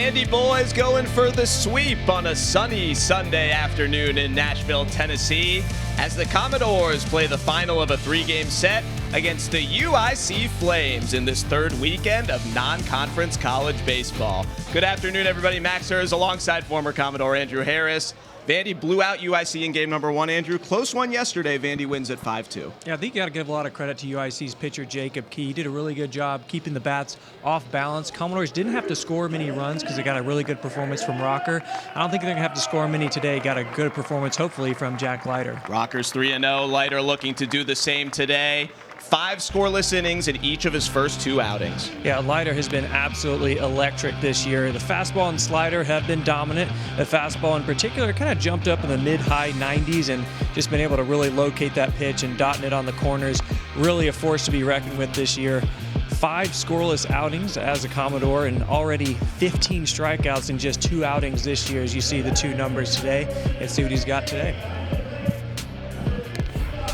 Vandy Boys going for the sweep on a sunny Sunday afternoon in Nashville, Tennessee, as the Commodores play the final of a three-game set against the UIC Flames in this third weekend of non-conference college baseball. Good afternoon, everybody. Max Hers alongside former Commodore Andrew Harris. Vandy blew out UIC in game number one, Andrew. Close one yesterday. Vandy wins at 5-2. Yeah, I think you got to give a lot of credit to UIC's pitcher, Jacob Key. He did a really good job keeping the bats off balance. Commodores didn't have to score many runs because they got a really good performance from Rocker. I don't think they're going to have to score many today. Got a good performance, hopefully, from Jack Leiter. Rocker's 3-0. Leiter looking to do the same today. 5 scoreless innings in each of his first 2 outings. Yeah, Leiter has been absolutely electric this year. The fastball and slider have been dominant. The fastball in particular kind of jumped up in the mid-high 90s and just been able to really locate that pitch and dotting it on the corners. Really a force to be reckoned with this year. 5 scoreless outings as a Commodore and already 15 strikeouts in just 2 outings this year as you see the 2 numbers today. Let's see what he's got today.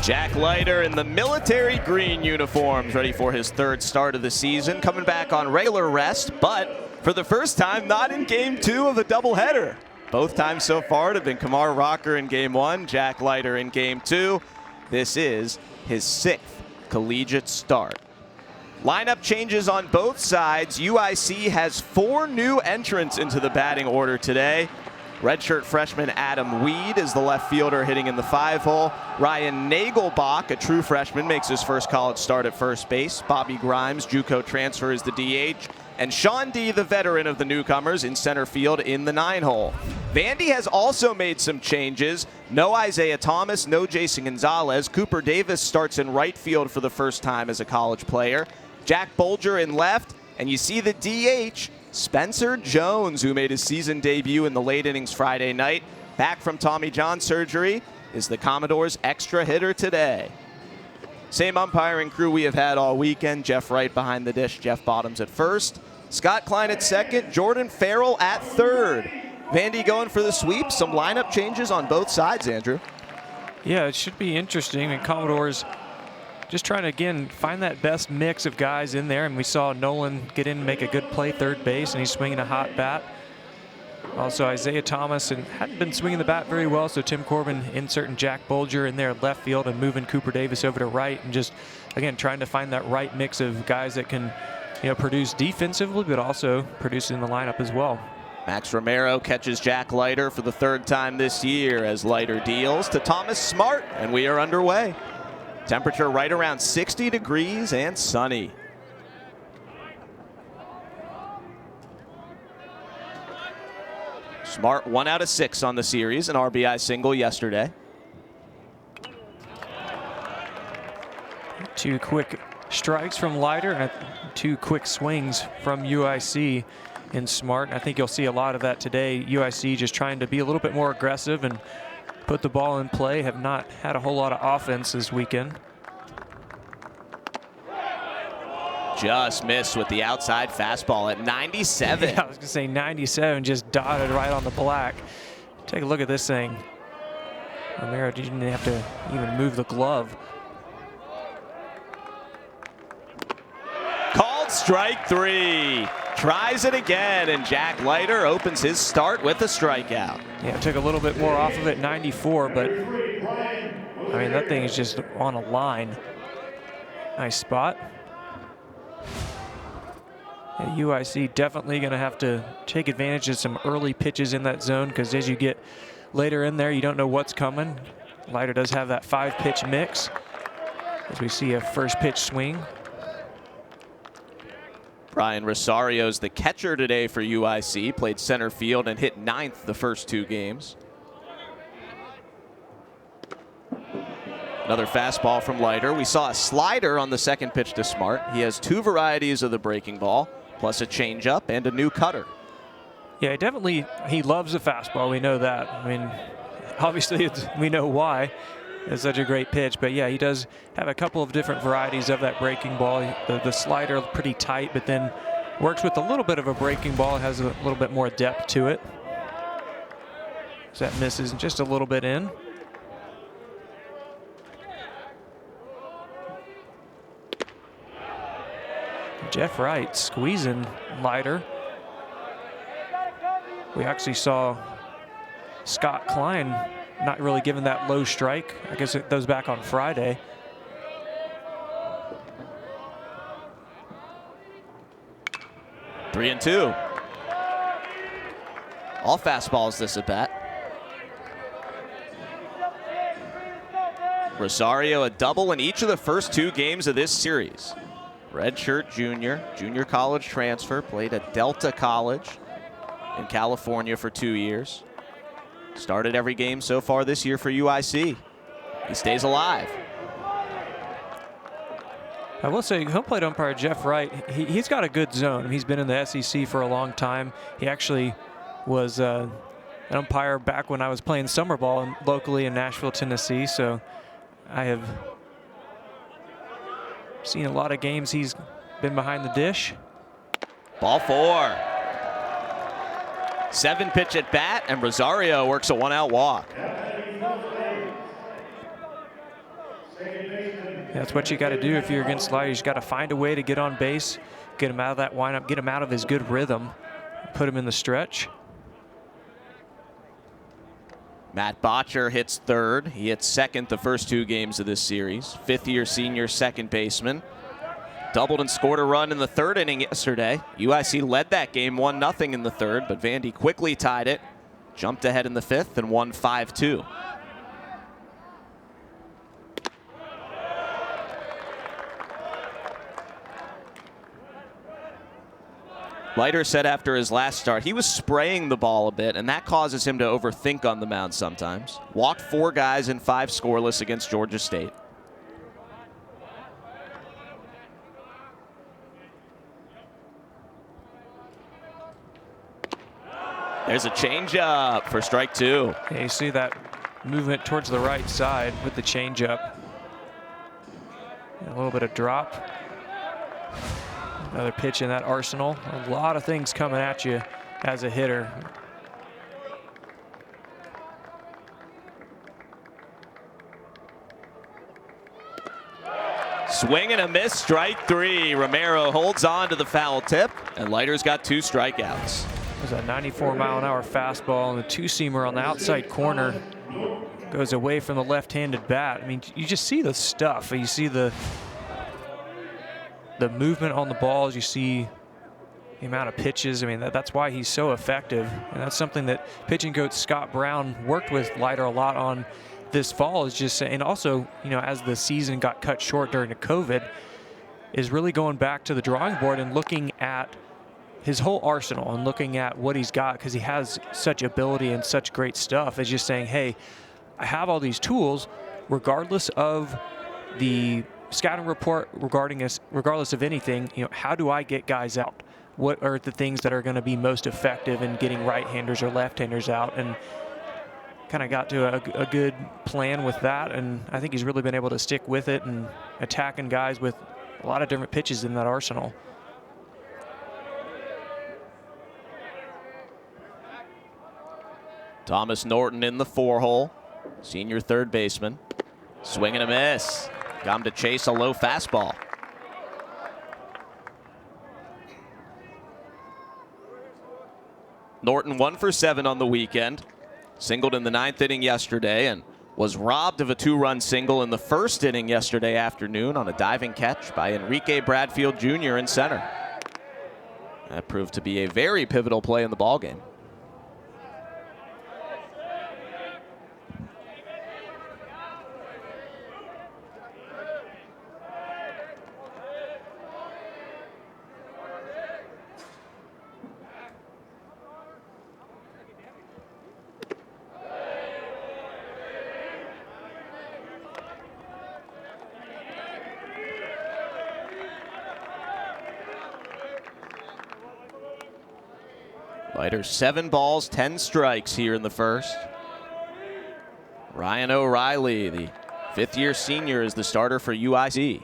Jack Leiter in the military green uniforms, ready for his 3rd start of the season, coming back on regular rest, but for the first time not in game 2 of the doubleheader. Both times so far it have been Kamar Rocker in game 1, Jack Leiter in game 2. This is his 6th collegiate start. Lineup changes on both sides. UIC has 4 new entrants into the batting order today. Redshirt freshman Adam Weed is the left fielder hitting in the 5-hole. Ryan Nagelbach, a true freshman, makes his first college start at first base. Bobby Grimes, JUCO transfer, is the DH. And Sean D., the veteran of the newcomers, in center field in the 9-hole. Vandy has also made some changes. No Isaiah Thomas, no Jason Gonzalez. Cooper Davis starts in right field for the first time as a college player. Jack Bolger in left, and you see the DH, Spencer Jones, who made his season debut in the late innings Friday night, back from Tommy John surgery, is the Commodores' extra hitter today. Same umpiring crew we have had all weekend. Jeff Wright behind the dish, Jeff Bottoms at first. Scott Klein at second, Jordan Farrell at third. Vandy going for the sweep. Some lineup changes on both sides, Andrew. Yeah, it should be interesting. And Commodores just trying to, again, find that best mix of guys in there. And we saw Nolan get in and make a good play third base, and he's swinging a hot bat. Also, Isaiah Thomas hadn't been swinging the bat very well, so Tim Corbin inserting Jack Bolger in there at left field and moving Cooper Davis over to right, and just, again, trying to find that right mix of guys that can, produce defensively, but also produce in the lineup as well. Max Romero catches Jack Leiter for the 3rd time this year as Leiter deals to Thomas Smart, and we are underway. Temperature right around 60 degrees and sunny. Smart 1 out of 6 on the series, an RBI single yesterday. 2 quick strikes from Leiter and 2 quick swings from UIC in Smart. I think you'll see a lot of that today. UIC just trying to be a little bit more aggressive and put the ball in play. Have not had a whole lot of offense this weekend. Just missed with the outside fastball at 97. Yeah, I was going to say 97, just dotted right on the black. Take a look at this thing. Romero didn't have to even move the glove. Called strike 3. Tries it again, and Jack Leiter opens his start with a strikeout. Yeah, took a little bit more off of it, 94, but I mean, that thing is just on a line. Nice spot. Yeah, UIC definitely going to have to take advantage of some early pitches in that zone, because as you get later in there, you don't know what's coming. Leiter does have that 5-pitch mix, as we see a first pitch swing. Brian Rosario's the catcher today for UIC. Played center field and hit 9th the first 2 games. Another fastball from Leiter. We saw a slider on the 2nd pitch to Smart. He has 2 varieties of the breaking ball, plus a changeup and a new cutter. Yeah, definitely he loves the fastball. We know that. I mean, obviously we know why. It's such a great pitch, but yeah, he does have a couple of different varieties of that breaking ball. The slider pretty tight, but then works with a little bit of a breaking ball. It has a little bit more depth to it. So that misses just a little bit in. Jeff Wright squeezing Leiter. We actually saw Scott Klein not really given that low strike. I guess it goes back on Friday. Three and two. All fastballs this at bat. Rosario a double in each of the first 2 games of this series. Redshirt junior college transfer, played at Delta College in California for 2 years. Started every game so far this year for UIC. He stays alive. I will say, home plate umpire Jeff Wright, he's got a good zone. He's been in the SEC for a long time. He actually was an umpire back when I was playing summer ball locally in Nashville, Tennessee. So I have seen a lot of games he's been behind the dish. Ball 4. 7-pitch at bat, and Rosario works a 1-out walk. That's what you got to do if you're against Leiter. You just got to find a way to get on base, get him out of that windup, get him out of his good rhythm, put him in the stretch. Matt Botcher hits third. He hit second the first 2 games of this series. 5th-year senior second baseman. Doubled and scored a run in the 3rd inning yesterday. UIC led that game 1-0 in the 3rd, but Vandy quickly tied it, jumped ahead in the 5th, and won 5-2. Leiter said after his last start, he was spraying the ball a bit, and that causes him to overthink on the mound sometimes. Walked 4 guys in 5 scoreless against Georgia State. There's a changeup for strike 2. Yeah, you see that movement towards the right side with the changeup. A little bit of drop. Another pitch in that arsenal. A lot of things coming at you as a hitter. Swing and a miss, strike 3. Romero holds on to the foul tip, and Leiter's got 2 strikeouts. There's a 94-mile-an-hour fastball, and the 2-seamer on the outside corner goes away from the left-handed bat. I mean, you just see the stuff. You see the movement on the balls. You see the amount of pitches. I mean, that's why he's so effective. And that's something that pitching coach Scott Brown worked with Leiter a lot on this fall, is just, and also, you know, as the season got cut short during the COVID, is really going back to the drawing board and looking at his whole arsenal and looking at what he's got, because he has such ability and such great stuff. Is just saying, hey, I have all these tools, regardless of the scouting report, regardless of anything. You know, how do I get guys out? What are the things that are going to be most effective in getting right-handers or left-handers out? And kind of got to a good plan with that, and I think he's really been able to stick with it and attacking guys with a lot of different pitches in that arsenal. Thomas Norton in the 4-hole, senior third baseman. Swing and a miss. Got him to chase a low fastball. Norton 1 for 7 on the weekend. Singled in the 9th inning yesterday and was robbed of a 2-run single in the 1st inning yesterday afternoon on a diving catch by Enrique Bradfield Jr. in center. That proved to be a very pivotal play in the ballgame. Leiter 7 balls, 10 strikes here in the 1st. Ryan O'Reilly, the 5th-year senior, is the starter for UIC.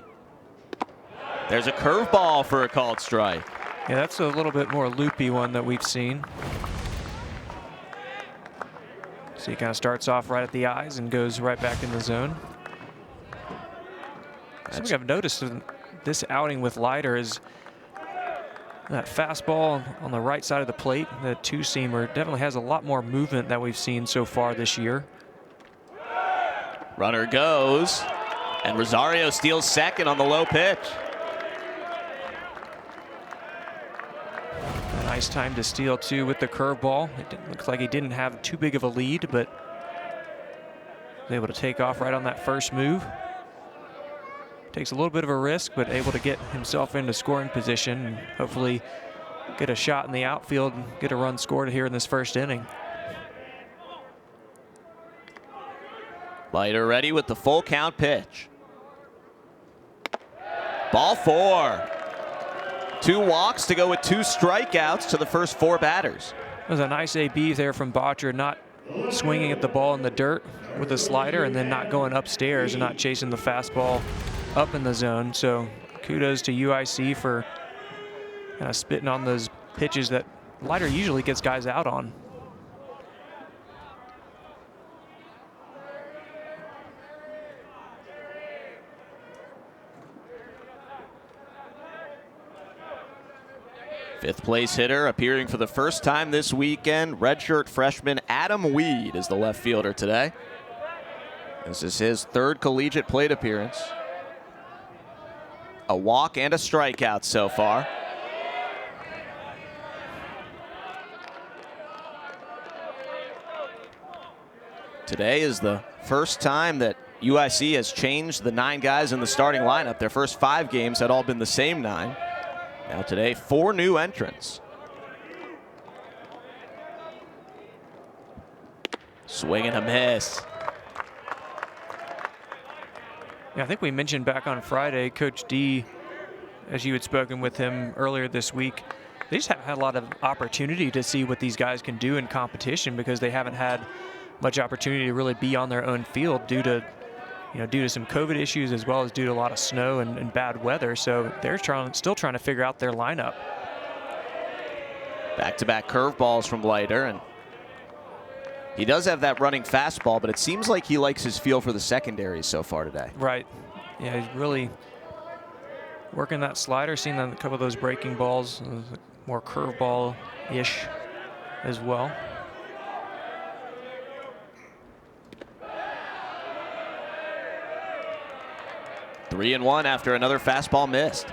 There's a curveball for a called strike. Yeah, that's a little bit more loopy one that we've seen. So he kind of starts off right at the eyes and goes right back in the zone. Something I've noticed in this outing with Leiter is That fastball on the right side of the plate, the two-seamer, definitely has a lot more movement that we've seen so far this year. Runner goes, and Rosario steals second on the low pitch. A nice time to steal, too, with the curveball. It looks like he didn't have too big of a lead, but was able to take off right on that first move. Takes a little bit of a risk, but able to get himself into scoring position and hopefully get a shot in the outfield and get a run scored here in this first inning. Leiter ready with the full count pitch. Ball 4. 2 walks to go with 2 strikeouts to the first 4 batters. It was a nice AB there from Botcher, not swinging at the ball in the dirt with a slider and then not going upstairs and not chasing the fastball up in the zone. So kudos to UIC for kind of spitting on those pitches that Leiter usually gets guys out on. Fifth place hitter appearing for the first time this weekend. Redshirt freshman Adam Weed is the left fielder today. This is his 3rd collegiate plate appearance. A walk and a strikeout so far. Today is the first time that UIC has changed the 9 guys in the starting lineup. Their first 5 games had all been the same 9. Now today, 4 new entrants. Swing and a miss. Yeah, I think we mentioned back on Friday, Coach D, as you had spoken with him earlier this week, they just haven't had a lot of opportunity to see what these guys can do in competition because they haven't had much opportunity to really be on their own field due to some COVID issues as well as due to a lot of snow and bad weather. So they're still trying to figure out their lineup. Back-to-back curveballs from Leiter, and he does have that running fastball, but it seems like he likes his feel for the secondaries so far today. Right. Yeah, he's really working that slider, seeing a couple of those breaking balls, more curveball-ish as well. Three and 1 after another fastball missed.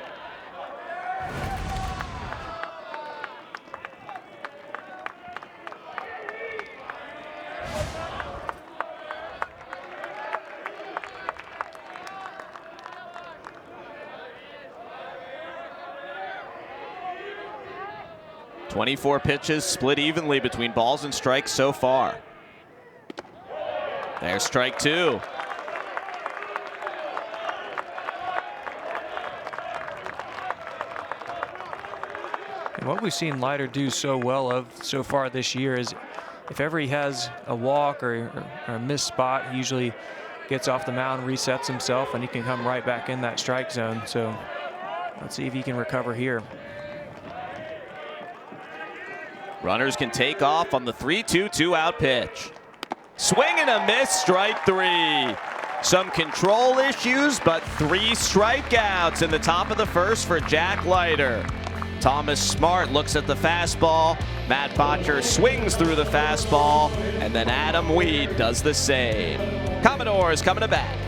.24 pitches split evenly between balls and strikes so far. There's strike 2. And what we've seen Leiter do so well of so far this year is if ever he has a walk or a missed spot, he usually gets off the mound, resets himself, and he can come right back in that strike zone. So let's see if he can recover here. Runners can take off on the 3-2 2-out pitch. Swing and a miss, strike 3. Some control issues, but 3 strikeouts in the top of the first for Jack Leiter. Thomas Smart looks at the fastball. Matt Botcher swings through the fastball, and then Adam Weed does the same. Commodores coming to bat.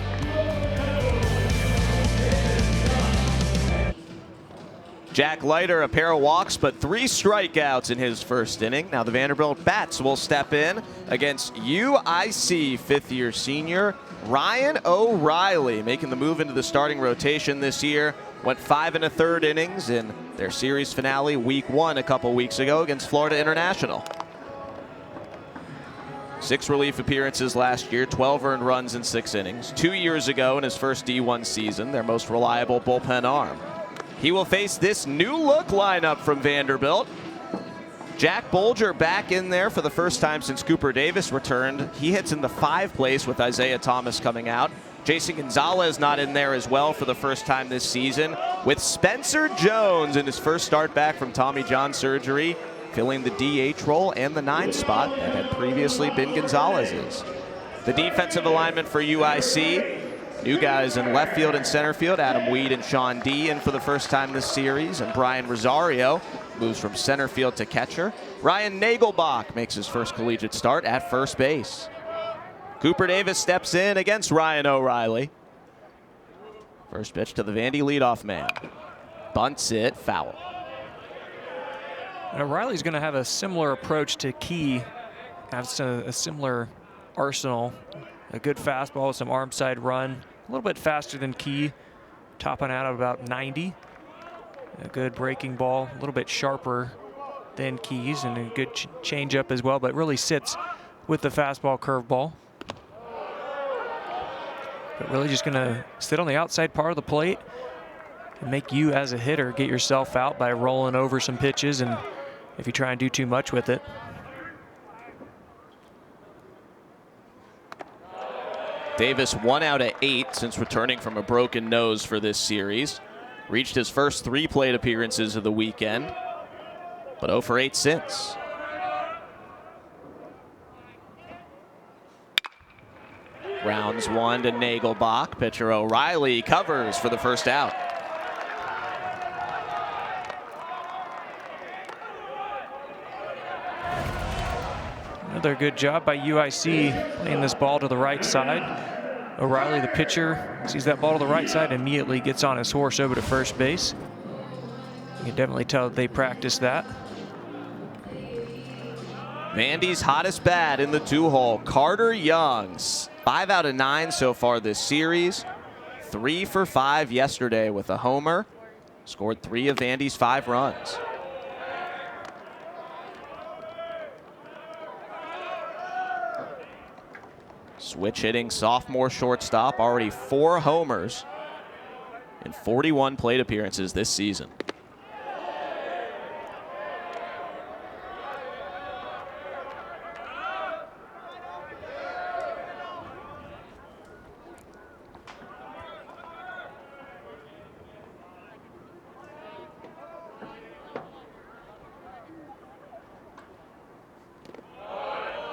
Jack Leiter, a pair of walks, but 3 strikeouts in his first inning. Now the Vanderbilt Bats will step in against UIC 5th-year senior Ryan O'Reilly, making the move into the starting rotation this year. Went 5 1/3 innings in their series finale week 1 a couple weeks ago against Florida International. 6 relief appearances last year, 12 earned runs in 6 innings. 2 years ago in his first D1 season, their most reliable bullpen arm. He will face this new look lineup from Vanderbilt. Jack Bolger back in there for the first time since Cooper Davis returned. He hits in the 5 place with Isaiah Thomas coming out. Jason Gonzalez not in there as well for the first time this season, with Spencer Jones in his first start back from Tommy John surgery, filling the DH role and the 9 spot that had previously been Gonzalez's. The defensive alignment for UIC, New guys in left field and center field. Adam Weed and Sean D in for the first time this series. And Brian Rosario moves from center field to catcher. Ryan Nagelbach makes his first collegiate start at first base. Cooper Davis steps in against Ryan O'Reilly. First pitch to the Vandy leadoff man. Bunts it, foul. And O'Reilly's going to have a similar approach to Key. Has a similar arsenal. A good fastball, some arm side run. A little bit faster than Key, topping out at about 90. A good breaking ball, a little bit sharper than Key's, and a good changeup as well, but really sits with the fastball curveball. But really just going to sit on the outside part of the plate and make you as a hitter get yourself out by rolling over some pitches, and if you try and do too much with it. Davis 1 out of 8 since returning from a broken nose for this series. Reached his first 3 plate appearances of the weekend, but 0 for 8 since. Rounds 1 to Nagelbach. Pitcher O'Reilly covers for the first out. Another good job by UIC playing this ball to the right side. O'Reilly, the pitcher, sees that ball to the right side, immediately gets on his horse over to first base. You can definitely tell that they practiced that. Vandy's hottest bat in the 2-hole, Carter Young. 5 out of 9 so far this series. 3 for 5 yesterday with a homer. Scored 3 of Vandy's 5 runs. Switch hitting sophomore shortstop, already 4 homers in 41 plate appearances this season.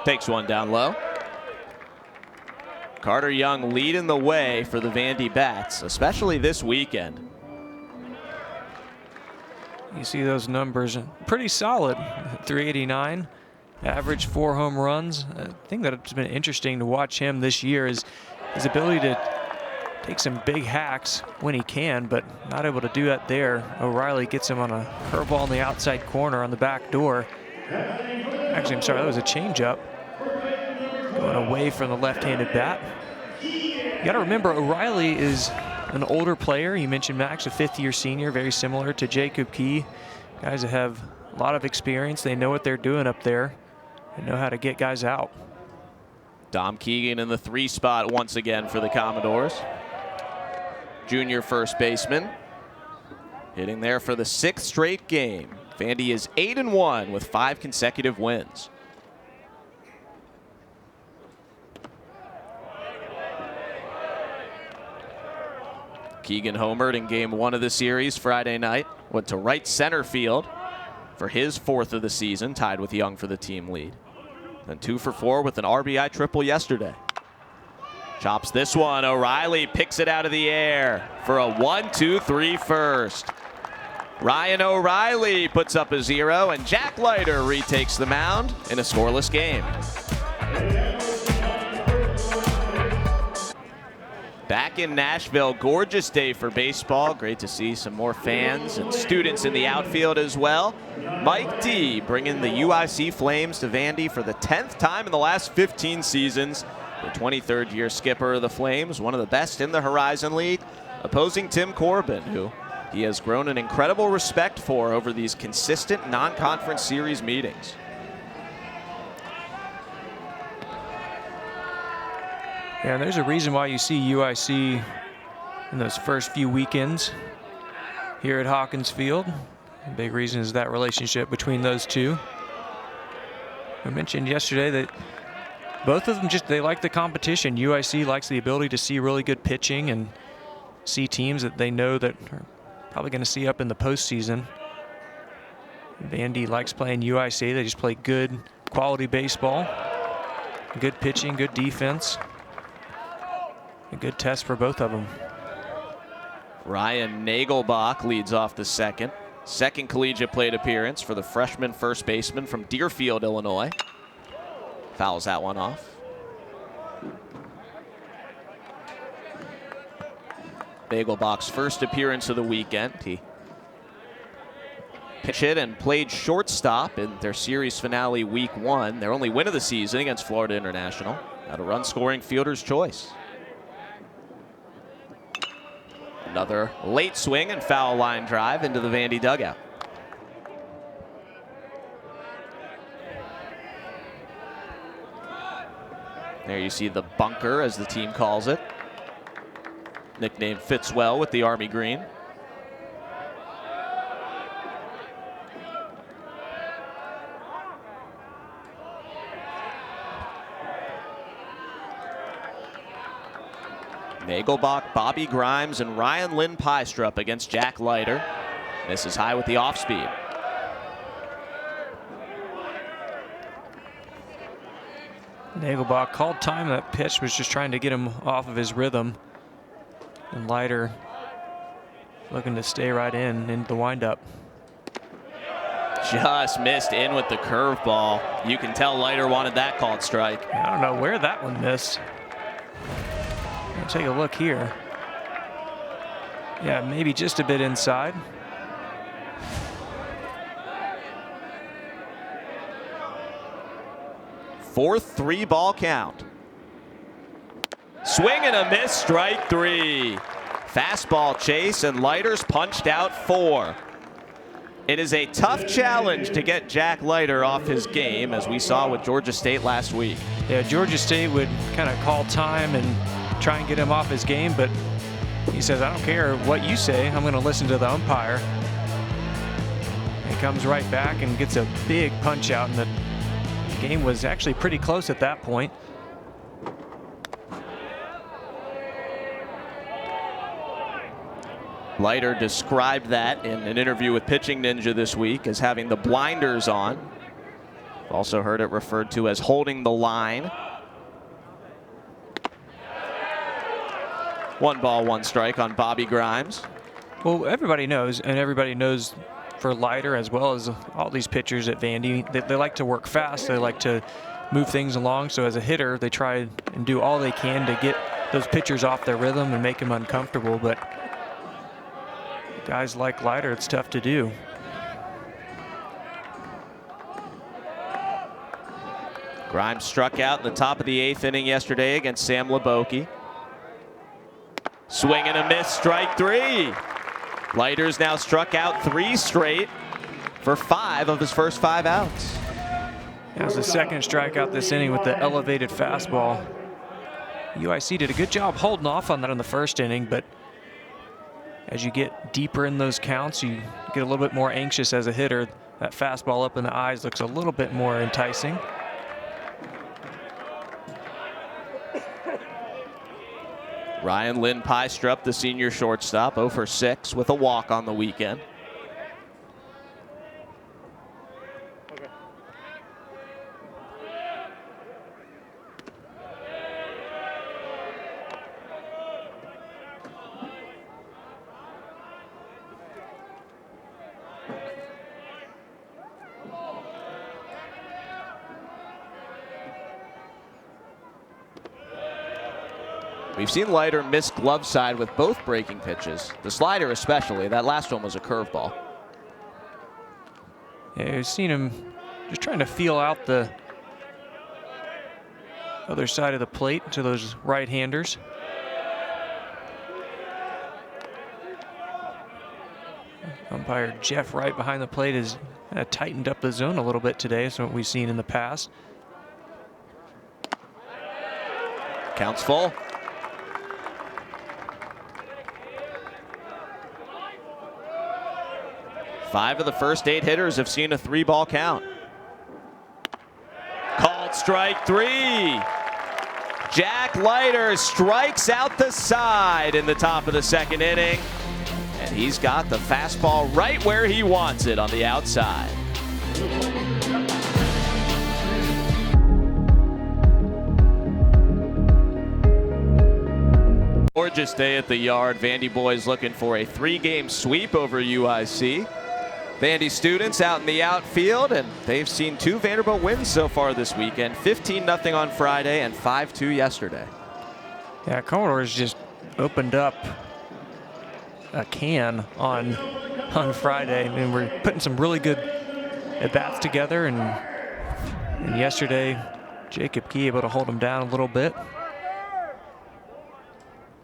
Takes one down low. Carter Young leading the way for the Vandy bats, especially this weekend. You see those numbers, pretty solid. 389, average 4 home runs. I think that's been interesting to watch him this year is his ability to take some big hacks when he can, but not able to do that there. O'Reilly gets him on a curveball in the outside corner on the back door. Actually, I'm sorry, that was a changeup. Going away from the left-handed bat. You got to remember, O'Reilly is an older player. You mentioned Max, a 5th-year senior, very similar to Jacob Key. Guys that have a lot of experience. They know what they're doing up there. They know how to get guys out. Dom Keegan in the 3 spot once again for the Commodores. Junior first baseman. Hitting there for the 6th straight game. Vandy is 8-1 with 5 consecutive wins. Keegan homered in game 1 of the series Friday night. Went to right center field for his 4th of the season, tied with Young for the team lead. Then 2 for 4 with an RBI triple yesterday. Chops this one. O'Reilly picks it out of the air for a 1-2-3 first. Ryan O'Reilly puts up a 0, and Jack Leiter retakes the mound in a scoreless game. Back in Nashville, gorgeous day for baseball. Great to see some more fans and students in the outfield as well. Mike D bringing the UIC Flames to Vandy for the 10th time in the last 15 seasons. The 23rd year skipper of the Flames, one of the best in the Horizon League, opposing Tim Corbin, who he has grown an incredible respect for over these consistent non-conference series meetings. Yeah, and there's a reason why you see UIC in those first few weekends here at Hawkins Field. A big reason is that relationship between those two. I mentioned yesterday that both of them they like the competition. UIC likes the ability to see really good pitching and see teams that they know that are probably going to see up in the postseason. Vandy likes playing UIC. They just play good quality baseball, good pitching, good defense. A good test for both of them. Ryan Nagelbach leads off the second. Second collegiate plate appearance for the freshman first baseman from Deerfield, Illinois. Fouls that one off. Nagelbach's first appearance of the weekend. He pitch hit and played shortstop in their series finale week 1. Their only win of the season against Florida International at a run-scoring fielder's choice. Another late swing and foul line drive into the Vandy dugout. There you see the bunker, as the team calls it. Nickname fits well with the Army green. Nagelbach, Bobby Grimes, and Ryan Lynn Pystrup against Jack Leiter. Misses high with the off speed. Nagelbach called time. That pitch was just trying to get him off of his rhythm. And Leiter looking to stay right into the windup. Just missed in with the curveball. You can tell Leiter wanted that called strike. I don't know where that one missed. Take a look here. Yeah, maybe just a bit inside. Fourth 3-ball count. Swing and a miss, strike 3. Fastball chase, and Leiter's punched out 4. It is a tough challenge to get Jack Leiter off his game, as we saw with Georgia State last week. Yeah, Georgia State would kind of call time and try and get him off his game, but he says, I don't care what you say, I'm going to listen to the umpire. He comes right back and gets a big punch out, and the game was actually pretty close at that point. Leiter described that in an interview with Pitching Ninja this week as having the blinders on. Also heard it referred to as holding the line. 1 ball, 1 strike on Bobby Grimes. Well, everybody knows, and everybody knows for Leiter as well as all these pitchers at Vandy, they like to work fast. They like to move things along. So as a hitter, they try and do all they can to get those pitchers off their rhythm and make them uncomfortable. But guys like Leiter, it's tough to do. Grimes struck out in the top of the 8th inning yesterday against Sam Leboki. Swing and a miss, strike 3. Leiter's now struck out 3 straight for 5 of his first 5 outs. That was the second strikeout this inning with the elevated fastball. UIC did a good job holding off on that in the first inning, but as you get deeper in those counts, you get a little bit more anxious as a hitter. That fastball up in the eyes looks a little bit more enticing. Ryan Lynn Pystrup, the senior shortstop, 0 for 6 with a walk on the weekend. We've seen Leiter miss glove side with both breaking pitches. The slider especially. That last one was a curveball. Yeah, we've seen him just trying to feel out the other side of the plate to those right-handers. Umpire Jeff Wright behind the plate has tightened up the zone a little bit today. That's what we've seen in the past. Counts full. Five of the first 8 hitters have seen a 3-ball count. Called strike 3. Jack Leiter strikes out the side in the top of the 2nd inning. And he's got the fastball right where he wants it on the outside. Gorgeous day at the yard. Vandy Boys looking for a 3-game sweep over UIC. Vandy students out in the outfield, and they've seen 2 Vanderbilt wins so far this weekend. 15-0 on Friday and 5-2 yesterday. Yeah, Commodores just opened up a can on Friday. I mean, we're putting some really good at-bats together, and yesterday, Jacob Key able to hold him down a little bit.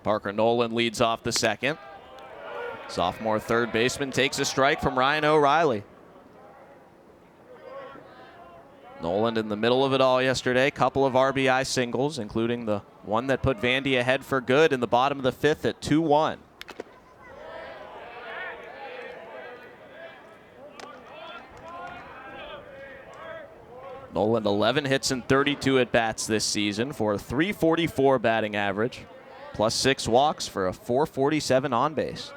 Parker Nolan leads off the second. Sophomore third baseman takes a strike from Ryan O'Reilly. Nolan in the middle of it all yesterday. Couple of RBI singles, including the one that put Vandy ahead for good in the bottom of the 5th at 2-1. Nolan 11 hits and 32 at-bats this season for a .344 batting average, plus 6 walks for a .447 on base.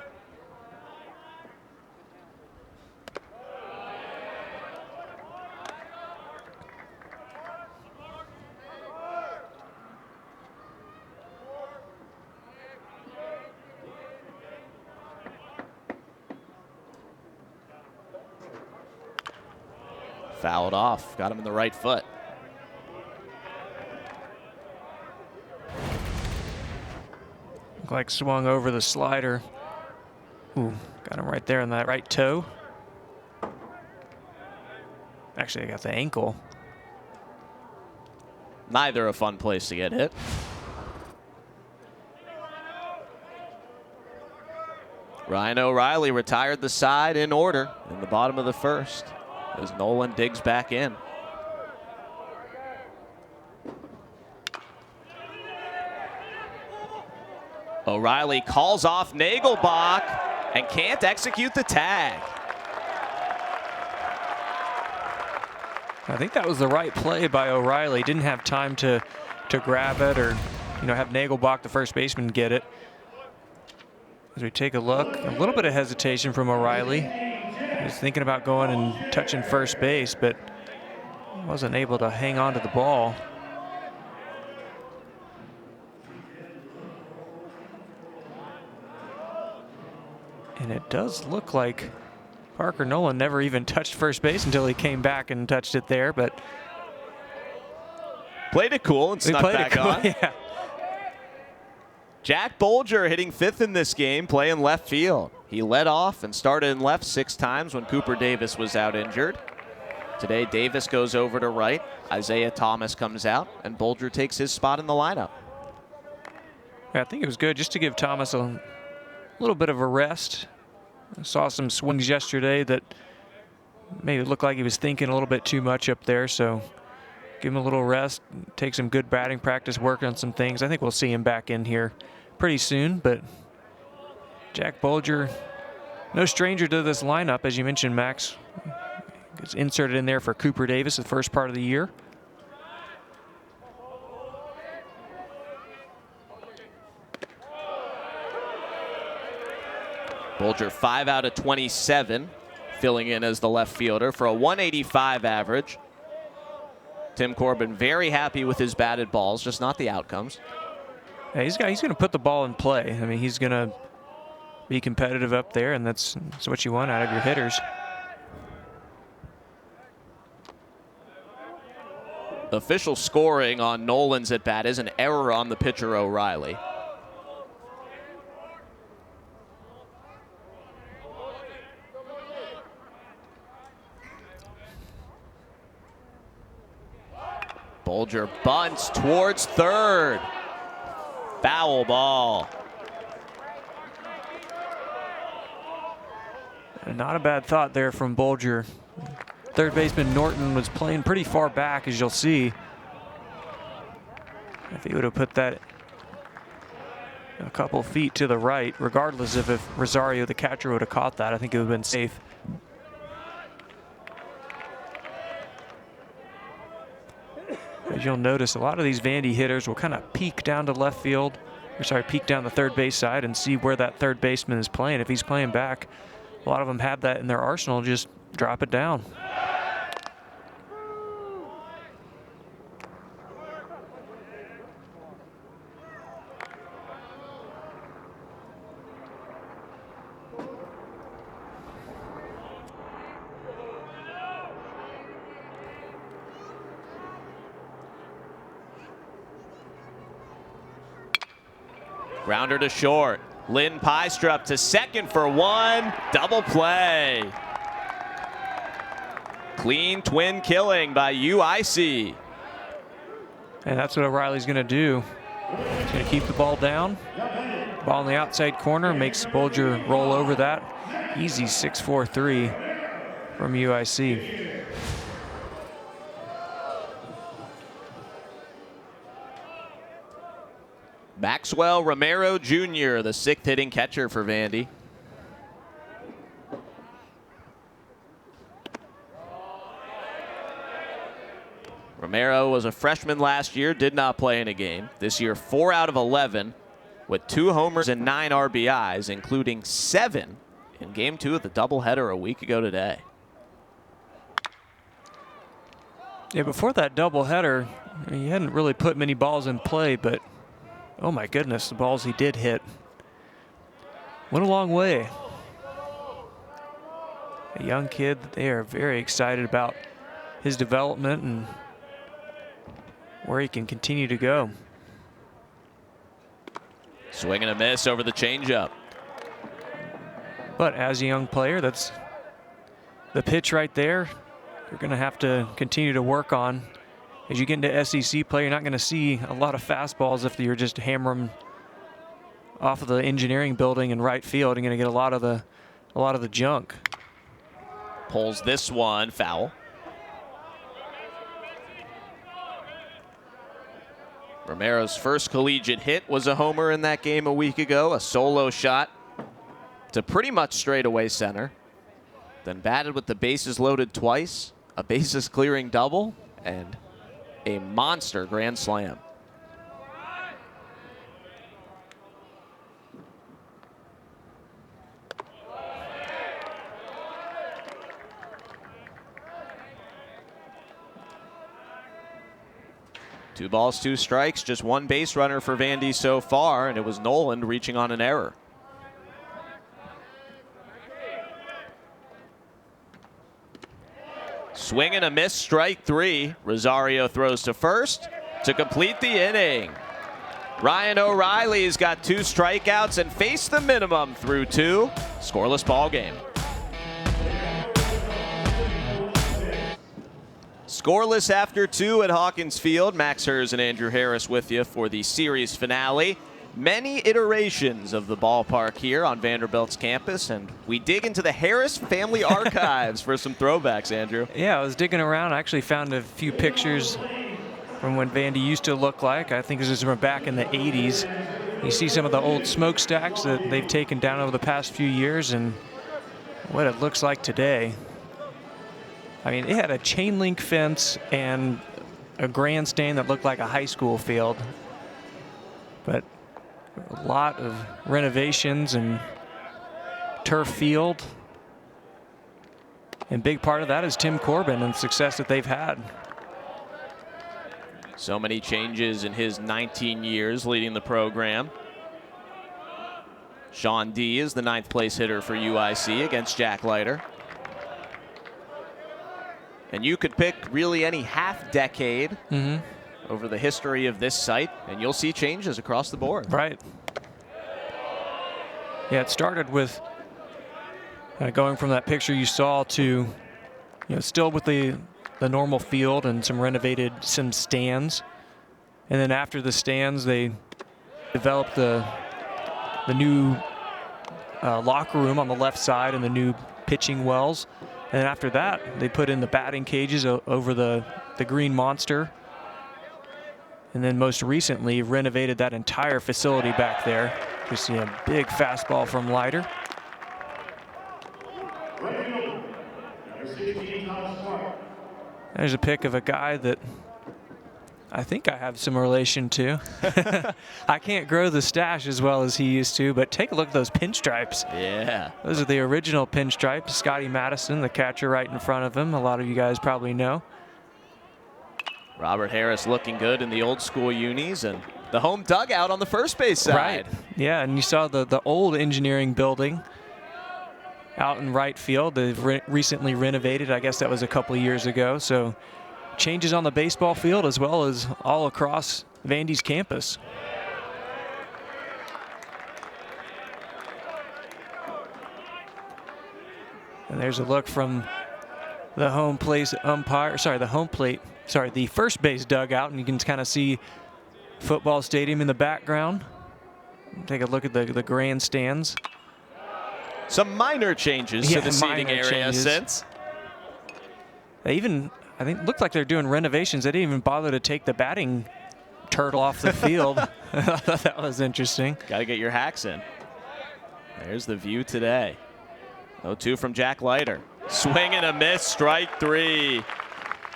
Fouled off, got him in the right foot. Looked like swung over the slider. Ooh, got him right there in that right toe. Actually, I got the ankle. Neither a fun place to get hit. Ryan O'Reilly retired the side in order in the bottom of the 1st. As Nolan digs back in. O'Reilly calls off Nagelbach and can't execute the tag. I think that was the right play by O'Reilly. Didn't have time to grab it or, have Nagelbach, the first baseman, get it. As we take a look, a little bit of hesitation from O'Reilly. He was thinking about going and touching first base, but wasn't able to hang on to the ball. And it does look like Parker Nolan never even touched first base until he came back and touched it there, but played it cool and snuck back on. Yeah. Jack Bolger hitting 5th in this game, playing left field. He led off and started in left 6 times when Cooper Davis was out injured. Today, Davis goes over to right. Isaiah Thomas comes out, and Bolger takes his spot in the lineup. Yeah, I think it was good just to give Thomas a little bit of a rest. I saw some swings yesterday that maybe looked like he was thinking a little bit too much up there, so give him a little rest, take some good batting practice, work on some things. I think we'll see him back in here pretty soon, but Jack Bolger, no stranger to this lineup, as you mentioned, Max. Gets inserted in there for Cooper Davis the first part of the year. Bolger 5 out of 27, filling in as the left fielder for a .185 average. Tim Corbin very happy with his batted balls, just not the outcomes. Yeah, he's going to put the ball in play. I mean, he's going to be competitive up there, and that's what you want out of your hitters. Official scoring on Nolan's at bat is an error on the pitcher O'Reilly. Bolger bunts towards third. Foul ball. Not a bad thought there from Bolger. Third baseman Norton was playing pretty far back, as you'll see. If he would have put that a couple feet to the right, regardless of if Rosario, the catcher, would have caught that, I think it would have been safe. As you'll notice, a lot of these Vandy hitters will kind of peek down to left field, peek down the third base side and see where that third baseman is playing. If he's playing back, a lot of them have that in their arsenal, just drop it down. Grounder to short. Lynn Pystrup to second for one. Double play. Clean twin killing by UIC. And that's what O'Reilly's going to do. He's going to keep the ball down. Ball in the outside corner, makes Bolger roll over that. Easy 6-4-3 from UIC. Maxwell Romero Jr., the sixth hitting catcher for Vandy. Romero was a freshman last year, did not play in a game. This year, 4 out of 11 with 2 homers and 9 RBIs, including 7 in Game 2 of the doubleheader a week ago today. Yeah, before that doubleheader, he hadn't really put many balls in play, but oh my goodness, the balls he did hit went a long way. A young kid, they are very excited about his development and where he can continue to go. Swing and a miss over the changeup. But as a young player, that's the pitch right there. You're going to have to continue to work on. As you get into SEC play, you're not going to see a lot of fastballs if you're just hammering off of the engineering building in right field. You're going to get a lot of the junk. Pulls this one foul. Romero's first collegiate hit was a homer in that game a week ago, a solo shot to pretty much straightaway center. Then batted with the bases loaded twice, a bases clearing double, and a monster grand slam. Two balls, 2 strikes, just 1 base runner for Vandy so far, and it was Noland reaching on an error. Swing and a miss, strike 3. Rosario throws to first to complete the inning. Ryan O'Reilly's got 2 strikeouts and faced the minimum through 2. Scoreless ball game. Scoreless after 2 at Hawkins Field. Max Hers and Andrew Harris with you for the series finale. Many iterations of the ballpark here on Vanderbilt's campus, and we dig into the Harris family archives for some throwbacks, Andrew. Yeah, I was digging around. I actually found a few pictures from when Vandy used to look like. I think this is from back in the 80s. You see some of the old smokestacks that they've taken down over the past few years and what it looks like today. I mean, it had a chain link fence and a grandstand that looked like a high school field. But a lot of renovations and turf field. And big part of that is Tim Corbin and the success that they've had. So many changes in his 19 years leading the program. Sean D is the 9th place hitter for UIC against Jack Leiter. And you could pick really any half decade over the history of this site, and you'll see changes across the board. Right. Yeah, it started with going from that picture you saw to, still with the normal field and some stands. And then after the stands, they developed the new locker room on the left side and the new pitching wells. And then after that, they put in the batting cages over the green monster. And then most recently renovated that entire facility back there. You see a big fastball from Leiter. There's a pic of a guy that I think I have some relation to. I can't grow the stash as well as he used to, but take a look at those pinstripes. Yeah. Those are the original pinstripes. Scotty Madison, the catcher right in front of him. A lot of you guys probably know. Robert Harris looking good in the old school unis, and the home dugout on the first base side. Right. Yeah, and you saw the old engineering building out in right field. They've recently renovated. I guess that was a couple of years ago. So changes on the baseball field as well as all across Vandy's campus. And there's a look from the home plate umpire, the first base dugout, and you can kind of see football stadium in the background. Take a look at the grandstands. Some minor changes to the seating area since. They even, I think, looked like they're doing renovations. They didn't even bother to take the batting turtle off the field. I thought that was interesting. Got to get your hacks in. There's the view today. 0-2 from Jack Leiter. Swing and a miss, strike 3.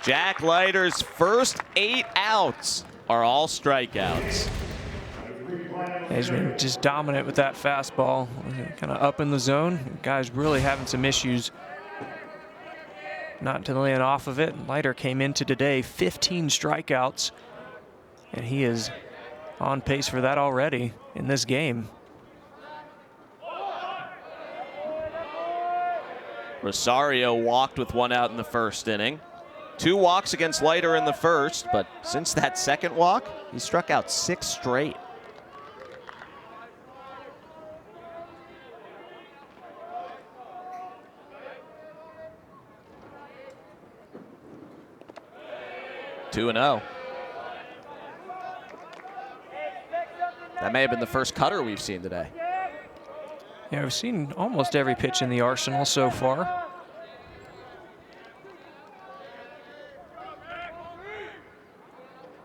Jack Leiter's first 8 outs are all strikeouts. He's been just dominant with that fastball, kind of up in the zone. Guy's really having some issues not to land off of it. Leiter came into today 15 strikeouts, and he is on pace for that already in this game. Rosario walked with 1 out in the first inning. 2 walks against Leiter in the first, but since that second walk, he struck out 6 straight. Two and 0. That may have been the first cutter we've seen today. Yeah, we've seen almost every pitch in the arsenal so far.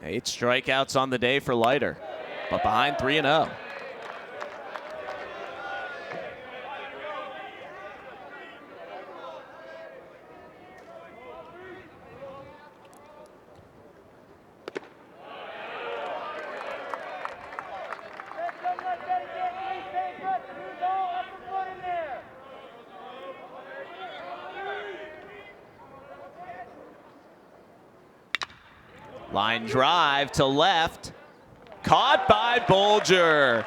Eight strikeouts on the day for Leiter, but behind 3-0. Line drive to left. Caught by Bolger.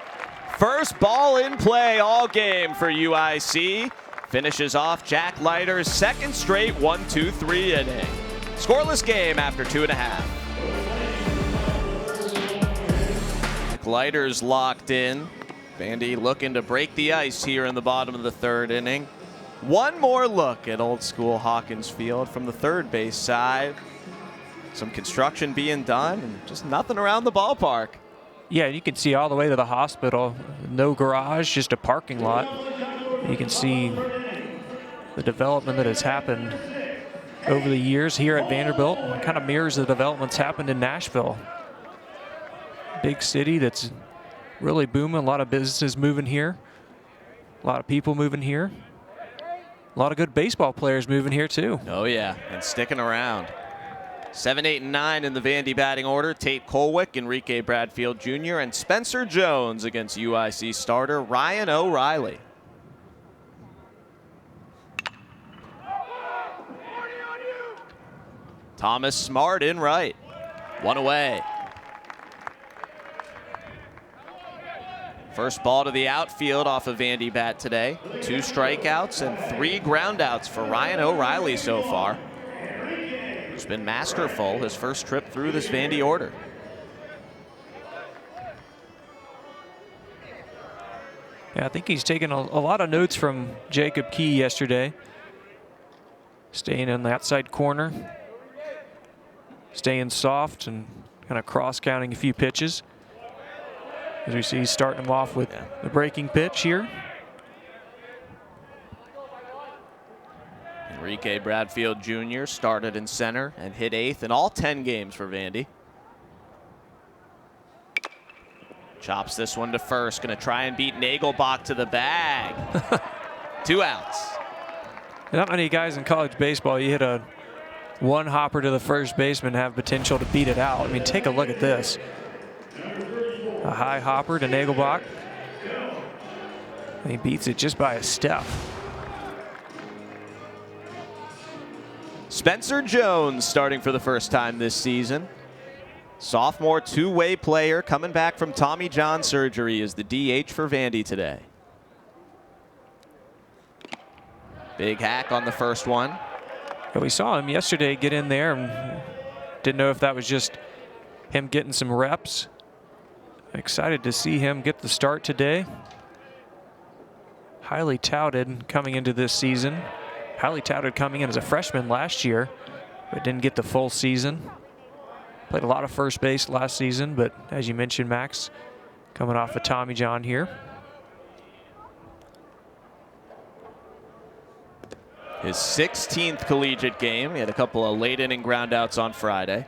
First ball in play all game for UIC. Finishes off Jack Leiter's second straight 1-2-3 inning. Scoreless game after 2.5. Leiter's locked in. Vandy looking to break the ice here in the bottom of the third inning. One more look at old school Hawkins Field from the third base side. Some construction being done and just nothing around the ballpark. Yeah, you can see all the way to the hospital. No garage, just a parking lot. You can see the development that has happened over the years here at Vanderbilt. It kind of mirrors the developments happened in Nashville. Big city that's really booming. A lot of businesses moving here. A lot of people moving here. A lot of good baseball players moving here too. Oh yeah, and sticking around. 7, 8, and 9 in the Vandy batting order. Tate Colwick, Enrique Bradfield Jr., and Spencer Jones against UIC starter Ryan O'Reilly. Thomas Smart in right. 1 away. First ball to the outfield off of Vandy bat today. 2 strikeouts and 3 groundouts for Ryan O'Reilly so far. He's been masterful his first trip through this Vandy order. Yeah, I think he's taken a lot of notes from Jacob Key yesterday. Staying in the outside corner. Staying soft and kind of cross-counting a few pitches. As we see, he's starting him off with the breaking pitch here. Enrique Bradfield Jr. started in center and hit 8th in all 10 games for Vandy. Chops this one to first. Going to try and beat Nagelbach to the bag. 2 outs. Not many guys in college baseball, you hit a one hopper to the first baseman, have potential to beat it out. I mean, take a look at this. A high hopper to Nagelbach. And he beats it just by a step. Spencer Jones starting for the first time this season. Sophomore two-way player coming back from Tommy John surgery is the DH for Vandy today. Big hack on the first one. But we saw him yesterday get in there and didn't know if that was just him getting some reps. Excited to see him get the start today. Highly touted coming into this season. highly touted coming in as a freshman last year, but didn't get the full season. Played a lot of first base last season, but as you mentioned, Max, coming off a Tommy John here. His 16th collegiate game. He had a couple of late inning groundouts on Friday.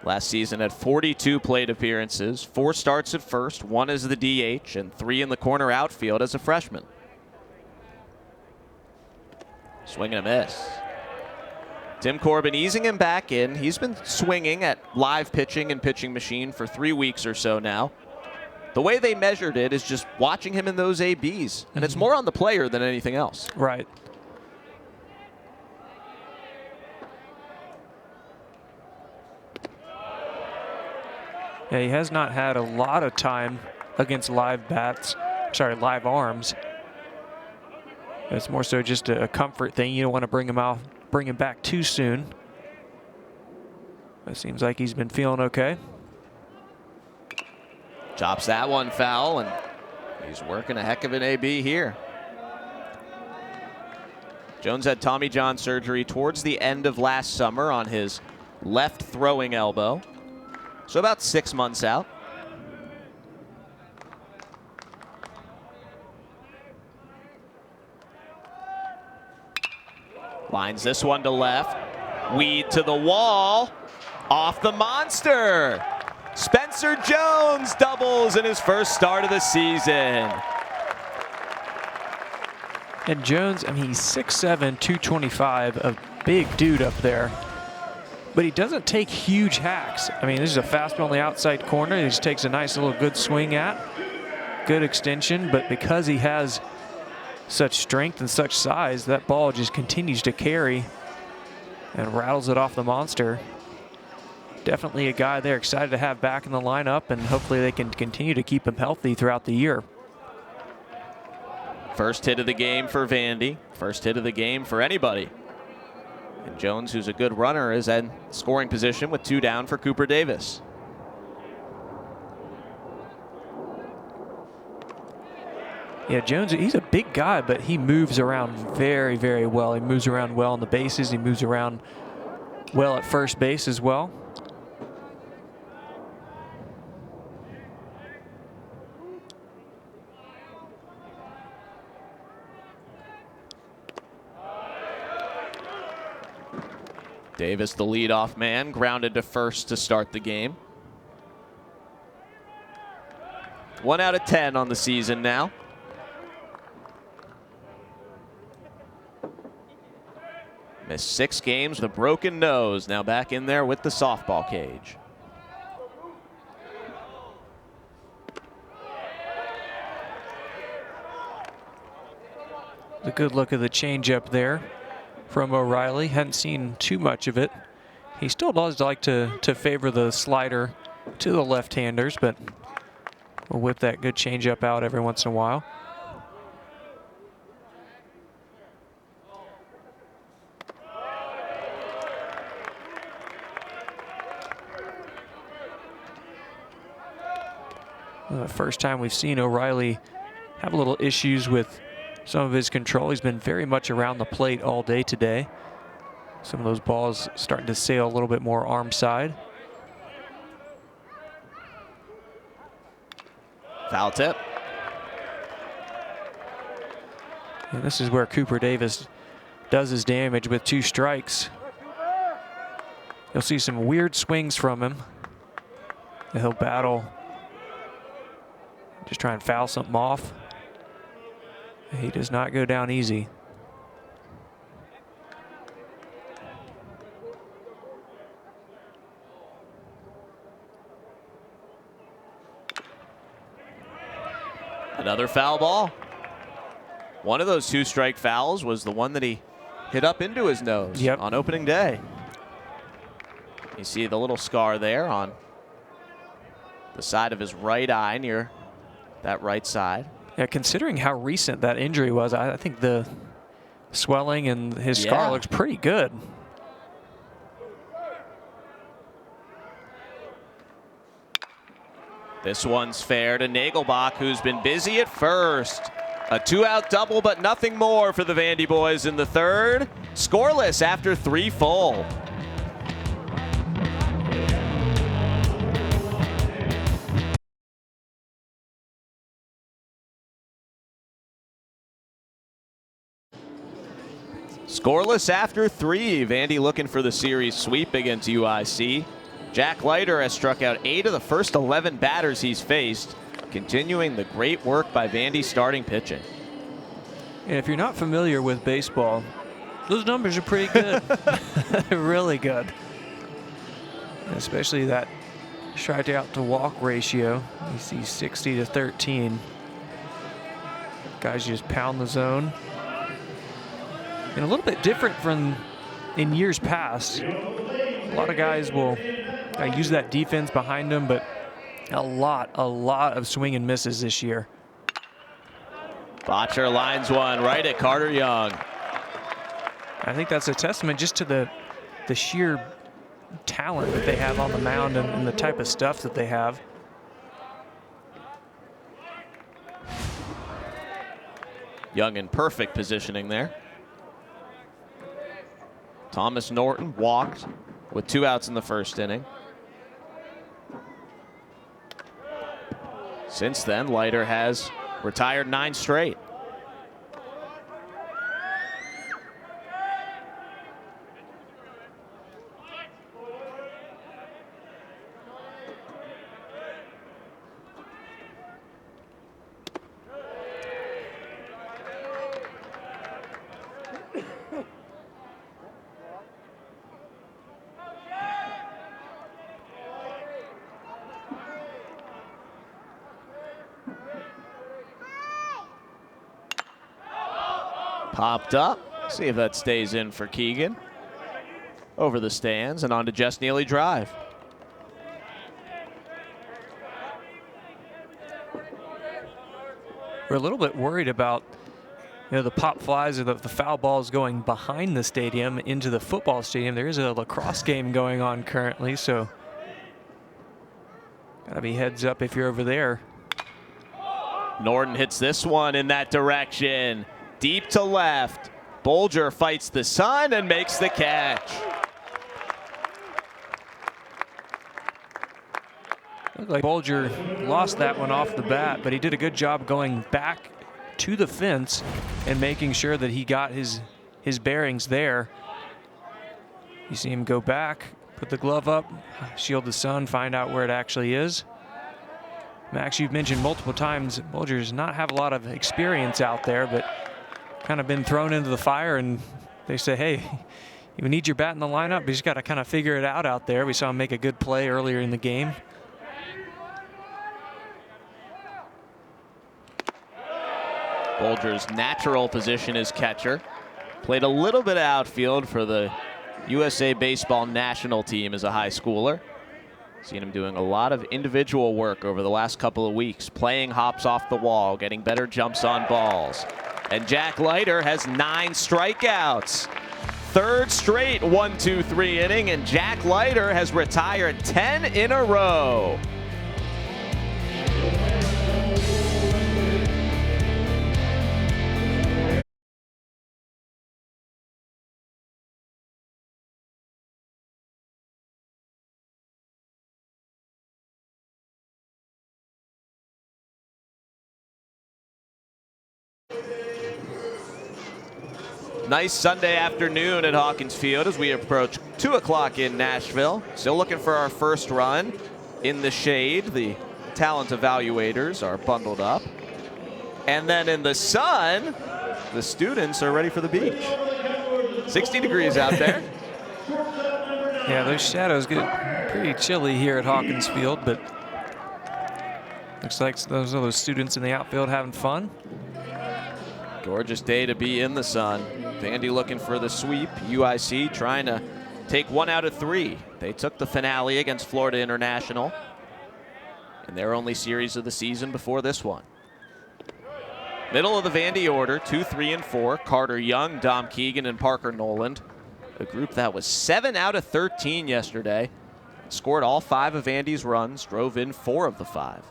Last season had 42 plate appearances, 4 starts at first, 1 as the DH, and 3 in the corner outfield as a freshman. Swing and a miss. Tim Corbin easing him back in. He's been swinging at live pitching and pitching machine for 3 weeks or so now. The way they measured it is just watching him in those ABs, and it's more on the player than anything else. Right. Yeah, he has not had a lot of time against live arms. It's more so just a comfort thing. You don't want to bring him back too soon. It seems like he's been feeling okay. Chops that one foul, and he's working a heck of an AB here. Jones had Tommy John surgery towards the end of last summer on his left throwing elbow. So about 6 months out. Lines this one to left. Weed to the wall. Off the monster. Spencer Jones doubles in his first start of the season. And Jones, I mean, he's 6'7", 225, a big dude up there. But he doesn't take huge hacks. I mean, this is a fastball on the outside corner. He just takes a nice little good swing at. Good extension, but because he has such strength and such size, that ball just continues to carry and rattles it off the monster. Definitely a guy they're excited to have back in the lineup, and hopefully they can continue to keep him healthy throughout the year. First hit of the game for Vandy. First hit of the game for anybody. And Jones, who's a good runner, is in scoring position with 2 down for Cooper Davis. Yeah, Jones, he's a big guy, but he moves around very, very well. He moves around well on the bases. He moves around well at first base as well. Davis, the leadoff man, grounded to first to start the game. 1 out of 10 on the season now. Missed 6 games with a broken nose. Now back in there with the softball cage. A good look at the changeup there from O'Reilly. Hadn't seen too much of it. He still does like to favor the slider to the left-handers, but we'll whip that good changeup out every once in a while. The first time we've seen O'Reilly have a little issues with some of his control. He's been very much around the plate all day today. Some of those balls starting to sail a little bit more arm side. Foul tip. And this is where Cooper Davis does his damage with 2 strikes. You'll see some weird swings from him. He'll battle, just try and foul something off. He does not go down easy. Another foul ball. One of those 2-strike fouls was the one that he hit up into his nose on opening day. You see the little scar there on the side of his right eye near that right side. Yeah, considering how recent that injury was, I think the swelling and his scar looks pretty good. This one's fair to Nagelbach, who's been busy at first. A 2-out double, but nothing more for the Vandy Boys in the third. Scoreless after 3 full. Scoreless after 3. Vandy looking for the series sweep against UIC. Jack Leiter has struck out 8 of the first 11 batters he's faced, continuing the great work by Vandy starting pitching. And if you're not familiar with baseball, those numbers are pretty good. They're really good. Especially that strikeout to walk ratio. You see 60 to 13. Guys just pound the zone. And a little bit different from in years past. A lot of guys will use that defense behind them, but a lot of swing and misses this year. Botcher lines one right at Carter Young. I think that's a testament just to the sheer talent that they have on the mound and the type of stuff that they have. Young in perfect positioning there. Thomas Norton walked with 2 outs in the first inning. Since then, Leiter has retired 9 straight. Popped up. See if that stays in for Keegan. Over the stands and on to Jess Neely drive. We're a little bit worried about the pop flies or the foul balls going behind the stadium into the football stadium. There is a lacrosse game going on currently, so gotta be heads up if you're over there. Norton hits this one in that direction. Deep to left. Bolger fights the sun and makes the catch. Looked like Bolger lost that one off the bat, but he did a good job going back to the fence and making sure that he got his bearings there. You see him go back, put the glove up, shield the sun, find out where it actually is. Max, you've mentioned multiple times Bolger does not have a lot of experience out there, but kind of been thrown into the fire, and they say, hey, you need your bat in the lineup. You just got to kind of figure it out there. We saw him make a good play earlier in the game. Bolger's natural position is catcher. Played a little bit of outfield for the USA Baseball national team as a high schooler. Seen him doing a lot of individual work over the last couple of weeks, playing hops off the wall, getting better jumps on balls. And Jack Leiter has 9 strikeouts. Third straight 1-2-3 inning, and Jack Leiter has retired 10 in a row. Nice Sunday afternoon at Hawkins Field as we approach 2 o'clock in Nashville. Still looking for our first run in the shade. The talent evaluators are bundled up. And then in the sun, the students are ready for the beach. 60 degrees out there. Yeah, those shadows get pretty chilly here at Hawkins Field, but looks like those students in the outfield having fun. Gorgeous day to be in the sun. Vandy looking for the sweep. UIC trying to take 1 out of 3. They took the finale against Florida International in their only series of the season before this one. Middle of the Vandy order, 2, 3, and 4. Carter Young, Dom Keegan, and Parker Noland. A group that was 7 out of 13 yesterday. Scored all 5 of Vandy's runs, drove in 4 of the 5.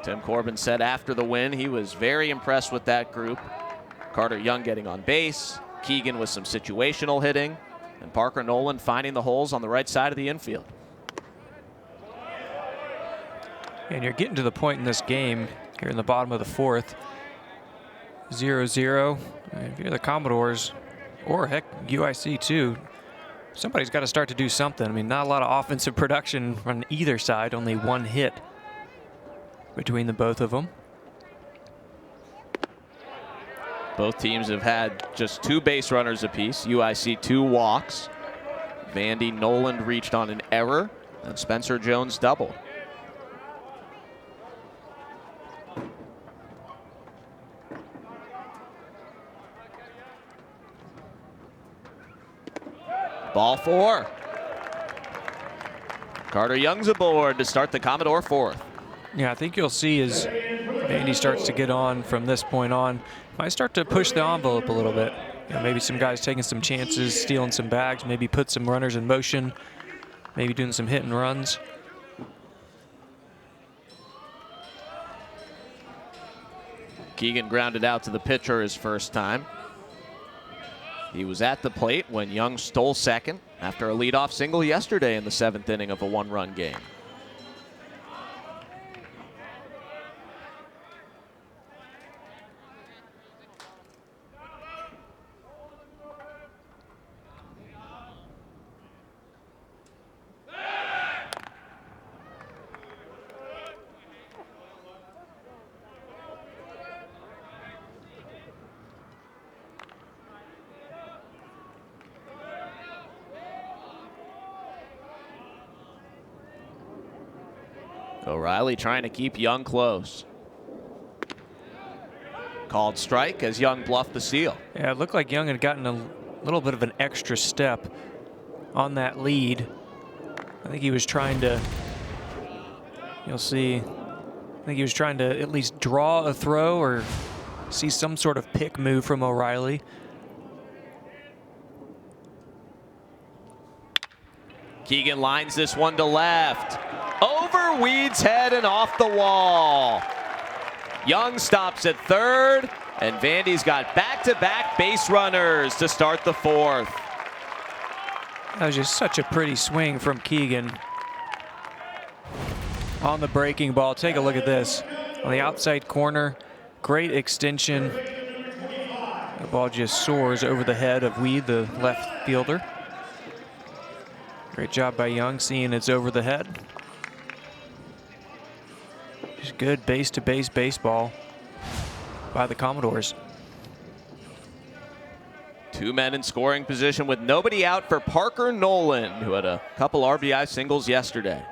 Tim Corbin said after the win he was very impressed with that group. Carter Young getting on base, Keegan with some situational hitting, and Parker Nolan finding the holes on the right side of the infield. And you're getting to the point in this game here in the bottom of the fourth. 0-0. If you're the Commodores, or heck, UIC too, somebody's got to start to do something. I mean, not a lot of offensive production on either side, only one hit between the both of them. Both teams have had just 2 base runners apiece. UIC 2 walks. Vandy Nolan reached on an error, and Spencer Jones doubled. Ball 4. Carter Young's aboard to start the Commodore fourth. Yeah, I think you'll see as Vandy starts to get on from this point on, might start to push the envelope a little bit. You know, maybe some guys taking some chances, stealing some bags, maybe put some runners in motion, maybe doing some hit and runs. Keegan grounded out to the pitcher his first time. He was at the plate when Young stole second after a leadoff single yesterday in the 7th inning of a 1-run game. O'Reilly trying to keep Young close. Called strike as Young bluffed the steal. Yeah, it looked like Young had gotten a little bit of an extra step on that lead. I think he was trying to, you'll see, I think he was trying to at least draw a throw or see some sort of pick move from O'Reilly. Keegan lines this one to left. Over Weed's head and off the wall. Young stops at third, and Vandy's got back-to-back base runners to start the fourth. That was just such a pretty swing from Keegan on the breaking ball. Take a look at this. On the outside corner, great extension. The ball just soars over the head of Weed, the left fielder. Great job by Young, seeing it's over the head. Just good base-to-base baseball by the Commodores. 2 men in scoring position with nobody out for Parker Nolan, who had a couple RBI singles yesterday.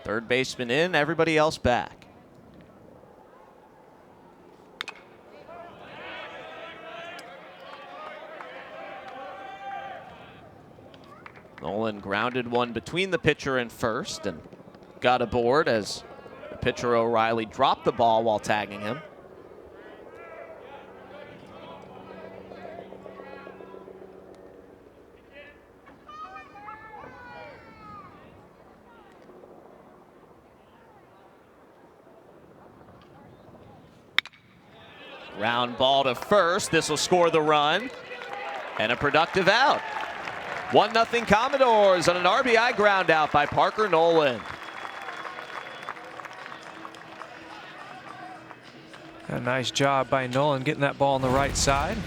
Third baseman in, everybody else back. Nolan grounded one between the pitcher and first and got aboard as the pitcher O'Reilly dropped the ball while tagging him. Round ball to first. This will score the run and a productive out. 1-0 Commodores on an RBI ground out by Parker Nolan. A nice job by Nolan getting that ball on the right side.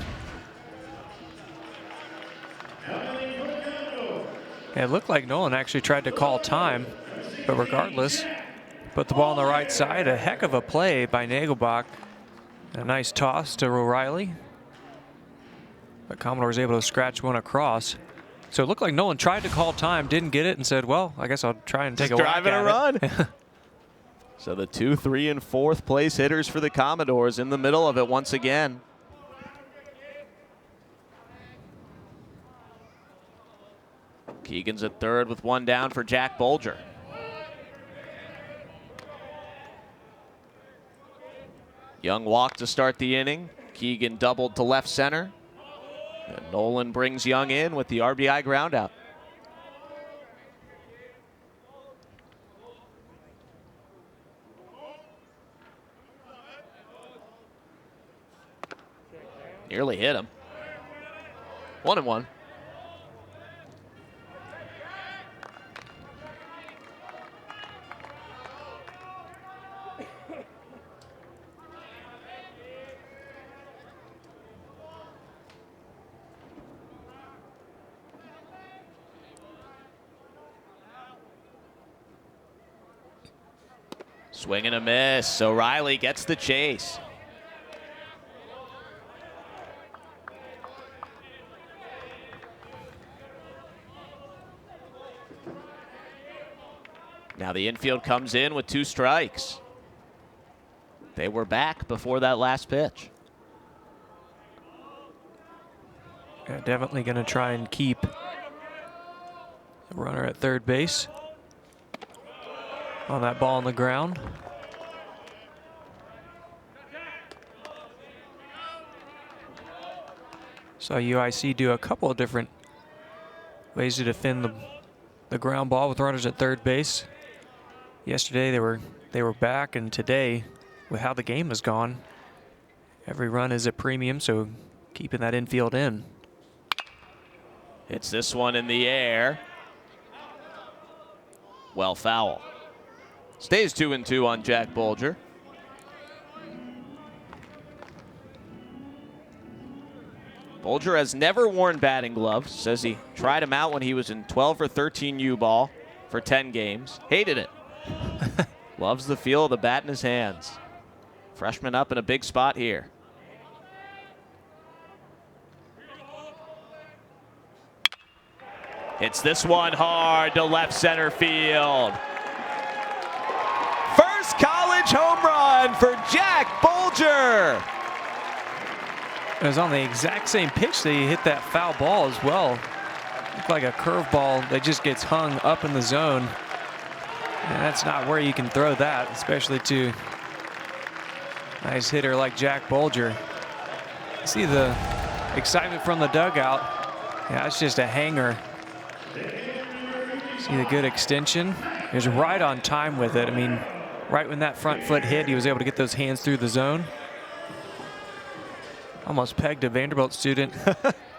Yeah, it looked like Nolan actually tried to call time, but regardless, put the ball on the right side. A heck of a play by Nagelbach. A nice toss to O'Reilly. But Commodore was able to scratch one across. So it looked like Nolan tried to call time, didn't get it, and said, well, I guess I'll try and take a whack at a run. So the 2, 3, and 4th place hitters for the Commodores in the middle of it once again. Keegan's at third with one down for Jack Bolger. Young walked to start the inning. Keegan doubled to left center. And Nolan brings Young in with the RBI ground out. Nearly hit him. 1-1. Swing and a miss, so Riley gets the chase. Now the infield comes in with 2 strikes. They were back before that last pitch. Yeah, definitely going to try and keep the runner at third base on that ball on the ground. Saw UIC do a couple of different ways to defend the ground ball with runners at third base. Yesterday they were back, and today, with how the game has gone, every run is a premium, so keeping that infield in. Hits this one in the air. Well, foul. Stays 2-2 on Jack Bolger. Bolger has never worn batting gloves. Says he tried them out when he was in 12 or 13 U-ball for 10 games. Hated it. Loves the feel of the bat in his hands. Freshman up in a big spot here. Hits this one hard to left center field. First college home run for Jack Bolger. It was on the exact same pitch that he hit that foul ball as well. Looked like a curveball that just gets hung up in the zone. And that's not where you can throw that, especially to a nice hitter like Jack Bolger. See the excitement from the dugout. Yeah, it's just a hanger. See the good extension. He was right on time with it. I mean, right when that front foot hit, he was able to get those hands through the zone. Almost pegged a Vanderbilt student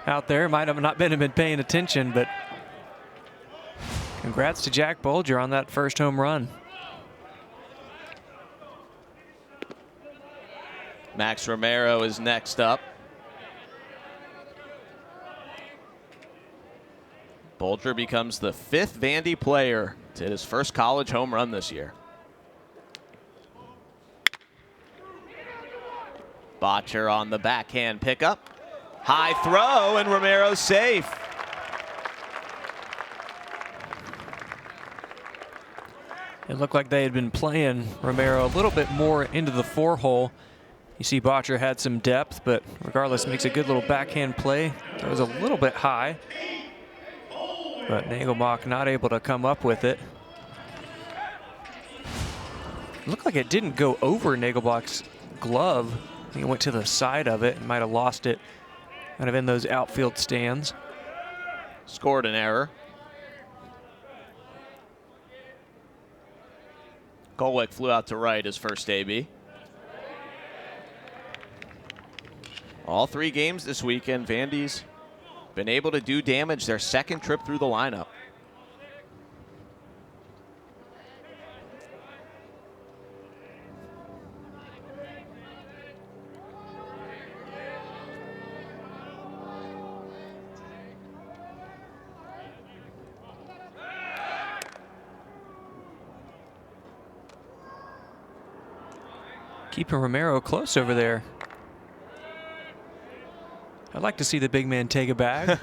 out there. Might have not been paying attention, but congrats to Jack Bolger on that first home run. Max Romero is next up. Bolger becomes the 5th Vandy player to hit his first college home run this year. Botcher on the backhand pickup. High throw, and Romero's safe. It looked like they had been playing Romero a little bit more into the 4-hole. You see Botcher had some depth, but regardless, makes a good little backhand play. That was a little bit high, but Nagelbach not able to come up with it. It looked like it didn't go over Nagelbach's glove. I think it went to the side of it and might have lost it kind of in those outfield stands. Scored an error. Kolwick flew out to right his first AB. All 3 games this weekend, Vandy's been able to do damage their second trip through the lineup. Keeping Romero close over there. I'd like to see the big man take a bag.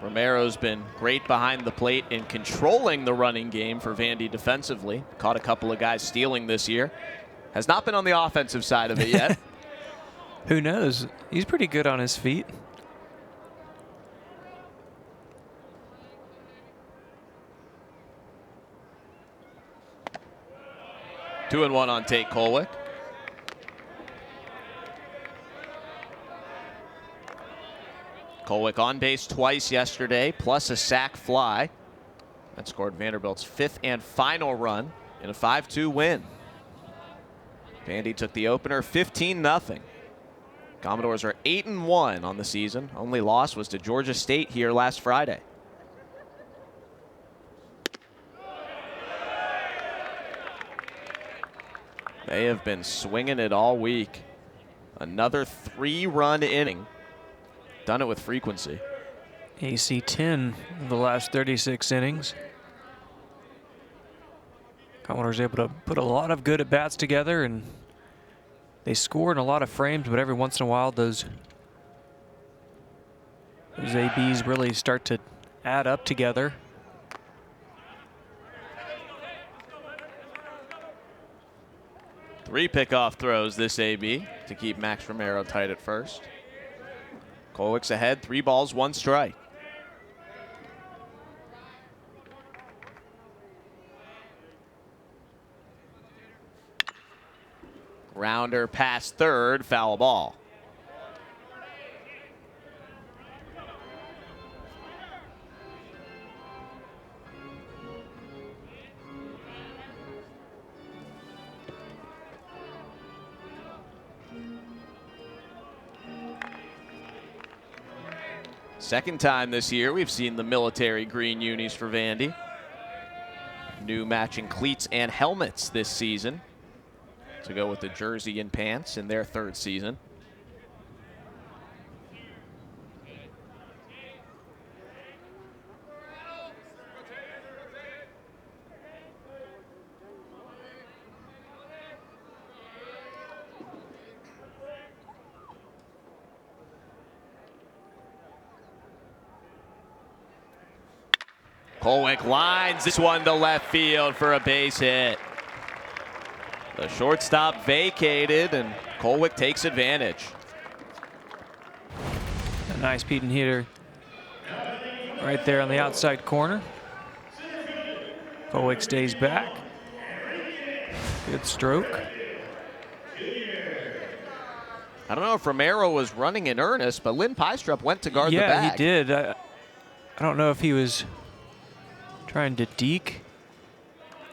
Romero's been great behind the plate in controlling the running game for Vandy defensively. Caught a couple of guys stealing this year. Has not been on the offensive side of it yet. Who knows? He's pretty good on his feet. Two and one on Tate Kolwick. Kolwick on base twice yesterday, plus a sac fly. That scored Vanderbilt's 5th and final run in a 5-2 win. Vandy took the opener 15-0. Commodores are 8-1 on the season. Only loss was to Georgia State here last Friday. They have been swinging it all week. Another 3-run inning. Done it with frequency. AC 10 in the last 36 innings. Commodores able to put a lot of good at-bats together, and they score in a lot of frames, but every once in a while those ABs really start to add up together. Three pickoff throws this AB to keep Max Romero tight at first. Kolwick's ahead, 3 balls, 1 strike. Rounder past third, foul ball. Second time this year we've seen the military green unis for Vandy. New matching cleats and helmets this season to go with the jersey and pants in their 3rd season. Kolwick lines this one to left field for a base hit. The shortstop vacated, and Kolwick takes advantage. A nice beating hitter right there on the outside corner. Kolwick stays back. Good stroke. I don't know if Romero was running in earnest, but Lynn Pystrup went to guard the bag. Yeah, he did. I don't know if he was trying to deke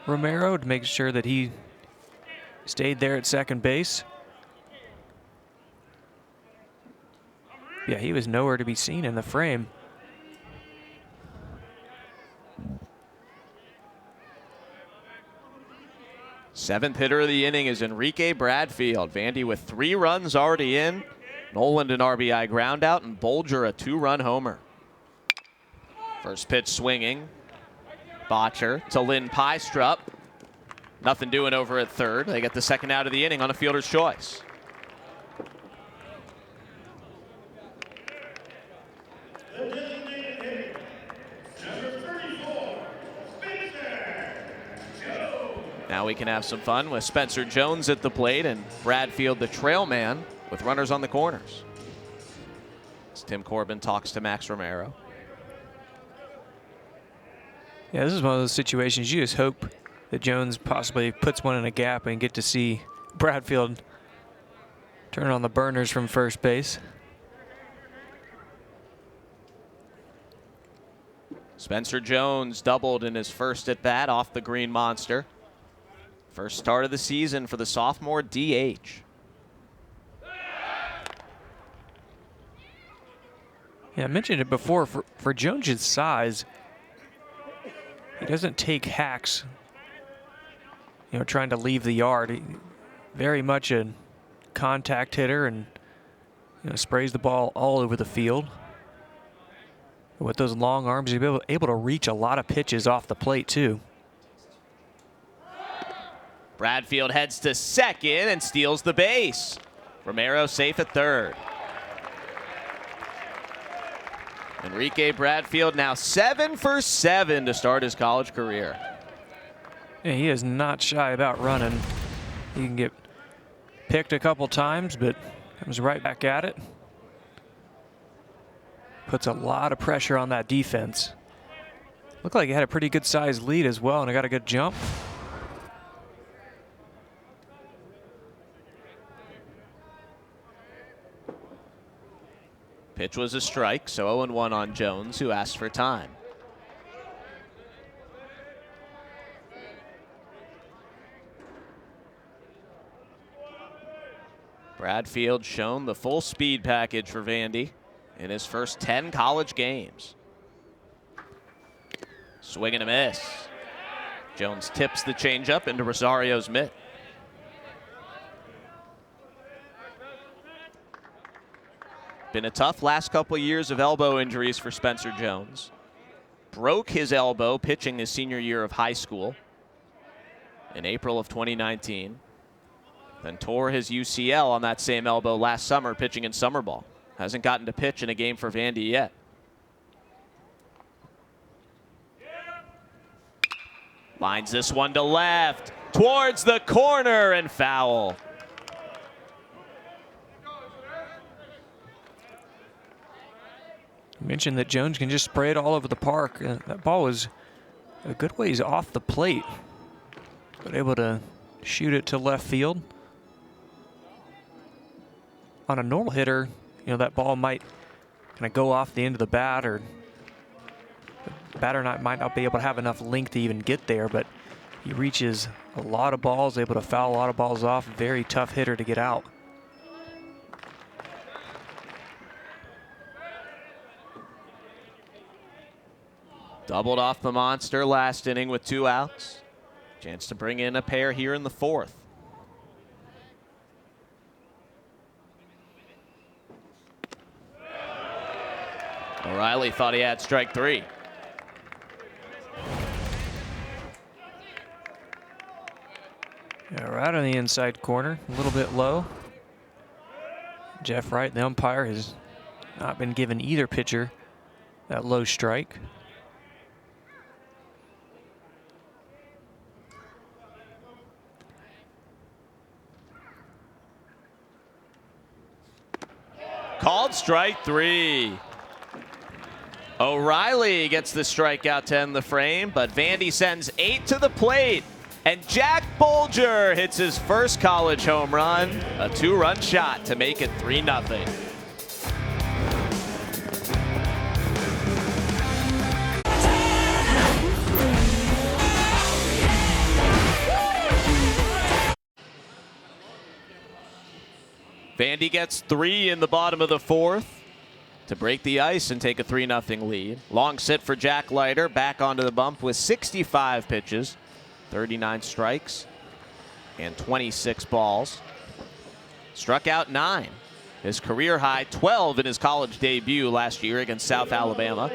Romero to make sure that he stayed there at second base. Yeah, he was nowhere to be seen in the frame. Seventh hitter of the inning is Enrique Bradfield. Vandy with 3 runs already in. Noland an RBI ground out, and Bolger a 2-run homer. First pitch swinging. Botcher to Lynn Pystrup. Nothing doing over at third. They get the second out of the inning on a fielder's choice. Now we can have some fun with Spencer Jones at the plate and Bradfield the trail man with runners on the corners. As Tim Corbin talks to Max Romero. Yeah, this is one of those situations you just hope that Jones possibly puts one in a gap and get to see Bradfield turn on the burners from first base. Spencer Jones doubled in his first at bat off the Green Monster. First start of the season for the sophomore DH. Yeah, I mentioned it before. For Jones' size, he doesn't take hacks, you know, trying to leave the yard. He, very much a contact hitter, and you know, sprays the ball all over the field. With those long arms, he's able to reach a lot of pitches off the plate too. Bradfield heads to second and steals the base. Romero safe at third. Enrique Bradfield now 7 for 7 to start his college career. Yeah, he is not shy about running. He can get picked a couple times, but comes right back at it. Puts a lot of pressure on that defense. Looked like he had a pretty good sized lead as well, and I got a good jump. Pitch was a strike, so 0-1 on Jones, who asked for time. Bradfield shown the full speed package for Vandy in his first 10 college games. Swing and a miss. Jones tips the changeup into Rosario's mitt. Been a tough last couple years of elbow injuries for Spencer Jones. Broke his elbow pitching his senior year of high school in April of 2019. Then tore his UCL on that same elbow last summer pitching in summer ball. Hasn't gotten to pitch in a game for Vandy yet. Lines this one to left, towards the corner, and foul. You mentioned that Jones can just spray it all over the park. That ball was a good ways off the plate, but able to shoot it to left field. On a normal hitter, you know, that ball might kind of go off the end of the bat, or the batter might not be able to have enough length to even get there, but he reaches a lot of balls, able to foul a lot of balls off. Very tough hitter to get out. Doubled off the monster last inning with 2 outs. Chance to bring in a pair here in the 4th. O'Reilly thought he had strike 3. Yeah, right on the inside corner, a little bit low. Jeff Wright, the umpire, has not been given either pitcher that low strike. Called strike 3. O'Reilly gets the strikeout to end the frame, but Vandy sends 8 to the plate. And Jack Bolger hits his first college home run, a 2-run shot to make it 3-0. Vandy gets 3 in the bottom of the 4th to break the ice and take a 3-0 lead. Long sit for Jack Leiter, back onto the bump with 65 pitches, 39 strikes, and 26 balls. Struck out 9. His career high 12 in his college debut last year against South Alabama.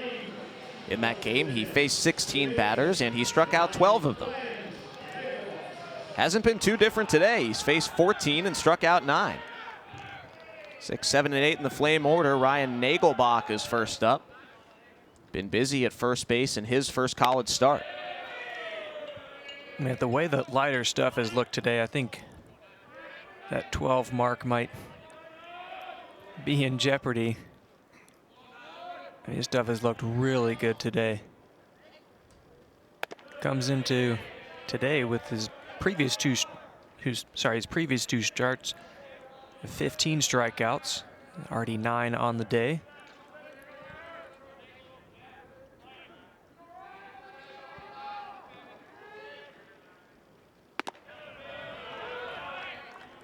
In that game, he faced 16 batters and he struck out 12 of them. Hasn't been too different today. He's faced 14 and struck out 9. 6, 7, and 8 in the Flame order. Ryan Nagelbach is first up. Been busy at first base in his first college start. Man, the way that Leiter stuff has looked today, I think that 12 mark might be in jeopardy. His stuff has looked really good today. Comes into today with his previous two starts, 15 strikeouts, already 9 on the day.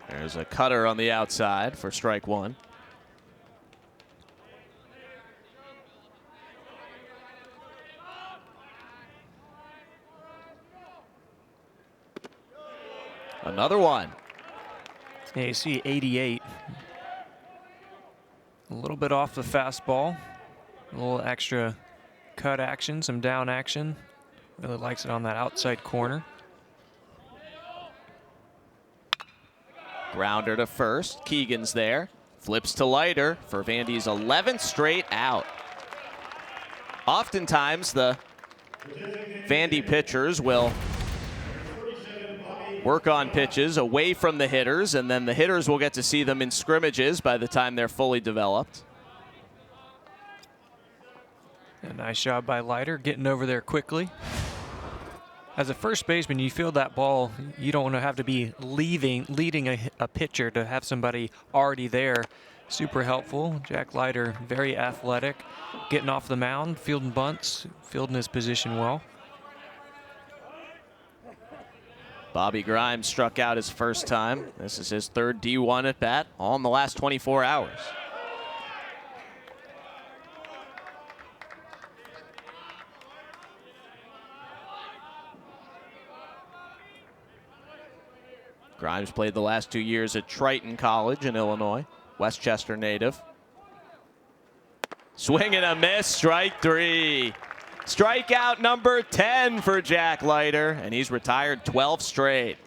There's a cutter on the outside for strike 1. Another one. Yeah, you see 88. A little bit off the fastball. A little extra cut action, some down action. Really likes it on that outside corner. Grounder to first. Keegan's there. Flips to Leiter for Vandy's 11th straight out. Oftentimes, the Vandy pitchers will work on pitches away from the hitters, and then the hitters will get to see them in scrimmages by the time they're fully developed. A nice job by Leiter, getting over there quickly. As a first baseman, you feel that ball, you don't want to have to be leading a pitcher to have somebody already there. Super helpful. Jack Leiter, very athletic, getting off the mound, fielding bunts, fielding his position well. Bobby Grimes struck out his first time. This is his third D1 at bat, all in the last 24 hours. Grimes played the last 2 years at Triton College in Illinois, Westchester native. Swing and a miss, strike 3. Strikeout number 10 for Jack Leiter, and he's retired 12 straight.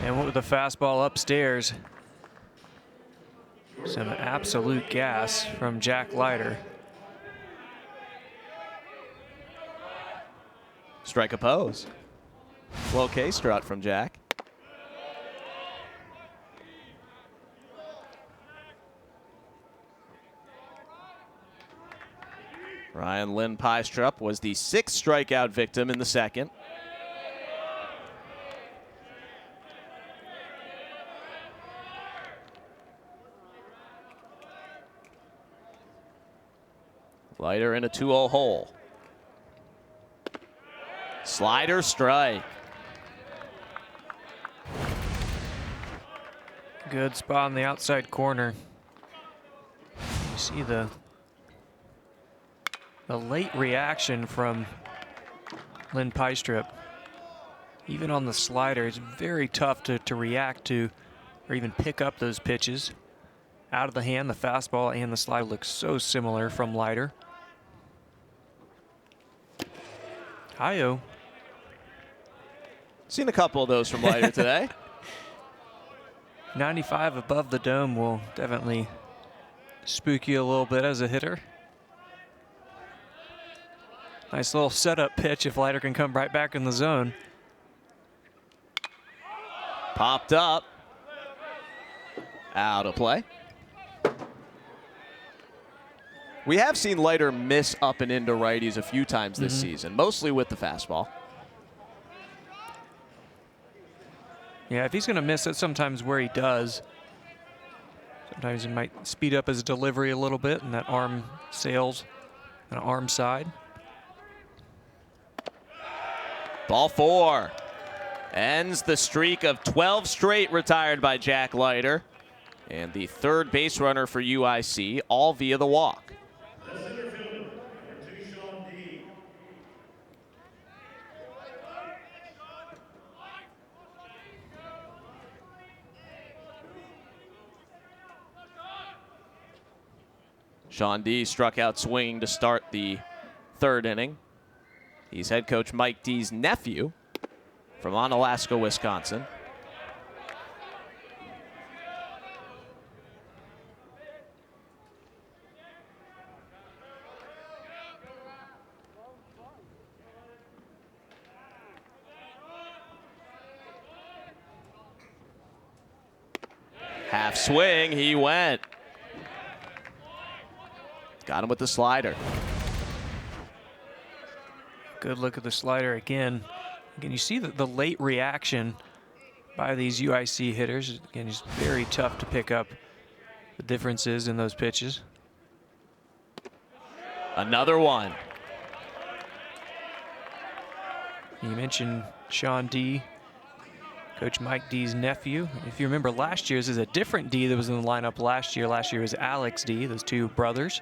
And with the fastball upstairs, some absolute gas from Jack Leiter. Strike oppose. Slow K strut from Jack. Ryan Lynn Pystrup was the 6th strikeout victim in the second. Leiter in a 2-0 hole. Slider strike. Good spot on the outside corner. You see the late reaction from Lynn Pystrup. Even on the slider, it's very tough to react to or even pick up those pitches. Out of the hand, the fastball and the slider look so similar from Leiter. Hi-yo. Seen a couple of those from Leiter today. 95 above the dome will definitely spook you a little bit as a hitter. Nice little setup pitch if Leiter can come right back in the zone. Popped up. Out of play. We have seen Leiter miss up and into righties a few times this season, mostly with the fastball. Yeah, if he's going to miss it, sometimes where he does. Sometimes he might speed up his delivery a little bit, and that arm sails an arm side. Ball 4. Ends the streak of 12 straight retired by Jack Leiter. And the third base runner for UIC, all via the walk. Sean D struck out swinging to start the third inning. He's head coach Mike D's nephew from Onalaska, Wisconsin. Half swing, he went. Got him with the slider. Good look at the slider again. Again, you see the late reaction by these UIC hitters. Again, it's very tough to pick up the differences in those pitches. Another one. You mentioned Sean D, Coach Mike D's nephew. If you remember last year's is a different D that was in the lineup last year. Last year was Alex D, those two brothers.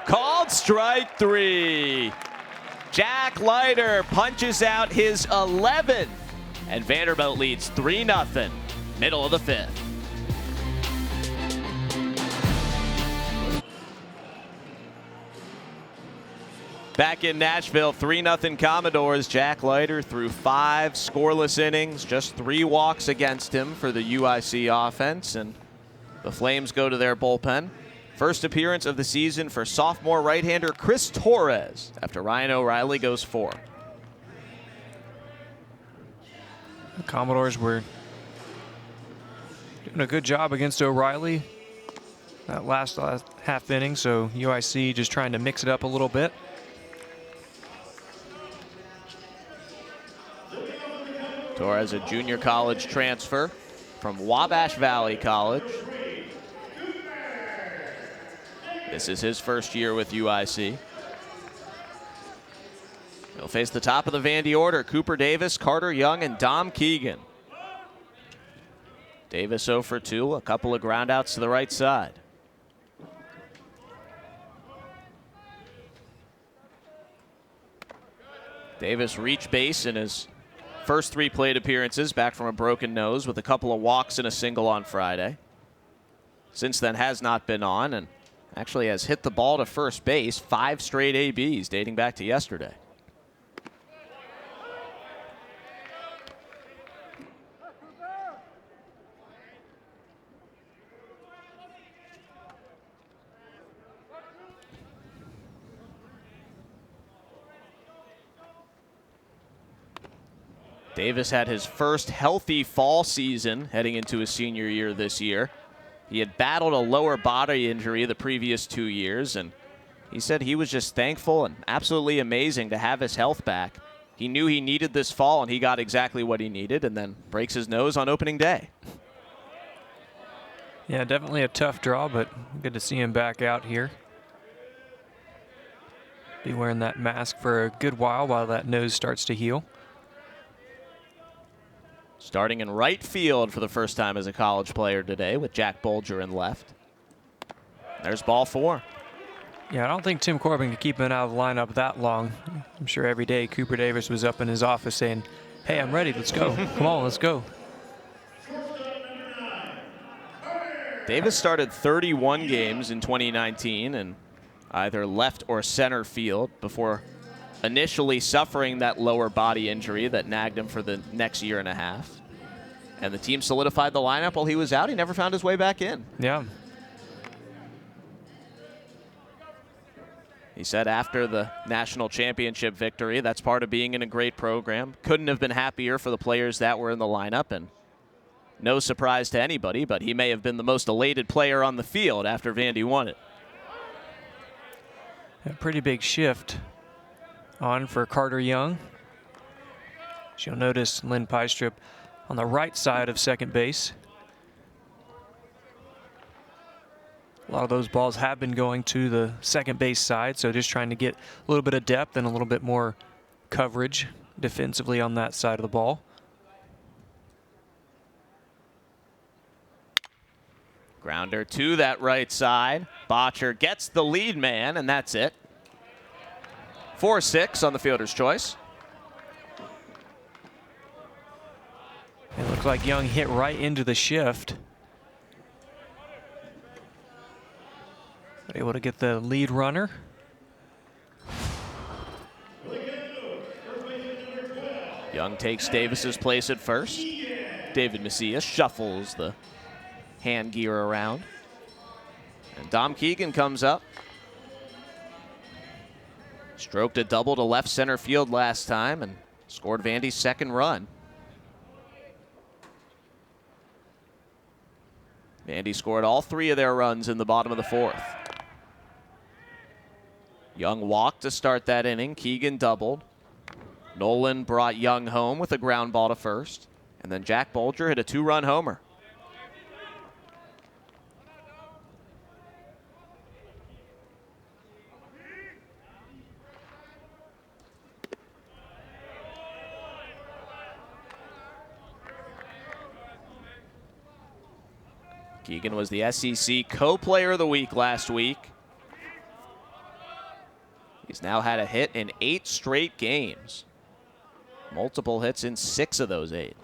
Called strike 3. Jack Leiter punches out his 11th, and Vanderbilt leads 3-0, middle of the 5th. Back in Nashville, 3-0 Commodores. Jack Leiter threw 5 scoreless innings, just 3 walks against him for the UIC offense, and the Flames go to their bullpen. First appearance of the season for sophomore right-hander Chris Torres after Ryan O'Reilly goes 4. The Commodores were doing a good job against O'Reilly that last half inning, so UIC just trying to mix it up a little bit. Torres, a junior college transfer from Wabash Valley College. This is his first year with UIC. He'll face the top of the Vandy order: Cooper Davis, Carter Young, and Dom Keegan. Davis 0 for 2, a couple of groundouts to the right side. Davis reached base in his first 3 plate appearances, back from a broken nose, with a couple of walks and a single on Friday. Since then has not been on, and actually has hit the ball to first base 5 straight ABs dating back to yesterday. Davis had his first healthy fall season heading into his senior year this year. He had battled a lower body injury the previous 2 years, and he said he was just thankful and absolutely amazing to have his health back. He knew he needed this fall, and he got exactly what he needed, and then breaks his nose on opening day. Yeah, definitely a tough draw, but good to see him back out here. Be wearing that mask for a good while that nose starts to heal. Starting in right field for the first time as a college player today with Jack Bolger in left. There's ball 4. Yeah, I don't think Tim Corbin could keep him out of the lineup that long. I'm sure every day Cooper Davis was up in his office saying, "Hey, I'm ready, let's go. Come on, let's go." Davis started 31 games in 2019 in either left or center field before initially suffering that lower body injury that nagged him for the next year and a half. And the team solidified the lineup while he was out. He never found his way back in. Yeah. He said after the national championship victory, that's part of being in a great program. Couldn't have been happier for the players that were in the lineup, and no surprise to anybody, but he may have been the most elated player on the field after Vandy won it. A pretty big shift on for Carter Young. As you'll notice, Lynn Pystrip on the right side of second base. A lot of those balls have been going to the second base side, so just trying to get a little bit of depth and a little bit more coverage defensively on that side of the ball. Grounder to that right side. Botcher gets the lead man, and that's it. 4-6 on the fielder's choice. It looked like Young hit right into the shift. Able to get the lead runner. Young takes Davis's place at first. David Macias shuffles the hand gear around. And Dom Keegan comes up. Stroked a double to left center field last time and scored Vandy's second run. Vandy scored all 3 of their runs in the bottom of the 4th. Young walked to start that inning. Keegan doubled. Nolan brought Young home with a ground ball to first. And then Jack Bolger hit a 2-run homer. Keegan was the SEC Co-Player of the Week last week. He's now had a hit in 8 straight games. Multiple hits in 6 of those 8.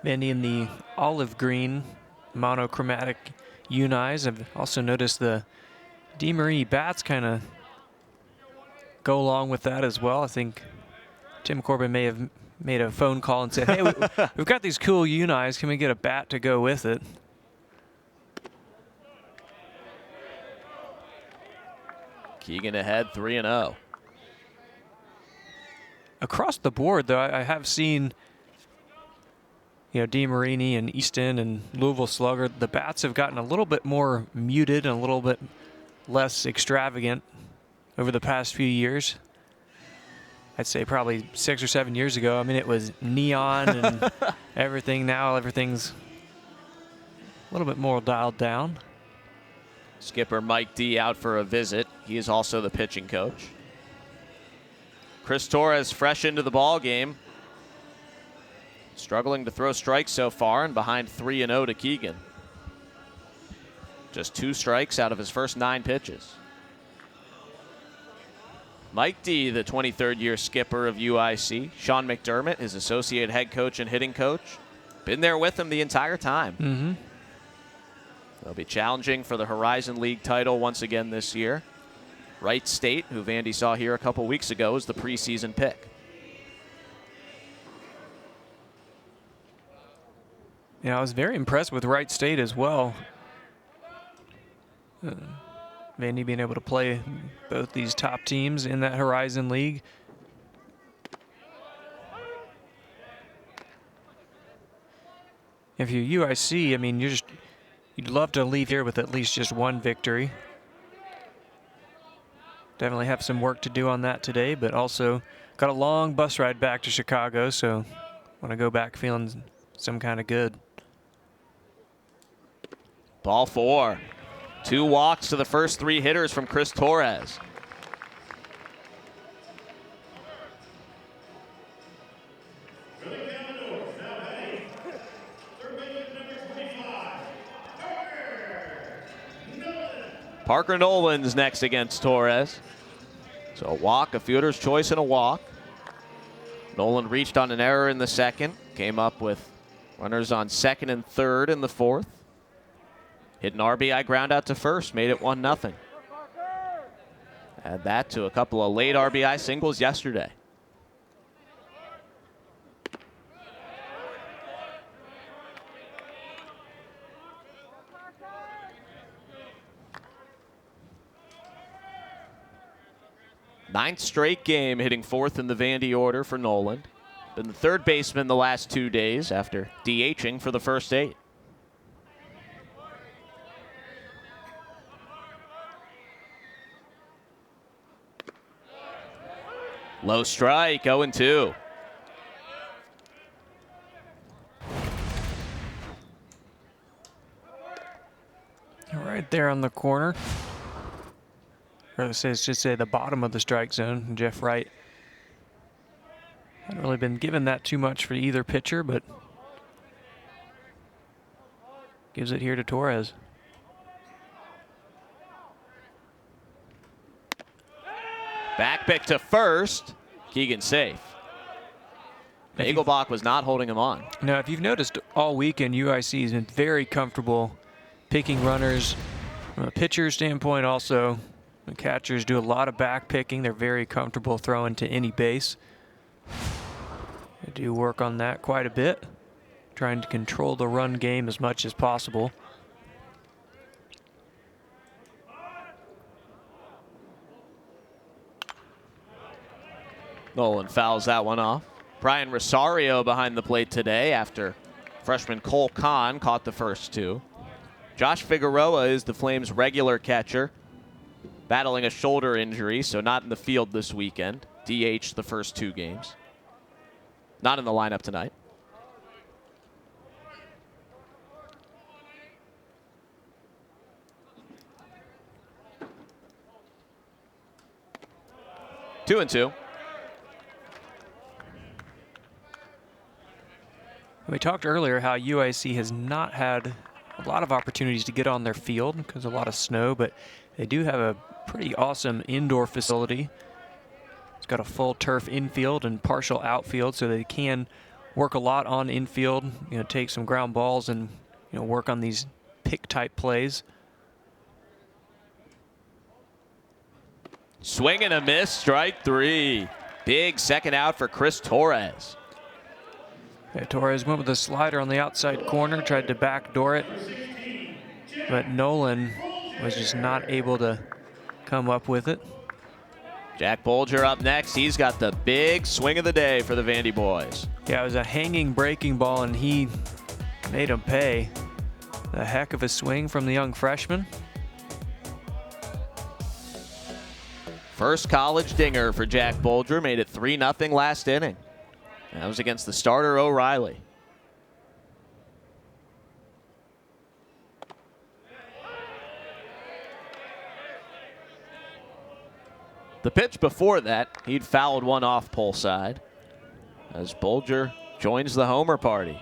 Vandy in the olive green monochromatic unis. I've also noticed the DeMarie bats kind of go along with that as well. I think Tim Corbin may have made a phone call and said, "Hey, we've got these cool unis. Can we get a bat to go with it?" Keegan ahead 3-0. Across the board, though, I have seen, DeMarini and Easton and Louisville Slugger, the bats have gotten a little bit more muted and a little bit less extravagant over the past few years. I'd say probably 6 or 7 years ago. I mean, it was neon and everything. Now everything's a little bit more dialed down. Skipper Mike D out for a visit. He is also the pitching coach. Chris Torres fresh into the ball game. Struggling to throw strikes so far and behind 3-0 to Keegan. Just 2 strikes out of his first 9 pitches. Mike D, the 23rd year skipper of UIC. Sean McDermott, his associate head coach and hitting coach. Been there with him the entire time. They'll be challenging for the Horizon League title once again this year. Wright State, who Vandy saw here a couple weeks ago, is the preseason pick. Yeah, I was very impressed with Wright State as well. Vandy being able to play both these top teams in that Horizon League. If you're UIC, I mean, you'd love to leave here with at least just 1 victory. Definitely have some work to do on that today, but also got a long bus ride back to Chicago, so want to go back feeling some kind of good. Ball 4. 2 walks to the first 3 hitters from Chris Torres. Parker Nolan's next against Torres. So a walk, a fielder's choice, and a walk. Nolan reached on an error in the second. Came up with runners on second and third in the fourth. Hit an RBI ground out to first, made it 1-0. Add that to a couple of late RBI singles yesterday. Ninth straight game hitting 4th in the Vandy order for Nolan. Been the 3rd baseman the last 2 days after DHing for the first 8. Low strike, 0-2. Right there on the corner. Or it should say the bottom of the strike zone. Jeff Wright hadn't really been given that too much for either pitcher, but gives it here to Torres. Back pick to first. Keegan safe. Nagelbach was not holding him on. Now, if you've noticed all weekend, UIC has been very comfortable picking runners from a pitcher standpoint. Also, the catchers do a lot of back picking. They're very comfortable throwing to any base. They do work on that quite a bit, trying to control the run game as much as possible. Nolan fouls that one off. Brian Rosario behind the plate today after freshman Cole Kahn caught the first 2. Josh Figueroa is the Flames' regular catcher, battling a shoulder injury, so not in the field this weekend. DH the first 2 games. Not in the lineup tonight. Two and 2. We talked earlier how UIC has not had a lot of opportunities to get on their field because of a lot of snow, but they do have a pretty awesome indoor facility. It's got a full turf infield and partial outfield, so they can work a lot on infield, take some ground balls and work on these pick type plays. Swing and a miss, strike 3. Big second out for Chris Torres. Yeah, Torres went with a slider on the outside corner, tried to backdoor it, but Nolan was just not able to come up with it. Jack Bolger up next. He's got the big swing of the day for the Vandy Boys. Yeah, it was a hanging breaking ball, and he made him pay. A heck of a swing from the young freshman. First college dinger for Jack Bolger, made it 3-0 last inning. That was against the starter O'Reilly. The pitch before that, he'd fouled one off pull side as Bolger joins the homer party.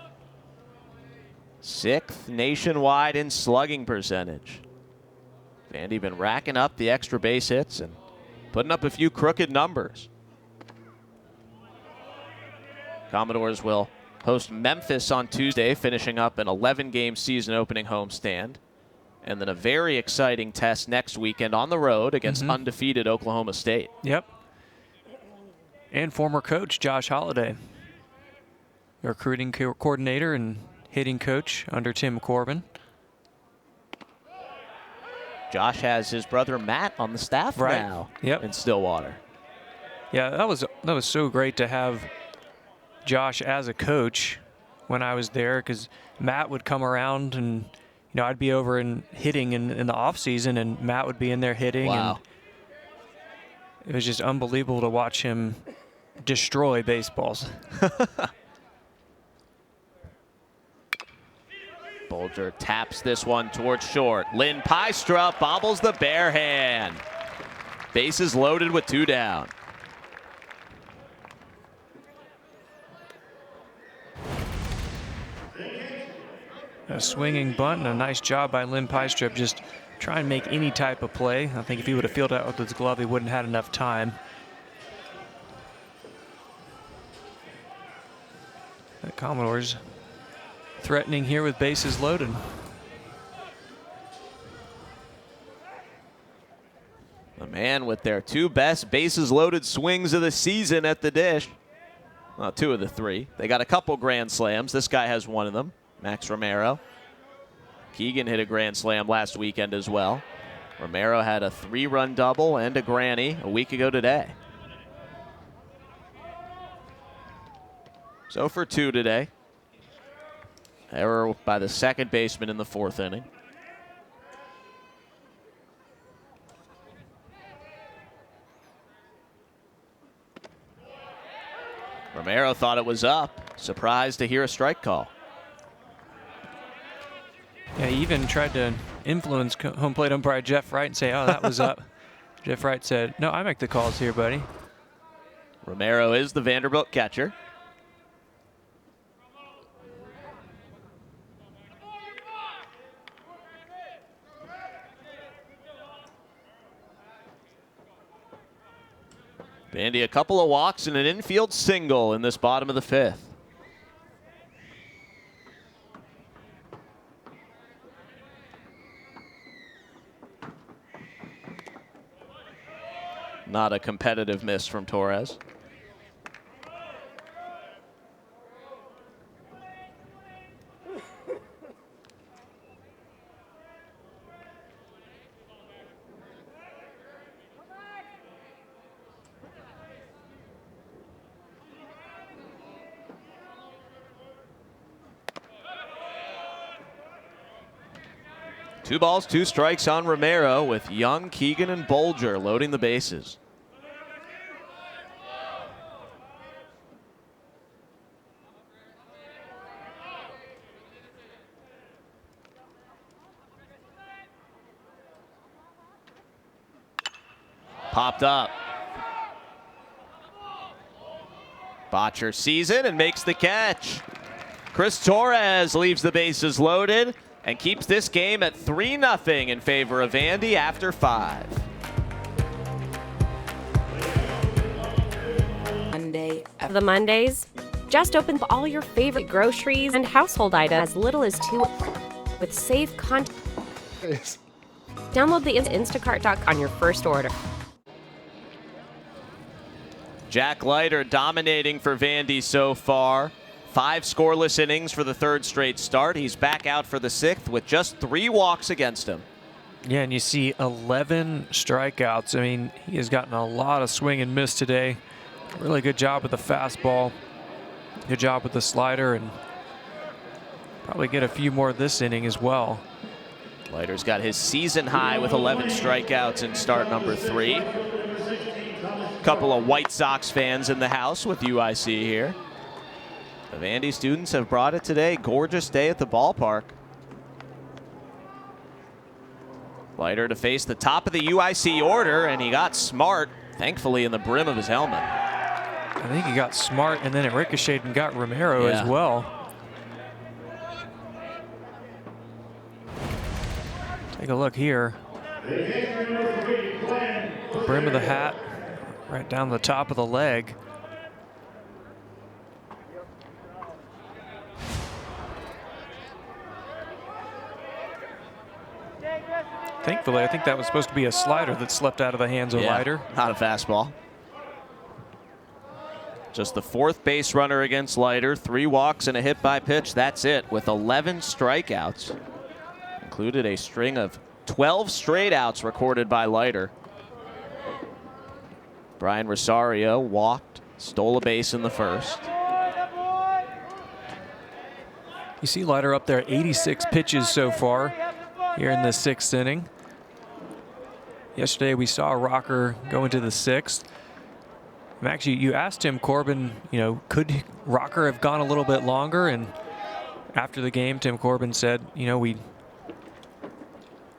6th nationwide in slugging percentage. Vandy been racking up the extra base hits and putting up a few crooked numbers. Commodores will host Memphis on Tuesday, finishing up an 11-game season opening homestand. And then a very exciting test next weekend on the road against undefeated Oklahoma State. Yep. And former coach Josh Holliday, the recruiting coordinator and hitting coach under Tim Corbin. Josh has his brother Matt on the staff now in Stillwater. Yeah, that was so great to have Josh as a coach when I was there, because Matt would come around and I'd be over in hitting in the off season, and Matt would be in there hitting. Wow. And it was just unbelievable to watch him destroy baseballs. Bolger taps this one towards short. Lynn Pystra bobbles the bare hand. Bases loaded with 2 down. A swinging bunt and a nice job by Lynn Pystrip. Just try and make any type of play. I think if he would have fielded out with his glove, he wouldn't have had enough time. The Commodores threatening here with bases loaded. The man with their 2 best bases loaded swings of the season at the dish. Well, 2 of the 3. They got a couple grand slams. This guy has 1 of them, Max Romero. Keegan hit a grand slam last weekend as well. Romero had a 3-run double and a granny a week ago today. So for 2 today. Error by the second baseman in the 4th inning. Romero thought it was up. Surprised to hear a strike call. Yeah, he even tried to influence home plate umpire Jeff Wright and say, oh, that was up. Jeff Wright said, no, I make the calls here, buddy. Romero is the Vanderbilt catcher. Vandy a couple of walks and an infield single in this bottom of the 5th. Not a competitive miss from Torres. Two balls, 2 strikes on Romero, with Young, Keegan, and Bolger loading the bases. Popped up. Botcher sees it and makes the catch. Chris Torres leaves the bases loaded and keeps this game at 3-0 in favor of Vandy after 5. The Mondays, just open all your favorite groceries and household items as little as 2 with safe content. Download the Instacart.com on your first order. Jack Leiter dominating for Vandy so far. 5 scoreless innings for the 3rd straight start. He's back out for the 6th with just 3 walks against him. Yeah, and you see 11 strikeouts. I mean, he has gotten a lot of swing and miss today. Really good job with the fastball. Good job with the slider, and probably get a few more this inning as well. Leiter's got his season high with 11 strikeouts in start number 3. Couple of White Sox fans in the house with UIC here. The Vandy students have brought it today. Gorgeous day at the ballpark. Leiter to face the top of the UIC order, and he got smart, thankfully, in the brim of his helmet. I think he got smart, and then it ricocheted and got Romero as well. Take a look here. The brim of the hat, right down the top of the leg. Thankfully, I think that was supposed to be a slider that slipped out of the hands of Leiter. Not a fastball. Just the fourth base runner against Leiter. 3 walks and a hit by pitch. That's it, with 11 strikeouts. Included a string of 12 straight outs recorded by Leiter. Brian Rosario walked, stole a base in the first. You see Leiter up there, 86 pitches so far here in the 6th inning. Yesterday we saw Rocker go into the 6th. And actually, you asked Tim Corbin, you know, could Rocker have gone a little bit longer? And after the game, Tim Corbin said, you know,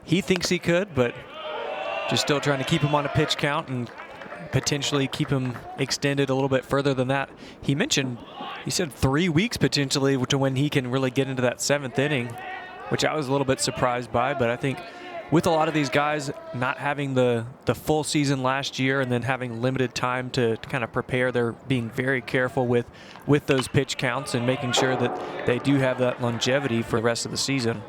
he thinks he could, but just still trying to keep him on a pitch count and potentially keep him extended a little bit further than that. He said 3 weeks potentially to when he can really get into that 7th inning, which I was a little bit surprised by. But I think with a lot of these guys not having the full season last year and then having limited time to kind of prepare, they're being very careful with those pitch counts and making sure that they do have that longevity for the rest of the season.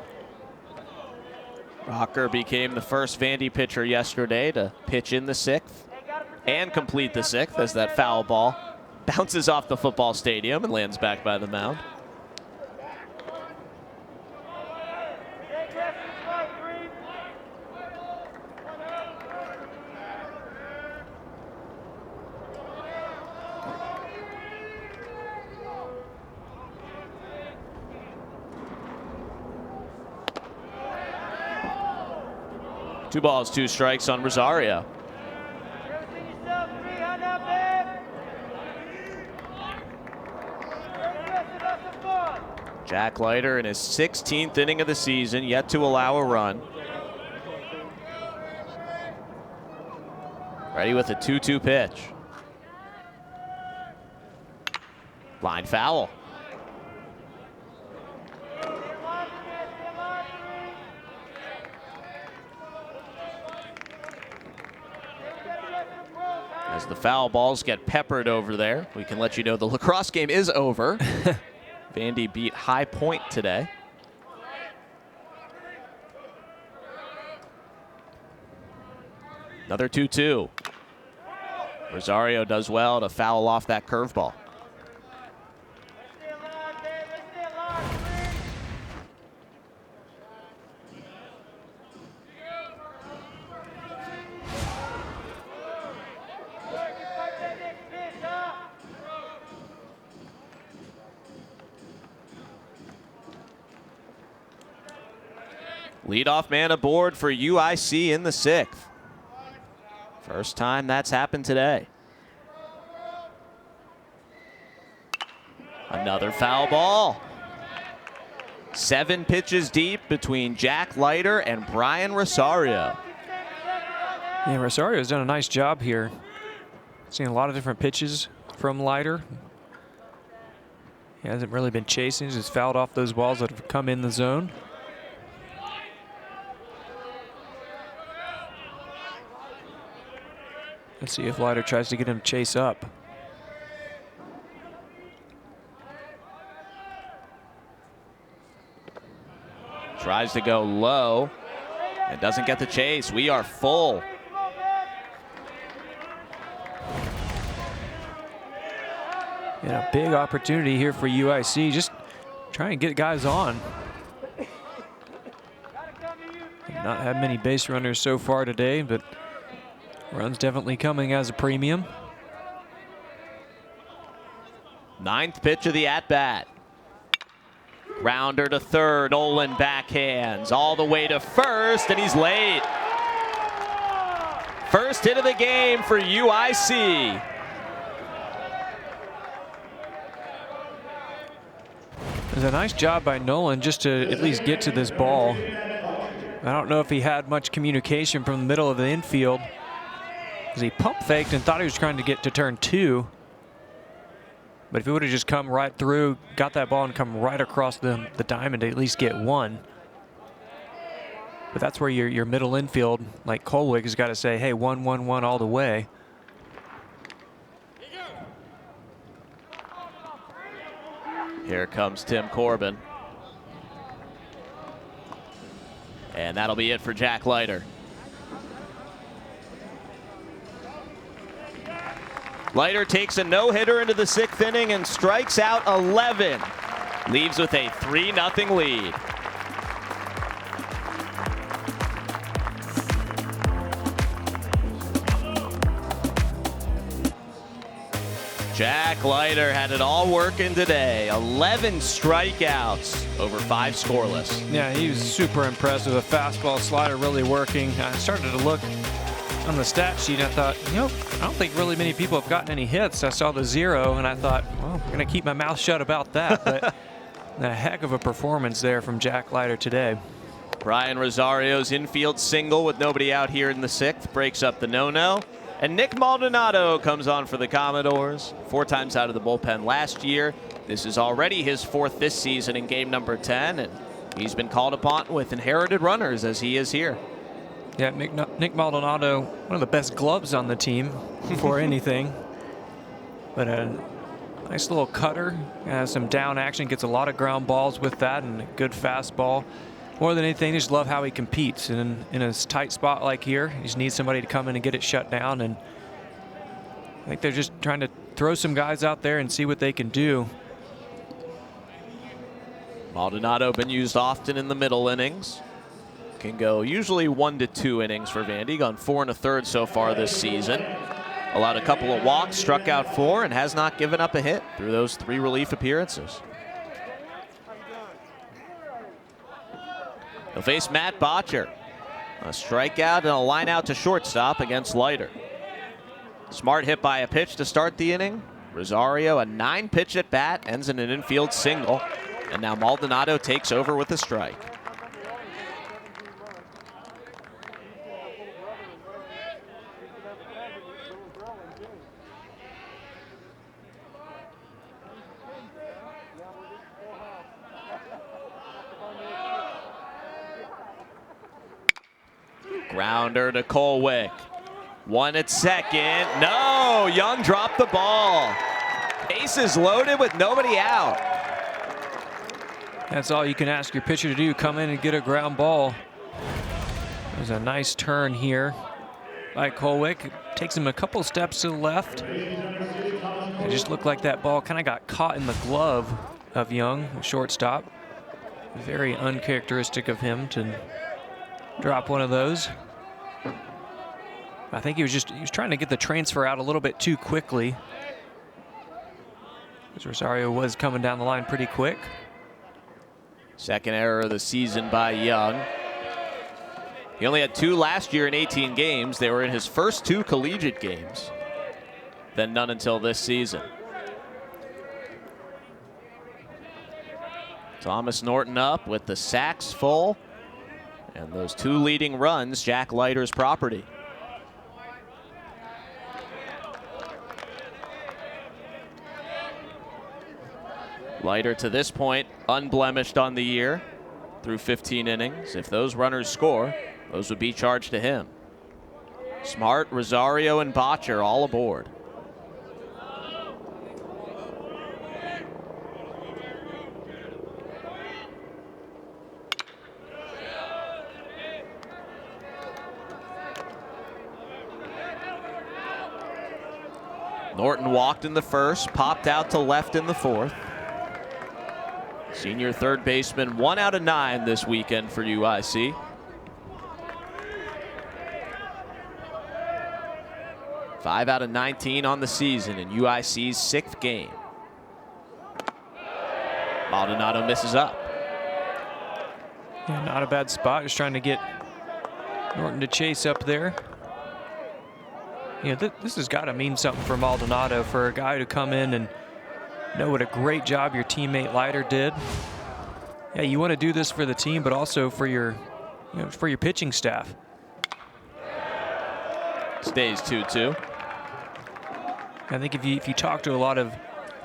Rocker became the first Vandy pitcher yesterday to pitch in the 6th and complete the 6th as that foul ball bounces off the football stadium and lands back by the mound. Two balls, 2 strikes on Rosario. Jack Leiter in his 16th inning of the season, yet to allow a run. Ready with a 2-2 pitch. Line foul. As the foul balls get peppered over there, we can let you know the lacrosse game is over. Vandy beat High Point today. Another 2-2. Rosario does well to foul off that curveball. Leadoff man aboard for UIC in the 6th. First time that's happened today. Another foul ball. 7 pitches deep between Jack Leiter and Brian Rosario. Yeah, Rosario's done a nice job here. Seen a lot of different pitches from Leiter. He hasn't really been chasing, he's just fouled off those balls that have come in the zone. Let's see if Leiter tries to get him to chase up. Tries to go low and doesn't get the chase. We are full. And a big opportunity here for UIC. Just try and get guys on. Not had many base runners so far today, but runs definitely coming as a premium. 9th pitch of the at-bat. Grounder to third. Olin backhands all the way to first, and he's late. first hit of the game for UIC. It was a nice job by Nolan just to at least get to this ball. I don't know if he had much communication from the middle of the infield, as he pump faked and thought he was trying to get to turn 2. But if he would have just come right through, got that ball and come right across the diamond to at least get 1. But that's where your middle infield, like Colwick, has got to say, hey, 1-1-1 all the way. Here comes Tim Corbin. And that'll be it for Jack Leiter. Leiter takes a no-hitter into the 6th inning and strikes out 11. Leaves with a 3-0 lead. Jack Leiter had it all working today. 11 strikeouts over 5 scoreless. Yeah, he was super impressive. The fastball, slider really working. I started to look on the stat sheet. I thought, you know, I don't think really many people have gotten any hits. I saw the 0, and I thought, well, I'm going to keep my mouth shut about that. But a heck of a performance there from Jack Leiter today. Brian Rosario's infield single with nobody out here in the 6th breaks up the no-no. And Nick Maldonado comes on for the Commodores. 4 times out of the bullpen last year. This is already his 4th this season in game number 10, and he's been called upon with inherited runners as he is here. Yeah, Nick Maldonado, one of the best gloves on the team for anything. But a nice little cutter, has some down action, gets a lot of ground balls with that, and a good fastball. More than anything, just love how he competes. And in a tight spot like here, he just needs somebody to come in and get it shut down. And I think they're just trying to throw some guys out there and see what they can do. Maldonado been used often in the middle innings. Can go usually 1 to 2 innings for Vandy. Gone 4 1/3 so far this season. Allowed a couple of walks, struck out 4, and has not given up a hit through those 3 relief appearances. He'll face Matt Botcher. A strikeout and a line out to shortstop against Leiter. Smart hit by a pitch to start the inning. Rosario, a 9-pitch at bat, ends in an infield single. And now Maldonado takes over with a strike. Grounder to Colwick. 1 at second. No, Young dropped the ball. Bases loaded with nobody out. That's all you can ask your pitcher to do, come in and get a ground ball. There's a nice turn here by Colwick. Takes him a couple steps to the left. It just looked like that ball kind of got caught in the glove of Young, shortstop. Very uncharacteristic of him to drop one of those. I think he was trying to get the transfer out a little bit too quickly, because Rosario was coming down the line pretty quick. Second error of the season by Young. He only had 2 last year in 18 games. They were in his first 2 collegiate games. Then none until this season. Thomas Norton up with the sacks full. And those 2 leading runs, Jack Leiter's property. Leiter to this point, unblemished on the year through 15 innings. If those runners score, those would be charged to him. Smart, Rosario, and Botcher all aboard. Norton walked in the first, popped out to left in the 4th. Senior third baseman, 1 out of 9 this weekend for UIC. Five out of 19 on the season in UIC's 6th game. Maldonado misses up. Yeah, not a bad spot. Just trying to get Norton to chase up there. You know, this has got to mean something for Maldonado, for a guy to come in and know what a great job your teammate Leiter did. Yeah, you want to do this for the team, but also for your, for your pitching staff. Stays 2-2. I think if you talk to a lot of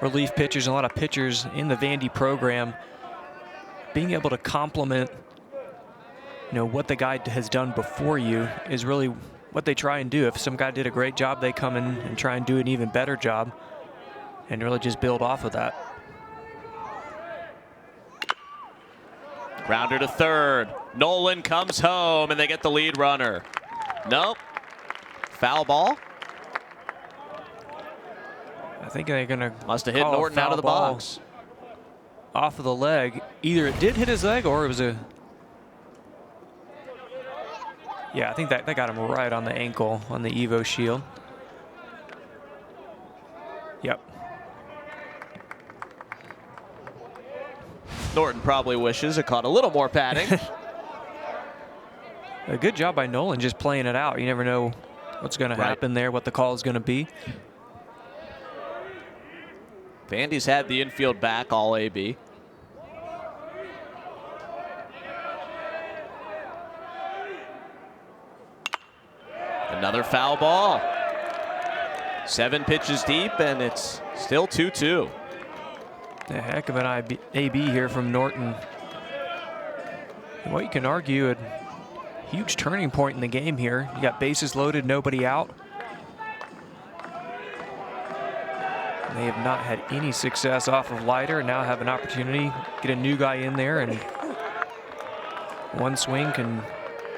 relief pitchers and a lot of pitchers in the Vandy program, being able to compliment, what the guy has done before you is really what they try and do. If some guy did a great job, they come in and try and do an even better job and really just build off of that. Grounder to third. Nolan comes home and they get the lead runner. Nope. Foul ball. I think they're going to must have hit Norton out of the box. Off of the leg. Either it did hit his leg or it was a... Yeah, I think that got him right on the ankle on the Evo shield. Yep. Norton probably wishes it caught a little more padding. A good job by Nolan just playing it out. You never know what's going to happen there, what the call is going to be. Vandy's had the infield back all AB. Another foul ball. 7 pitches deep, and it's still 2-2. A heck of an AB here from Norton. Well, you can argue a huge turning point in the game here. You got bases loaded, nobody out. They have not had any success off of Leiter, and now have an opportunity, get a new guy in there, and one swing can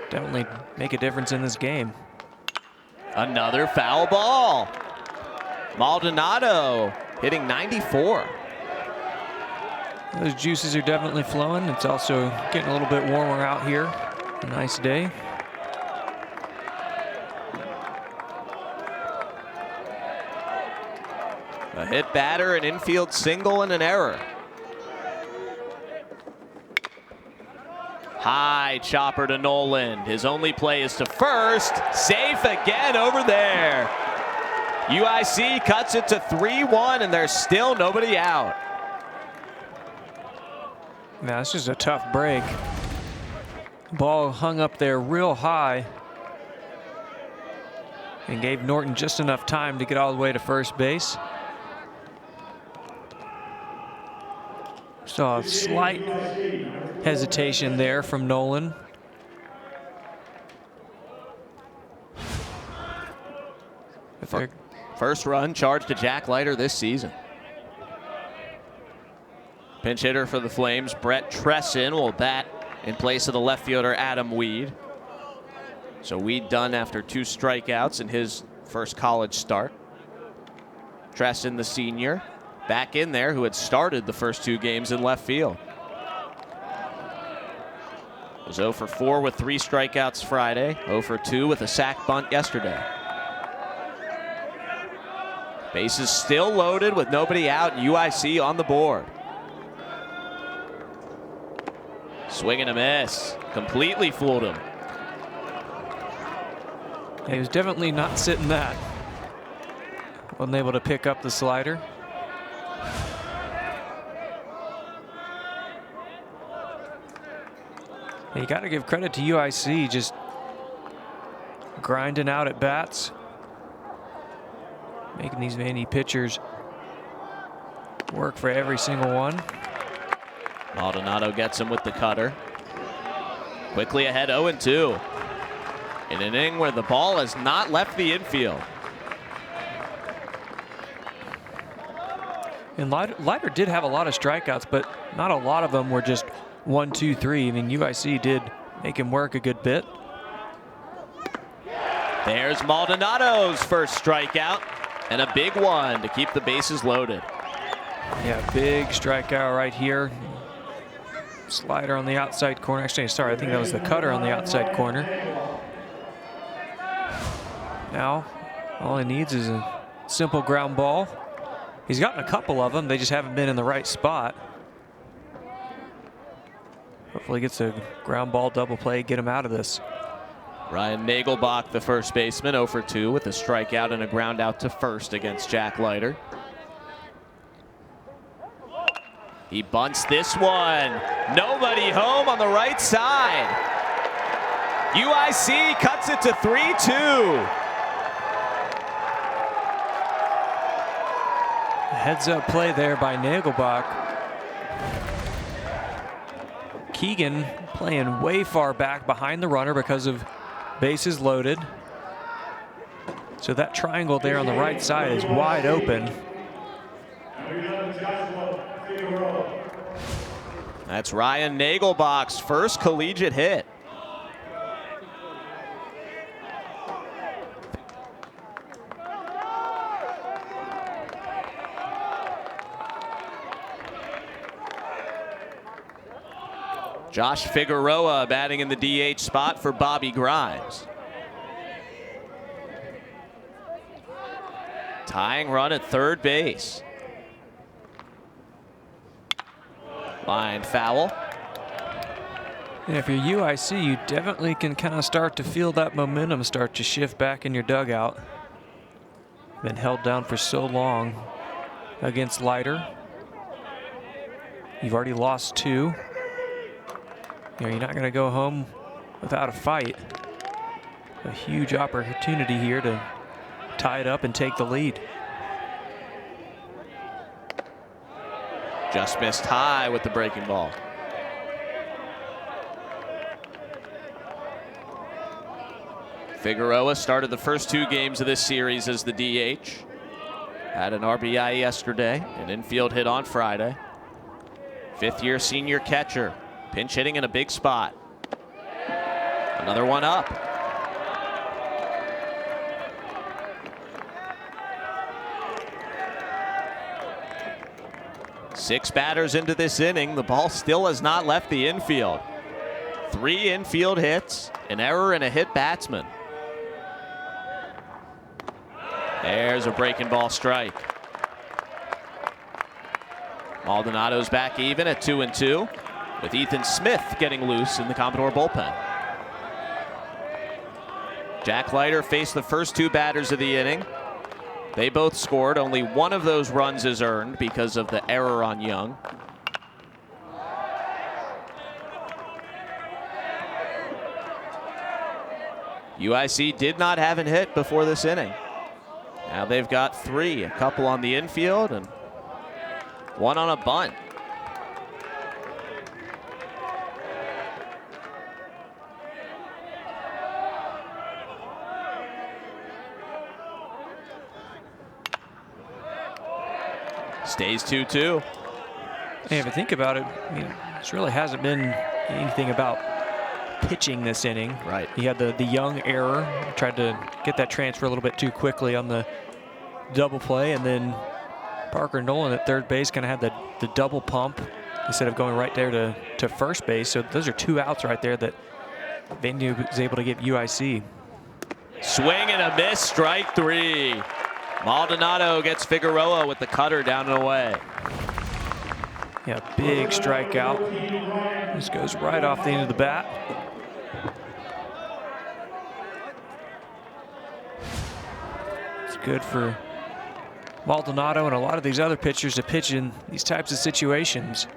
definitely make a difference in this game. Another foul ball. Maldonado hitting 94. Those juices are definitely flowing. It's also getting a little bit warmer out here. A nice day. A hit batter, an infield single, and an error. High chopper to Nolan. His only play is to first. Safe again over there. UIC cuts it to 3-1, and there's still nobody out. Now, this is a tough break. Ball hung up there real high and gave Norton just enough time to get all the way to first base. Saw a slight hesitation there from Nolan. First run charged to Jack Leiter this season. Pinch hitter for the Flames, Brett Tresson, will bat in place of the left fielder Adam Weed. So Weed done after 2 strikeouts in his first college start. Tresson, the senior, back in there, who had started the first 2 games in left field. Was 0 for 4 with 3 strikeouts Friday, 0 for 2 with a sac bunt yesterday. Bases still loaded with nobody out, and UIC on the board. Swing and a miss. Completely fooled him. He was definitely not sitting that. Wasn't able to pick up the slider. You got to give credit to UIC, just grinding out at bats, making these Vandy pitchers work for every single one. Maldonado gets him with the cutter. Quickly ahead, 0-2. In an inning where the ball has not left the infield. And Leiter did have a lot of strikeouts, but not a lot of them were just 1, 2, 3. I mean, UIC did make him work a good bit. There's Maldonado's first strikeout, and a big one to keep the bases loaded. Yeah, big strikeout right here. Slider on the outside corner. Actually, sorry, I think that was the cutter on the outside corner. Now, all he needs is a simple ground ball. He's gotten a couple of them. They just haven't been in the right spot. Hopefully gets a ground ball double play, get him out of this. Ryan Nagelbach, the first baseman, 0 for 2 with a strikeout and a ground out to first against Jack Leiter. He bunts this one. Nobody home on the right side. UIC cuts it to 3-2. Heads-up play there by Nagelbach. Keegan playing way far back behind the runner because of bases loaded. So that triangle there on the right side is wide open. That's Ryan Nagelbach's first collegiate hit. Josh Figueroa batting in the DH spot for Bobby Grimes. Tying run at third base. Line foul. And if you're UIC, you definitely can kind of start to feel that momentum start to shift back in your dugout. Been held down for so long against Leiter. You've already lost 2. You're not going to go home without a fight. A huge opportunity here to tie it up and take the lead. Just missed high with the breaking ball. Figueroa started the first 2 games of this series as the DH. Had an RBI yesterday, an infield hit on Friday. 5th-year senior catcher. Pinch hitting in a big spot. Another one up. Six batters into this inning. The ball still has not left the infield. 3 infield hits, an error, and a hit batsman. There's a breaking ball strike. Maldonado's back even at 2-2. With Ethan Smith getting loose in the Commodore bullpen. Jack Leiter faced the first 2 batters of the inning. They both scored. Only one of those runs is earned because of the error on Young. UIC did not have a hit before this inning. Now they've got 3, a couple on the infield and 1 on a bunt. Stays 2-2. Hey, if you think about it, this really hasn't been anything about pitching this inning. Right. He had the Young error, tried to get that transfer a little bit too quickly on the double play, and then Parker Nolan at third base kind of had the double pump instead of going right there to first base. So those are 2 outs right there that Vandy was able to give UIC. Swing and a miss, strike 3. Maldonado gets Figueroa with the cutter down and away. Yeah, big strikeout. This goes right off the end of the bat. It's good for Maldonado and a lot of these other pitchers to pitch in these types of situations.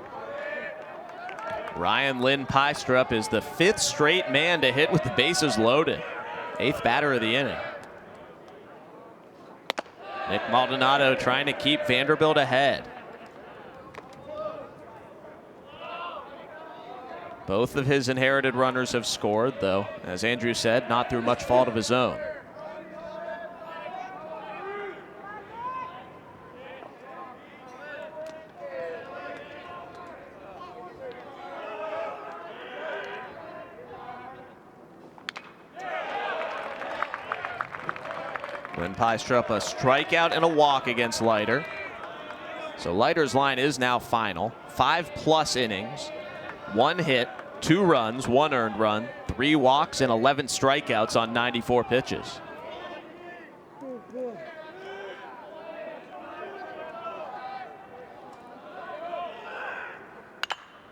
Ryan Lynn Pystrup is the 5th straight man to hit with the bases loaded. 8th batter of the inning. Nick Maldonado trying to keep Vanderbilt ahead. Both of his inherited runners have scored, though, as Andrew said, not through much fault of his own. Lynn Pystrup, a strikeout and a walk against Leiter. So Leiter's line is now final. 5+ innings, 1 hit, 2 runs, 1 earned run, 3 walks, and 11 strikeouts on 94 pitches.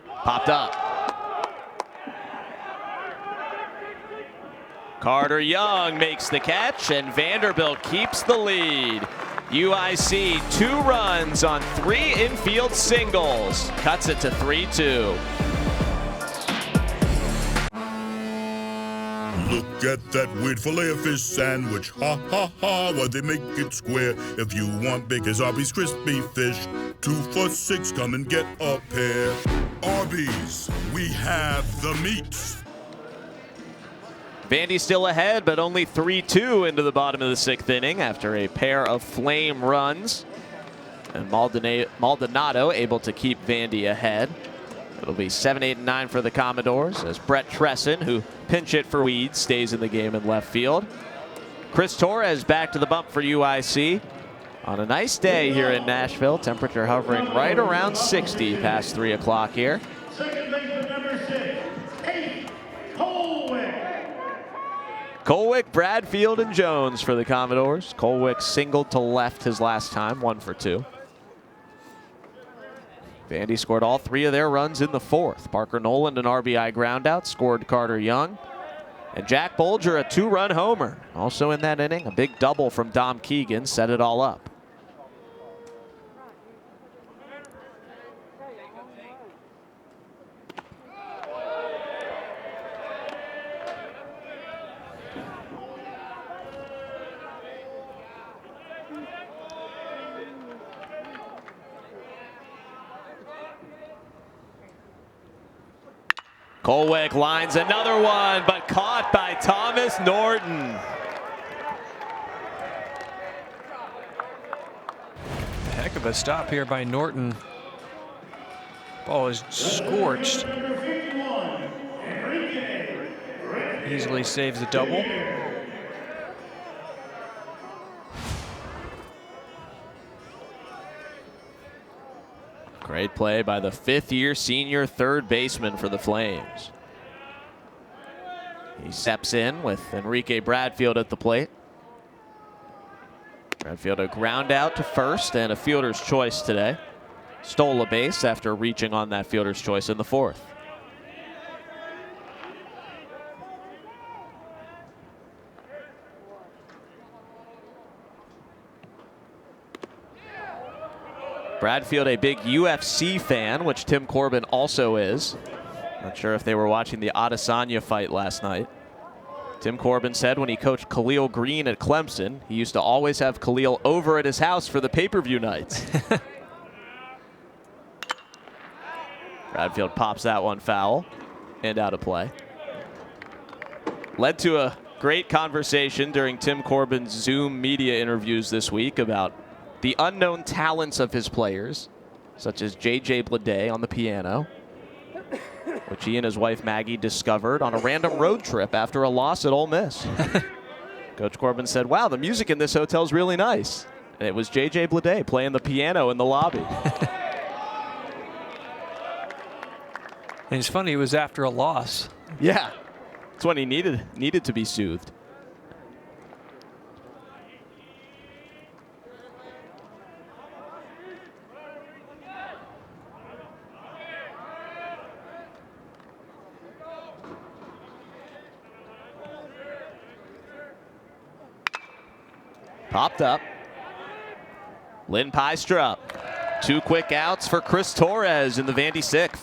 Popped up. Carter Young makes the catch, and Vanderbilt keeps the lead. UIC 2 runs on 3 infield singles. Cuts it to 3-2. Look at that weird filet-o-fish sandwich. Ha, ha, ha, why they make it square? If you want Baker's Arby's crispy fish, 2 for $6, come and get a pair. Arby's, we have the meats. Vandy still ahead, but only 3-2 into the bottom of the 6th inning after a pair of flame runs. And Maldonado able to keep Vandy ahead. It'll be 7, 8, and 9 for the Commodores as Brett Tresson, who pinch hit for Weeds, stays in the game in left field. Chris Torres back to the bump for UIC. On a nice day here in Nashville, temperature hovering right around 60 past 3 o'clock here. Second baseman number 6, Tate Colwick. Colwick, Bradfield, and Jones for the Commodores. Colwick singled to left his last time, 1 for 2. Vandy scored all 3 of their runs in the 4th. Parker Noland, an RBI groundout, scored Carter Young. And Jack Bolger, a 2-run homer. Also in that inning, a big double from Dom Keegan set it all up. Colwick lines another one, but caught by Thomas Norton. Heck of a stop here by Norton. Ball is scorched. Easily saves the double. Great play by the 5th-year senior third baseman for the Flames. He steps in with Enrique Bradfield at the plate. Bradfield a ground out to first and a fielder's choice today. Stole a base after reaching on that fielder's choice in the 4th. Bradfield, a big UFC fan, which Tim Corbin also is. Not sure if they were watching the Adesanya fight last night. Tim Corbin said when he coached Khalil Green at Clemson, he used to always have Khalil over at his house for the pay-per-view nights. Bradfield pops that one foul and out of play. Led to a great conversation during Tim Corbin's Zoom media interviews this week about the unknown talents of his players, such as J.J. Bleday on the piano, which he and his wife Maggie discovered on a random road trip after a loss at Ole Miss. Coach Corbin said, wow, the music in this hotel is really nice. And it was J.J. Bleday playing the piano in the lobby. And it's funny, it was after a loss. Yeah, it's when he needed to be soothed. Popped up. Lynn Peistrup. 2 quick outs for Chris Torres in the Vandy 6th.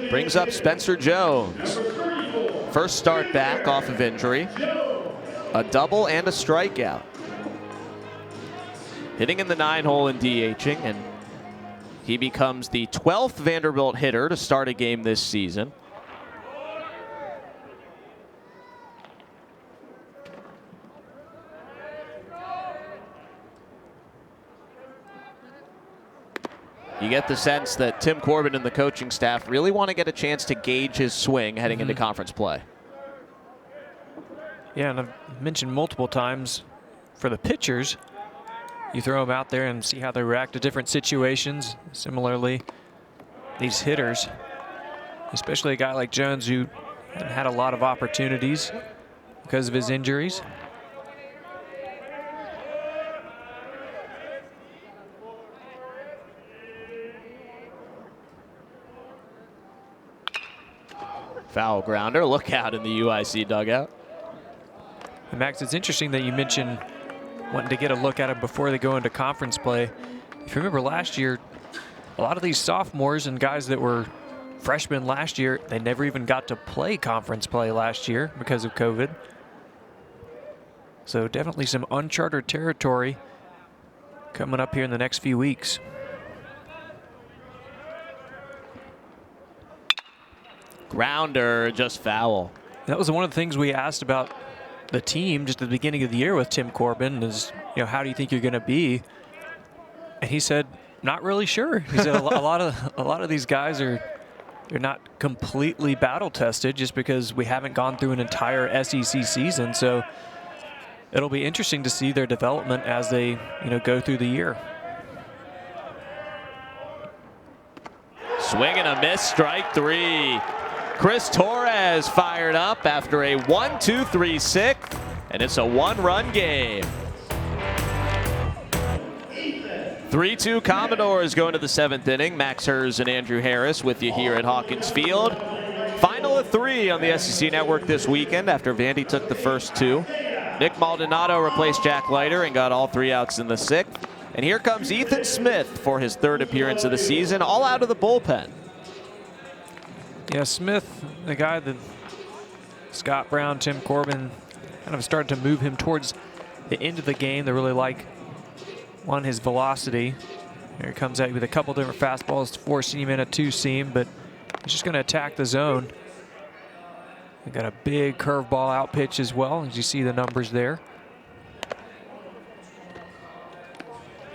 Brings up Spencer Jones. First start back off of injury. A double and a strikeout. Hitting in the 9-hole and DHing, and he becomes the 12th Vanderbilt hitter to start a game this season. You get the sense that Tim Corbin and the coaching staff really want to get a chance to gauge his swing heading into conference play. Yeah, and I've mentioned multiple times for the pitchers, you throw them out there and see how they react to different situations. Similarly, these hitters, especially a guy like Jones who hadn't had a lot of opportunities because of his injuries. Foul grounder. Look out in the UIC dugout. And Max, it's interesting that you mentioned wanting to get a look at them before they go into conference play. If you remember last year, a lot of these sophomores and guys that were freshmen last year, they never even got to play conference play last year because of COVID. So definitely some uncharted territory coming up here in the next few weeks. Grounder, just foul. That was one of the things we asked about the team just at the beginning of the year with Tim Corbin is, how do you think you're going to be? And he said, not really sure. He said a lot of these guys they're not completely battle tested just because we haven't gone through an entire SEC season. So it'll be interesting to see their development as they, go through the year. Swing and a miss, strike three. Chris Torres fired up after a 1-2-3 sixth, and it's a 1-run game. 3-2 Commodores going to the 7th inning. Max Hers and Andrew Harris with you here at Hawkins Field. Final of 3 on the SEC Network this weekend after Vandy took the first 2. Nick Maldonado replaced Jack Leiter and got all 3 outs in the 6th. And here comes Ethan Smith for his 3rd appearance of the season, all out of the bullpen. Yeah, Smith, the guy that Scott Brown, Tim Corbin kind of started to move him towards the end of the game. They really like his velocity. Here he comes out with a couple different fastballs, 4-seam and a 2-seam, but he's just going to attack the zone. They got a big curveball out pitch as well, as you see the numbers there.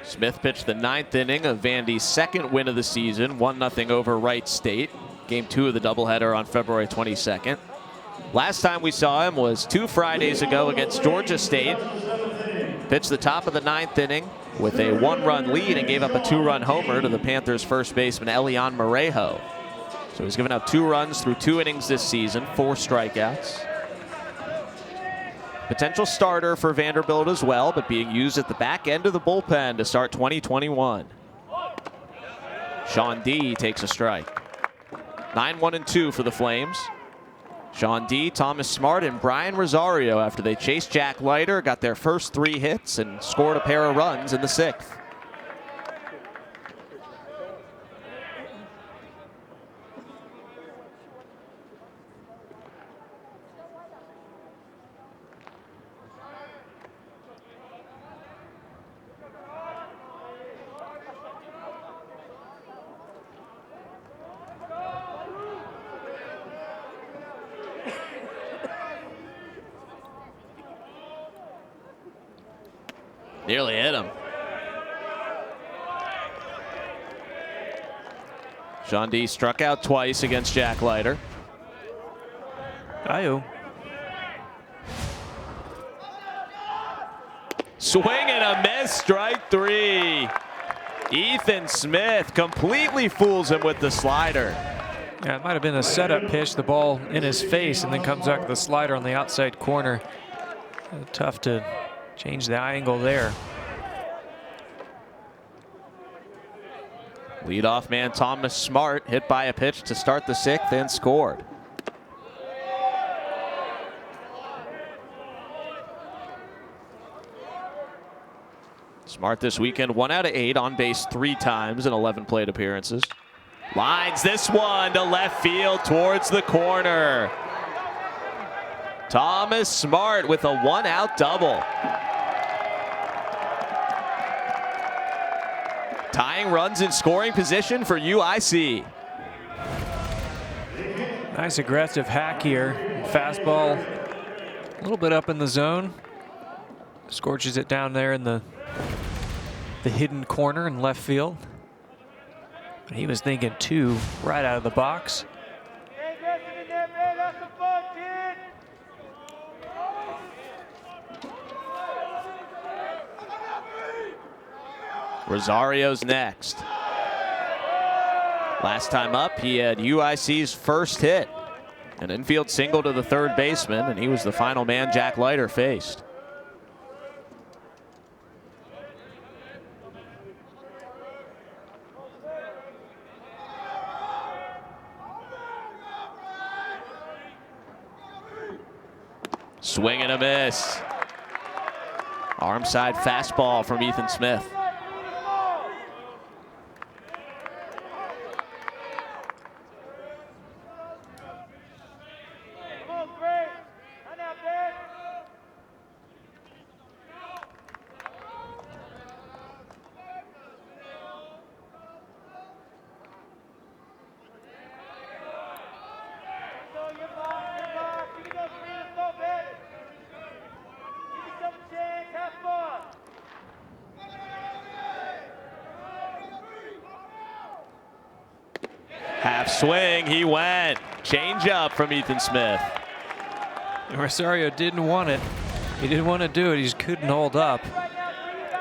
Smith pitched the 9th inning of Vandy's 2nd win of the season, 1-0 over Wright State. Game 2 of the doubleheader on February 22nd. Last time we saw him was 2 Fridays ago against Georgia State. Pitched the top of the 9th inning with a 1-run lead and gave up a 2-run homer to the Panthers' first baseman Elian Morejo. So he's given up 2 runs through 2 innings this season, 4 strikeouts. Potential starter for Vanderbilt as well, but being used at the back end of the bullpen to start 2021. Sean D takes a strike. 9-1-2 for the Flames. Sean D, Thomas Smart, and Brian Rosario after they chased Jack Leiter, got their first 3 hits and scored a pair of runs in the 6th. Nearly hit him. Sean D struck out twice against Jack Leiter. Ayo. Swing and a miss, strike 3. Ethan Smith completely fools him with the slider. Yeah, it might have been a setup pitch, the ball in his face, and then comes out with the slider on the outside corner. Tough to change the eye angle there. Leadoff man Thomas Smart hit by a pitch to start the 6th and scored. Smart this weekend, 1 out of 8, on base 3 times in 11 plate appearances. Lines this one to left field towards the corner. Thomas Smart with a 1-out double. Tying runs in scoring position for UIC. Nice aggressive hack here. Fastball a little bit up in the zone. Scorches it down there in the hidden corner in left field. But he was thinking 2 right out of the box. Rosario's next. Last time up, he had UIC's first hit. An infield single to the 3rd baseman, and he was the final man Jack Leiter faced. Swing and a miss. Arm side fastball from Ethan Smith. Half swing, he went. Change up from Ethan Smith. Rosario didn't want it. He didn't want to do it. He just couldn't hold up.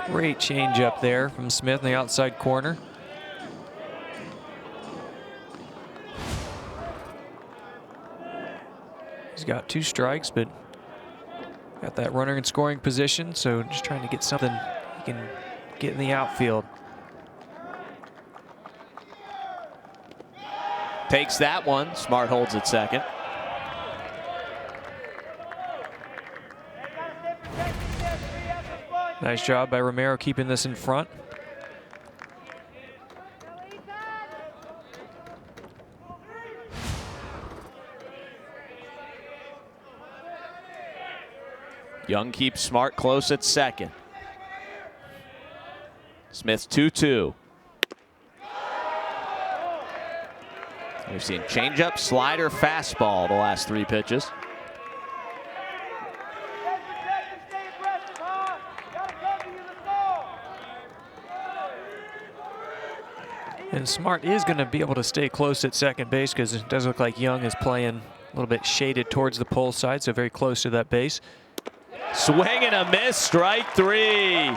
Great change up there from Smith in the outside corner. He's got 2 strikes, but got that runner in scoring position, so just trying to get something he can get in the outfield. Takes that one. Smart holds at second. Nice job by Romero keeping this in front. Young keeps Smart close at second. Smith's 2-2. We've seen changeup, slider, fastball the last 3 pitches. And Smart is going to be able to stay close at second base because it does look like Young is playing a little bit shaded towards the pole side, so very close to that base. Swing and a miss, strike 3.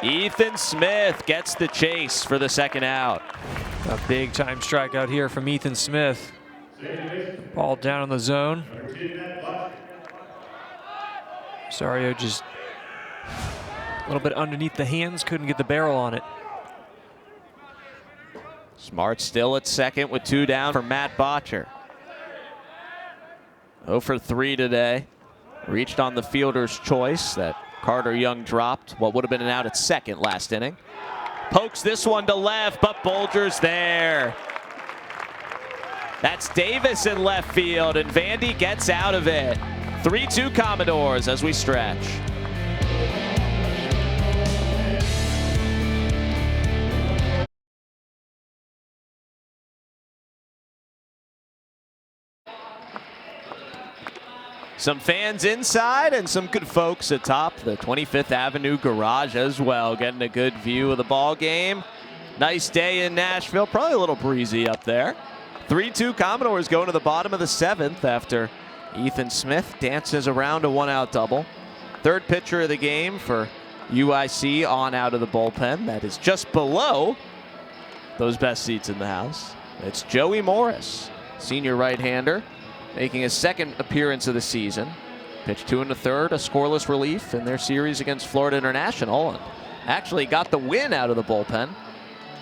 Ethan Smith gets the chase for the second out. A big time strikeout here from Ethan Smith. Ball down in the zone. Rosario just a little bit underneath the hands, couldn't get the barrel on it. Smart still at second with 2 down for Matt Botcher. 0 for 3 today. Reached on the fielder's choice that Carter Young dropped what would have been an out at second last inning. Pokes this one to left, but Bolger's there. That's Davis in left field, and Vandy gets out of it. 3-2 Commodores as we stretch. Some fans inside and some good folks atop the 25th Avenue garage as well, getting a good view of the ball game. Nice day in Nashville, probably a little breezy up there. 3-2 Commodores going to the bottom of the 7th after Ethan Smith dances around a 1-out double. Third pitcher of the game for UIC on out of the bullpen. That is just below those best seats in the house. It's Joey Morris, senior right-hander, making his second appearance of the season. Pitched 2 1/3, a scoreless relief in their series against Florida International, and actually got the win out of the bullpen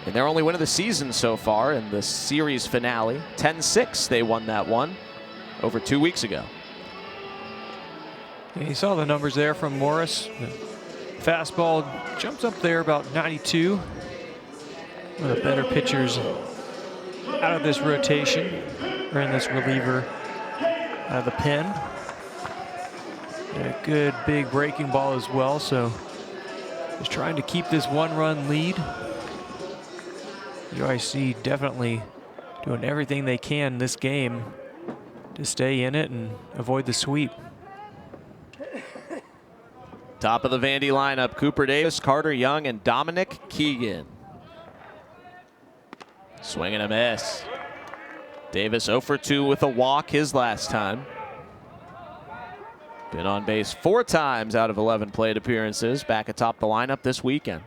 in their only win of the season so far in the series finale. 10-6 they won that one over 2 weeks ago. Yeah, you saw the numbers there from Morris. The fastball jumps up there about 92. One of the better pitchers out of this rotation, or in this reliever out of the pen. And a good big breaking ball as well, so just trying to keep this 1-run lead. UIC definitely doing everything they can this game to stay in it and avoid the sweep. Top of the Vandy lineup, Cooper Davis, Carter Young, and Dominic Keegan. Swing and a miss. Davis 0 for 2 with a walk his last time. Been on base 4 times out of 11 plate appearances, back atop the lineup this weekend.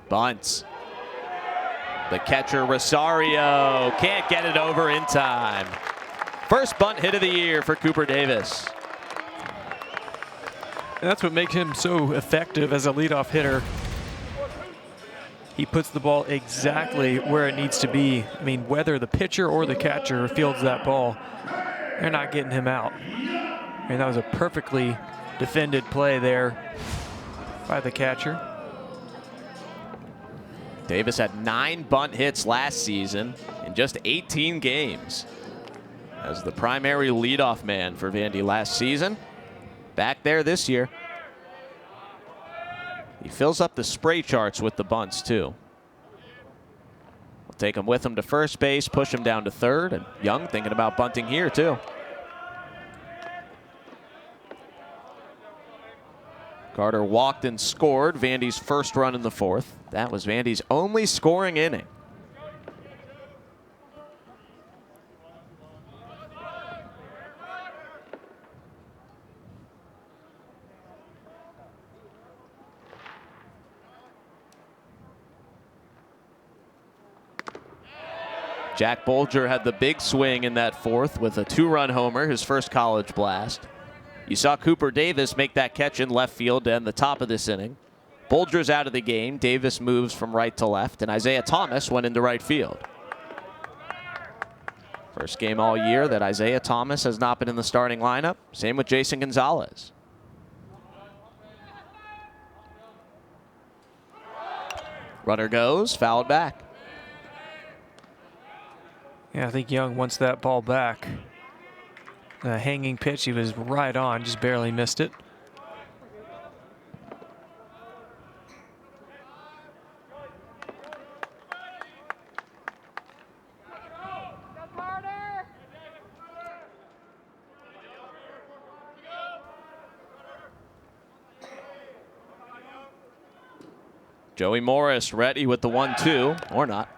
Bunts. The catcher Rosario can't get it over in time. First bunt hit of the year for Cooper Davis. And that's what makes him so effective as a leadoff hitter. he puts the ball exactly where it needs to be. I mean, whether the pitcher or the catcher fields that ball, they're not getting him out. I mean, that was a perfectly defended play there by the catcher. Davis had 9 bunt hits last season in just 18 games. As the primary leadoff man for Vandy last season. Back there this year. He fills up the spray charts with the bunts, too. We'll take him with him to first base, push him down to third, and Young thinking about bunting here, too. Carter walked and scored Vandy's first run in the 4th. That was Vandy's only scoring inning. Jack Bolger had the big swing in that 4th with a 2-run homer, his first college blast. You saw Cooper Davis make that catch in left field to end the top of this inning. Bolger's out of the game. Davis moves from right to left, and Isaiah Thomas went into right field. First game all year that Isaiah Thomas has not been in the starting lineup. Same with Jason Gonzalez. Runner goes, fouled back. Yeah, I think Young wants that ball back. The hanging pitch, he was right on, just barely missed it. Joey Morris ready with the 1-2, or not.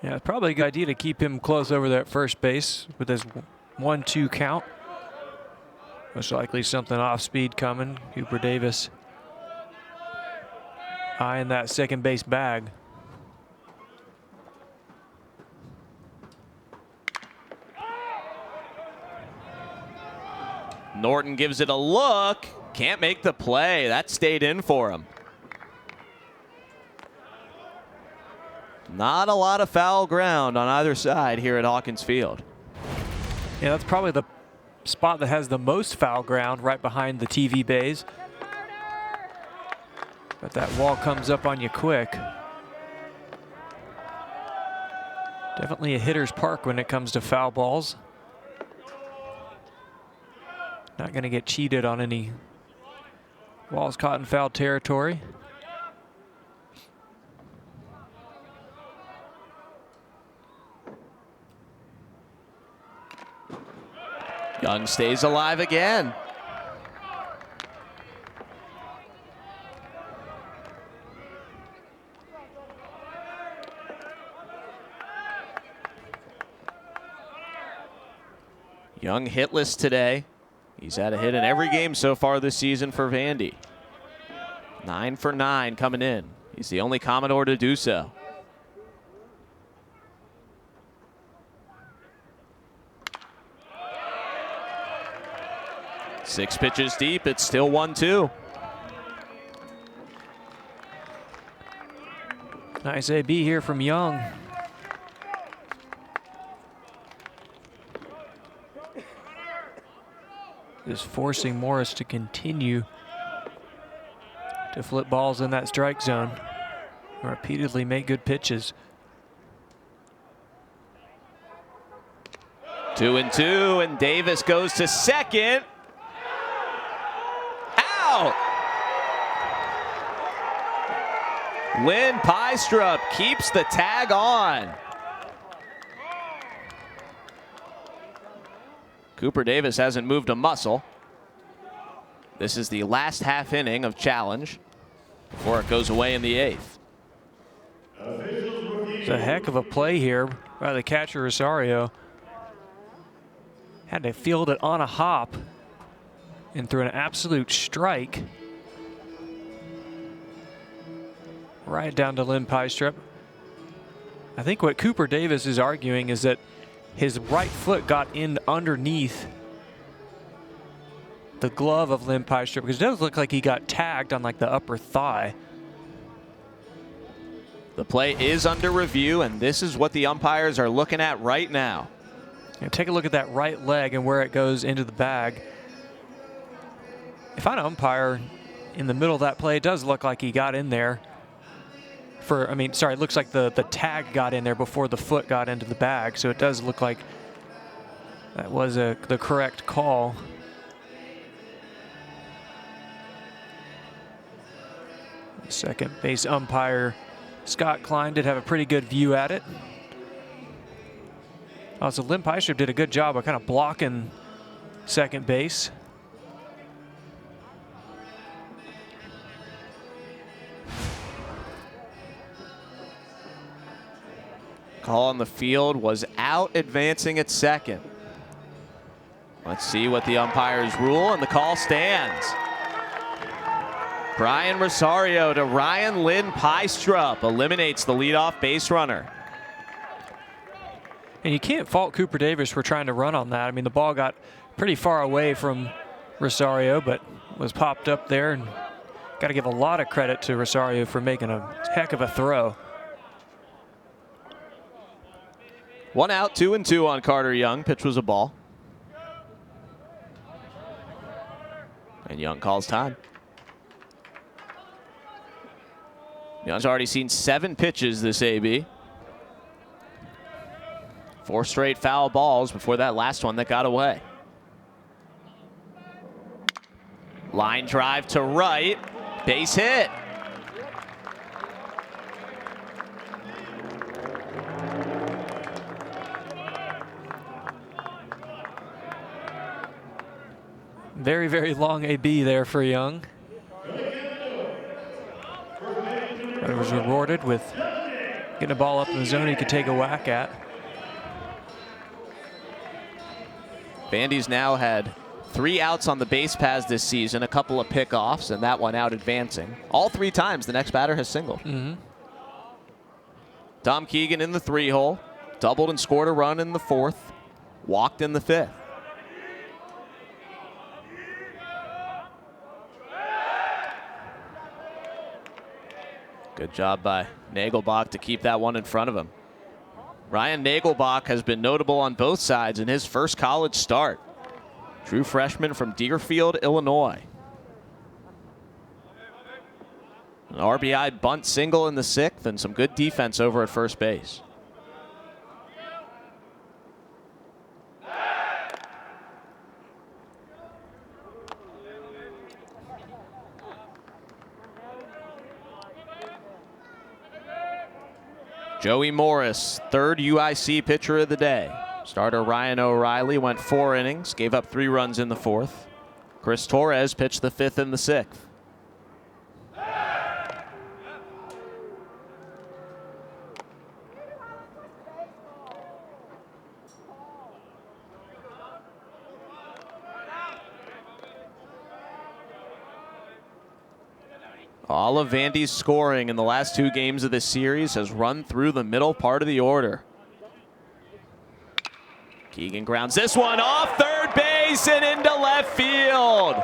Yeah, it's probably a good idea to keep him close over that first base with his 1-2 count. Most likely something off speed coming. Cooper Davis eyeing that second base bag. Norton gives it a look. Can't make the play. That stayed in for him. Not a lot of foul ground on either side here at Hawkins Field. Yeah, that's probably the spot that has the most foul ground, right behind the TV bays. But that wall comes up on you quick. Definitely a hitter's park when it comes to foul balls. Not going to get cheated on any balls caught in foul territory. Young stays alive again. Young hitless today. He's had a hit in every game so far this season for Vandy. 9 for 9 coming in. He's the only Commodore to do so. Six pitches deep, it's still 1-2. Nice AB here from Young. Just forcing Morris to continue to flip balls in that strike zone. Repeatedly make good pitches. 2-2, and Davis goes to second. Out! Lynn Pystrup keeps the tag on. Cooper Davis hasn't moved a muscle. This is the last half inning of challenge before it goes away in the 8th. It's a heck of a play here by the catcher Rosario. Had to field it on a hop and threw an absolute strike right down to Lynn Pystrup. I think what Cooper Davis is arguing is that his right foot got in underneath the glove of Lynn Pystrup, because it does look like he got tagged on like the upper thigh. The play is under review, and this is what the umpires are looking at right now. Yeah, take a look at that right leg and where it goes into the bag. If I'm an umpire in the middle of that play, it does look like he got in there. It looks like the tag got in there before the foot got into the bag, so it does look like that was the correct call. Second base umpire Scott Klein did have a pretty good view at it. So Lynn Pystrup did a good job of kind of blocking second base. Call on the field was out, advancing at second. Let's see what the umpires rule, and the call stands. Brian Rosario to Ryan Lynn Pystrup eliminates the leadoff base runner. And you can't fault Cooper Davis for trying to run on that. I mean, the ball got pretty far away from Rosario, but was popped up there. And got to give a lot of credit to Rosario for making a heck of a throw. 1 out, 2-2 on Carter Young. Pitch was a ball. And Young calls time. Young's already seen 7 pitches this AB. 4 straight foul balls before that last one that got away. Line drive to right, base hit. Very, very long AB there for Young. But it was rewarded with getting a ball up in the zone he could take a whack at. Vandy's now had 3 outs on the base paths this season, a couple of pickoffs, and that one out advancing. All 3 times the next batter has singled. Tom Keegan in the 3-hole, doubled and scored a run in the 4th, walked in the 5th. Good job by Nagelbach to keep that one in front of him. Ryan Nagelbach has been notable on both sides in his first college start. True freshman from Deerfield, Illinois. An RBI bunt single in the 6th and some good defense over at first base. Joey Morris, 3rd UIC pitcher of the day. Starter Ryan O'Reilly went 4 innings, gave up 3 runs in the 4th. Chris Torres pitched the 5th and the 6th. All of Vandy's scoring in the last 2 games of this series has run through the middle part of the order. Keegan grounds this one off third base and into left field.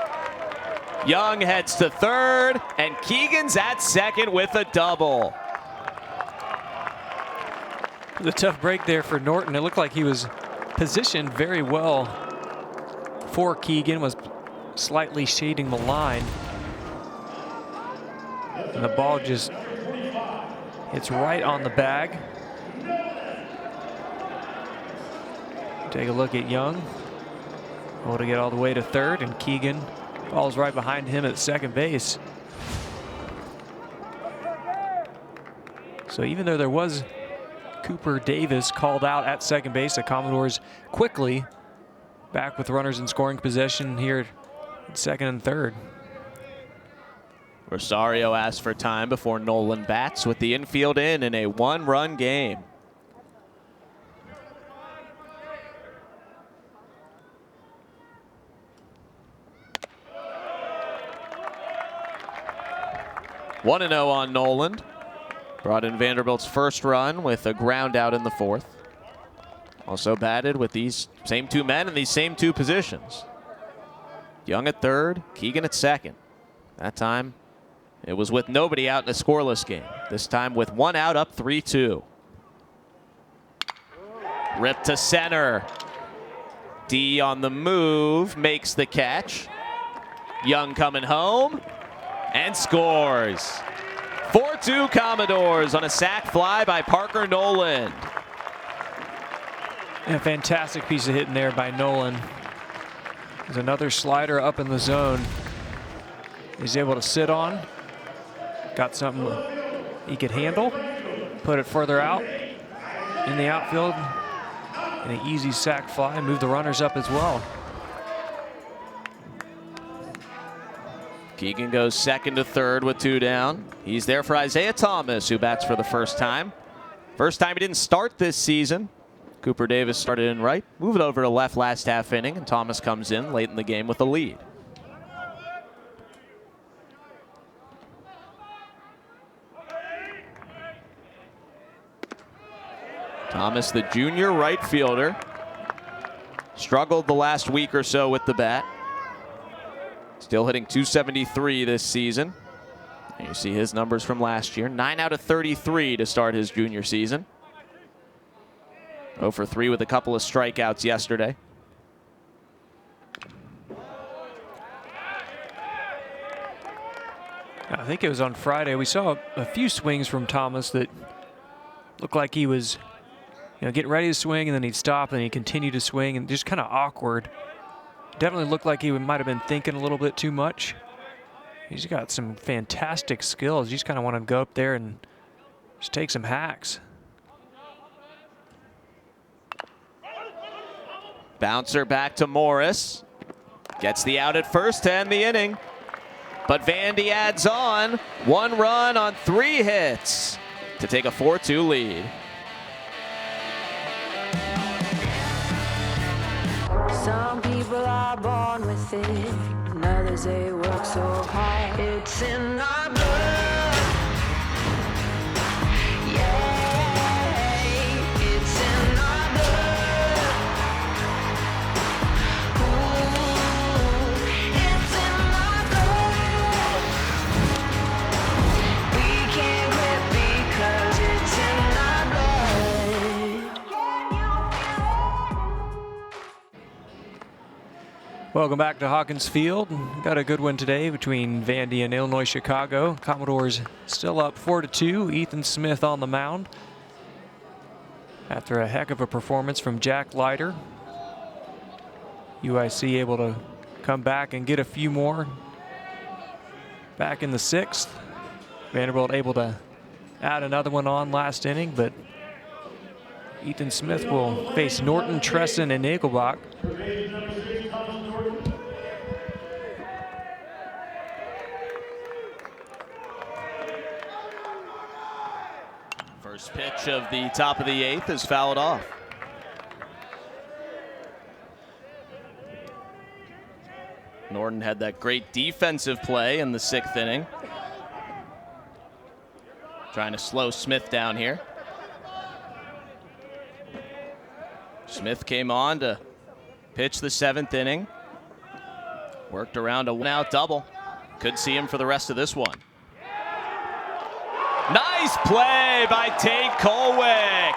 Young heads to 3rd, and Keegan's at 2nd with a double. It was a tough break there for Norton. It looked like he was positioned very well for Keegan, was slightly shading the line. And the ball just hits right on the bag. Take a look at Young. Able to get all the way to 3rd, and Keegan falls right behind him at second base. So even though there was Cooper Davis called out at second base, the Commodores quickly back with runners in scoring possession here at 2nd and 3rd. Rosario asked for time before Nolan bats with the infield in a 1-run game. One 1-0 on Nolan. Brought in Vanderbilt's first run with a ground out in the 4th. Also batted with these same 2 men in these same 2 positions. Young at third, Keegan at second. That time it was with nobody out in a scoreless game. This time with one out, up 3-2. Rip to center. D on the move, makes the catch. Young coming home and scores. 4-2 Commodores on a sac fly by Parker Noland. And a fantastic piece of hitting there by Nolan. There's another slider up in the zone. He's able to sit on. Got something he could handle. Put it further out in the outfield. And an easy sac fly. Move the runners up as well. Keegan goes second to third with 2 down. He's there for Isaiah Thomas, who bats for the first time. First time he didn't start this season. Cooper Davis started in right, moved it over to left last half inning, and Thomas comes in late in the game with a lead. Thomas, the junior right fielder, struggled the last week or so with the bat. Still hitting .273 this season. And you see his numbers from last year. 9 out of 33 to start his junior season. 0 for 3 with a couple of strikeouts yesterday. I think it was on Friday. We saw a few swings from Thomas that looked like he was, getting ready to swing, and then he'd stop, and he'd continue to swing, and just kind of awkward. Definitely looked like he might have been thinking a little bit too much. He's got some fantastic skills. You just kind of want to go up there and just take some hacks. Bouncer back to Morris. Gets the out at first to end the inning. But Vandy adds on 1 run on 3 hits to take a 4-2 lead. Some people are born with it, and others they work so hard. It's in our blood. Yeah, it's in our blood. Ooh, it's in our blood. We can't quit because it's in our blood. Welcome back to Hawkins Field. Got a good one today between Vandy and Illinois Chicago. Commodores still up 4-2. Ethan Smith on the mound after a heck of a performance from Jack Leiter. UIC able to come back and get a few more back in the 6th. Vanderbilt able to add another one on last inning, but Ethan Smith will face Norton, Tresson, and Nagelbach. First pitch of the top of the 8th is fouled off. Norton had that great defensive play in the 6th inning. Trying to slow Smith down here. Smith came on to pitch the 7th inning. Worked around a 1-out double. Could see him for the rest of this one. Nice play by Tate Colwick.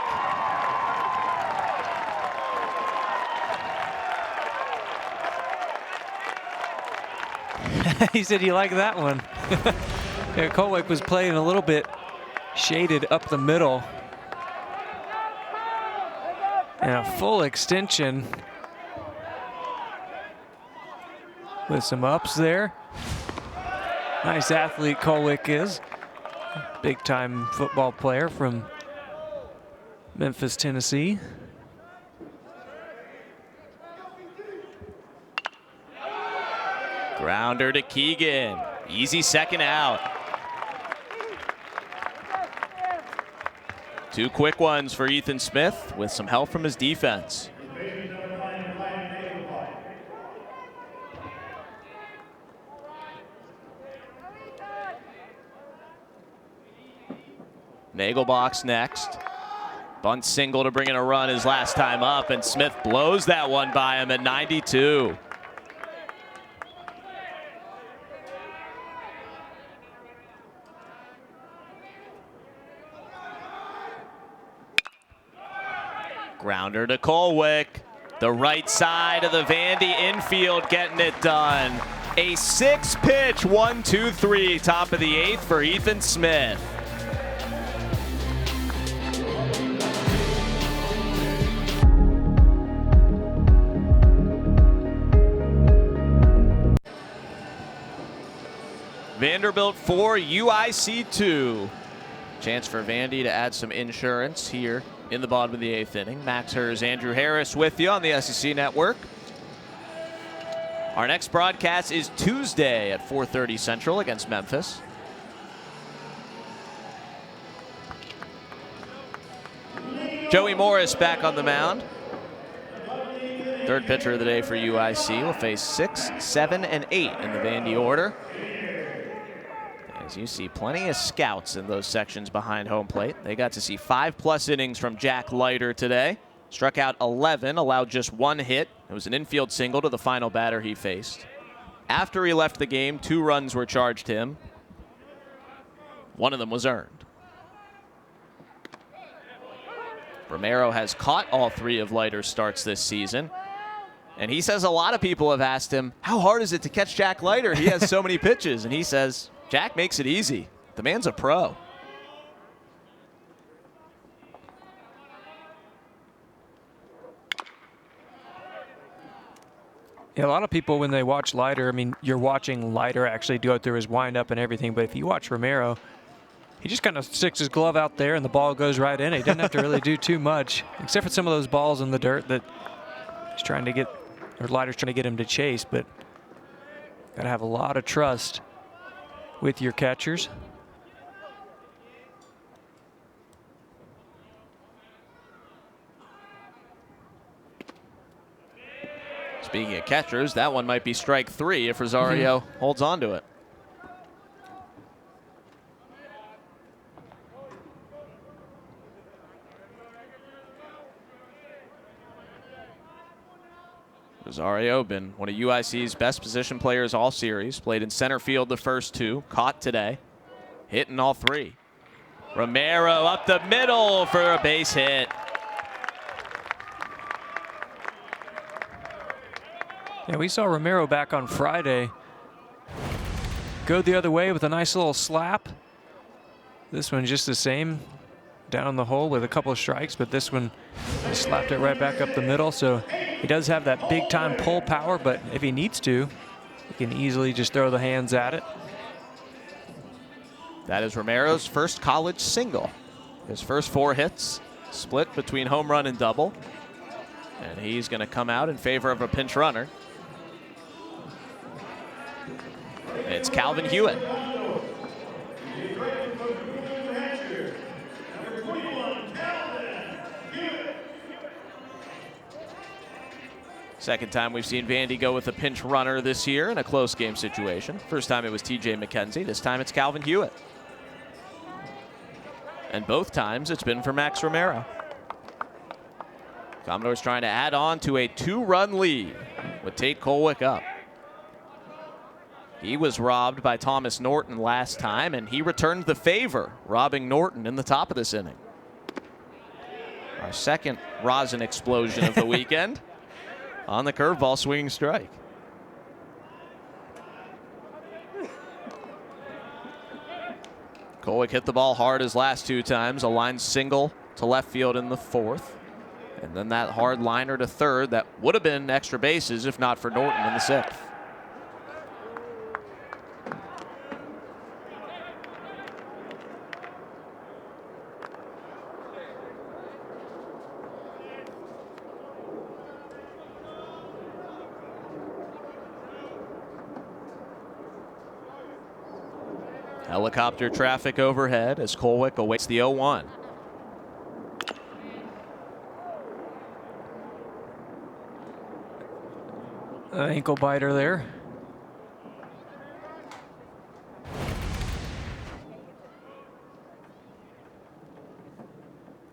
He said you like that one. Yeah, Colwick was playing a little bit shaded up the middle. And a full extension with some ups there. Nice athlete Colwick is. Big time football player from Memphis, Tennessee. Grounder to Keegan. Easy second out. 2 quick ones for Ethan Smith with some help from his defense. Nagelbach's next. Bunt single to bring in a run his last time up, and Smith blows that one by him at 92. Grounder to Colwick. The right side of the Vandy infield getting it done. A 6-pitch 1-2-3, top of the 8th for Ethan Smith. Vanderbilt 4, UIC 2. Chance for Vandy to add some insurance here in the bottom of the 8th inning. Max Hers, Andrew Harris with you on the SEC Network. Our next broadcast is Tuesday at 4:30 Central against Memphis. Joey Morris back on the mound. Third pitcher of the day for UIC will face 6, 7, and 8 in the Vandy order. As you see, plenty of scouts in those sections behind home plate. They got to see 5+ innings from Jack Leiter today. Struck out 11, allowed just 1 hit. It was an infield single to the final batter he faced. After he left the game, 2 runs were charged him. One of them was earned. Romero has caught all 3 of Leiter's starts this season. And he says a lot of people have asked him, how hard is it to catch Jack Leiter? He has so many pitches. And he says, Jack makes it easy. The man's a pro. Yeah, a lot of people, when they watch Leiter, I mean, you're watching Leiter actually go through his windup and everything, but if you watch Romero, he just kind of sticks his glove out there and the ball goes right in. He doesn't have to really do too much, except for some of those balls in the dirt that he's trying to get, or Leiter's trying to get him to chase, but got to have a lot of trust with your catchers. Speaking of catchers, that one might be strike 3 if Rosario holds on to it. Rosario been one of UIC's best position players all series. Played in center field the first 2. Caught today. Hitting all 3. Romero up the middle for a base hit. Yeah, we saw Romero back on Friday go the other way with a nice little slap. This one just the same, down the hole with a couple of strikes, but this one he slapped it right back up the middle. So he does have that big time pull power, but if he needs to, he can easily just throw the hands at it. That is Romero's first college single. His first 4 hits split between home run and double. And he's going to come out in favor of a pinch runner. It's Calvin Hewitt. Second time we've seen Vandy go with a pinch runner this year in a close game situation. First time it was TJ McKenzie. This time it's Calvin Hewitt. And both times it's been for Max Romero. Commodores trying to add on to a 2-run lead with Tate Colwick up. He was robbed by Thomas Norton last time, and he returned the favor, robbing Norton in the top of this inning. Our second rosin explosion of the weekend on the curveball swinging strike. Colwick hit the ball hard his last 2 times, a line single to left field in the 4th. And then that hard liner to third that would have been extra bases if not for Norton in the 6th. Helicopter traffic overhead as Colwick awaits the 0-1. Ankle biter there.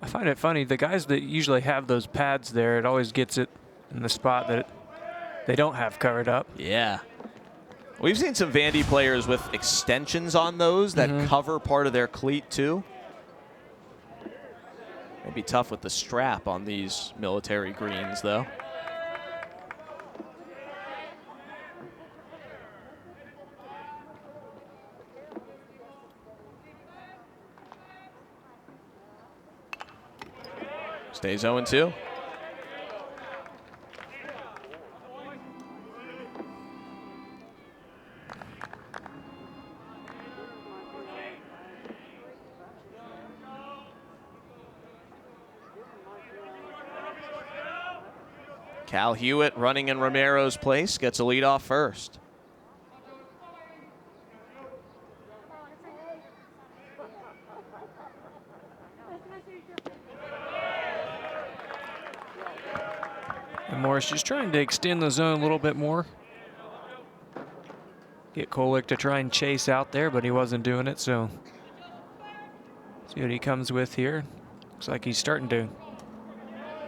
I find it funny, the guys that usually have those pads there, it always gets it in the spot that they don't have covered up. Yeah. We've seen some Vandy players with extensions on those that cover part of their cleat too. It'll be tough with the strap on these military greens, though. Stays 0-2. Cal Hewitt running in Romero's place gets a lead off first. And Morris just trying to extend the zone a little bit more. Get Kolick to try and chase out there, but he wasn't doing it, so see what he comes with here. Looks like he's starting to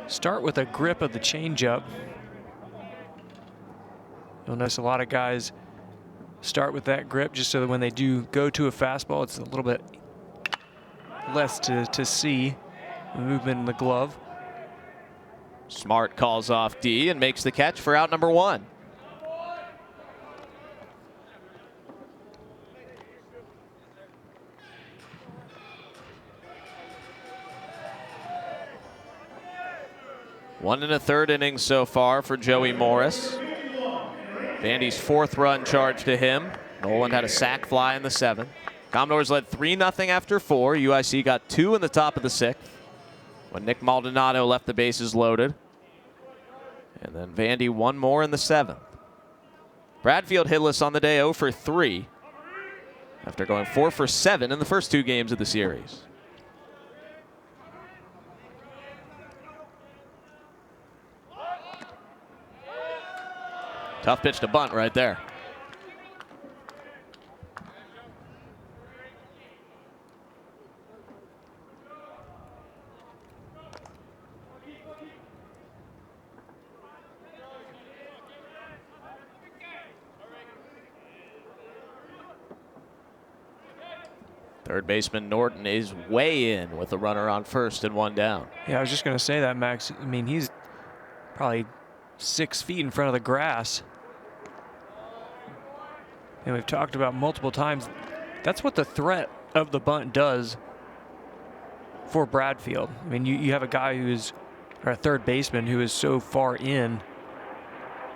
start with a grip of the changeup. You'll notice a lot of guys start with that grip just so that when they do go to a fastball, it's a little bit less to see the movement in the glove. Smart calls off D and makes the catch for out number 1. One and a third innings so far for Joey Morris. Vandy's 4th run charged to him. Nolan had a sac fly in the 7th. Commodores led 3-0 after 4. UIC got 2 in the top of the 6th when Nick Maldonado left the bases loaded. And then Vandy 1 more in the 7th. Bradfield hitless on the day, 0 for 3 after going 4 for 7 in the first 2 games of the series. Tough pitch to bunt right there. Third baseman Norton is way in with a runner on first and 1 down. Yeah, I was just going to say that, Max. I mean, he's probably 6 feet in front of the grass. And we've talked about multiple times, that's what the threat of the bunt does for Bradfield. I mean, you have a guy who's, or a third baseman who is so far in.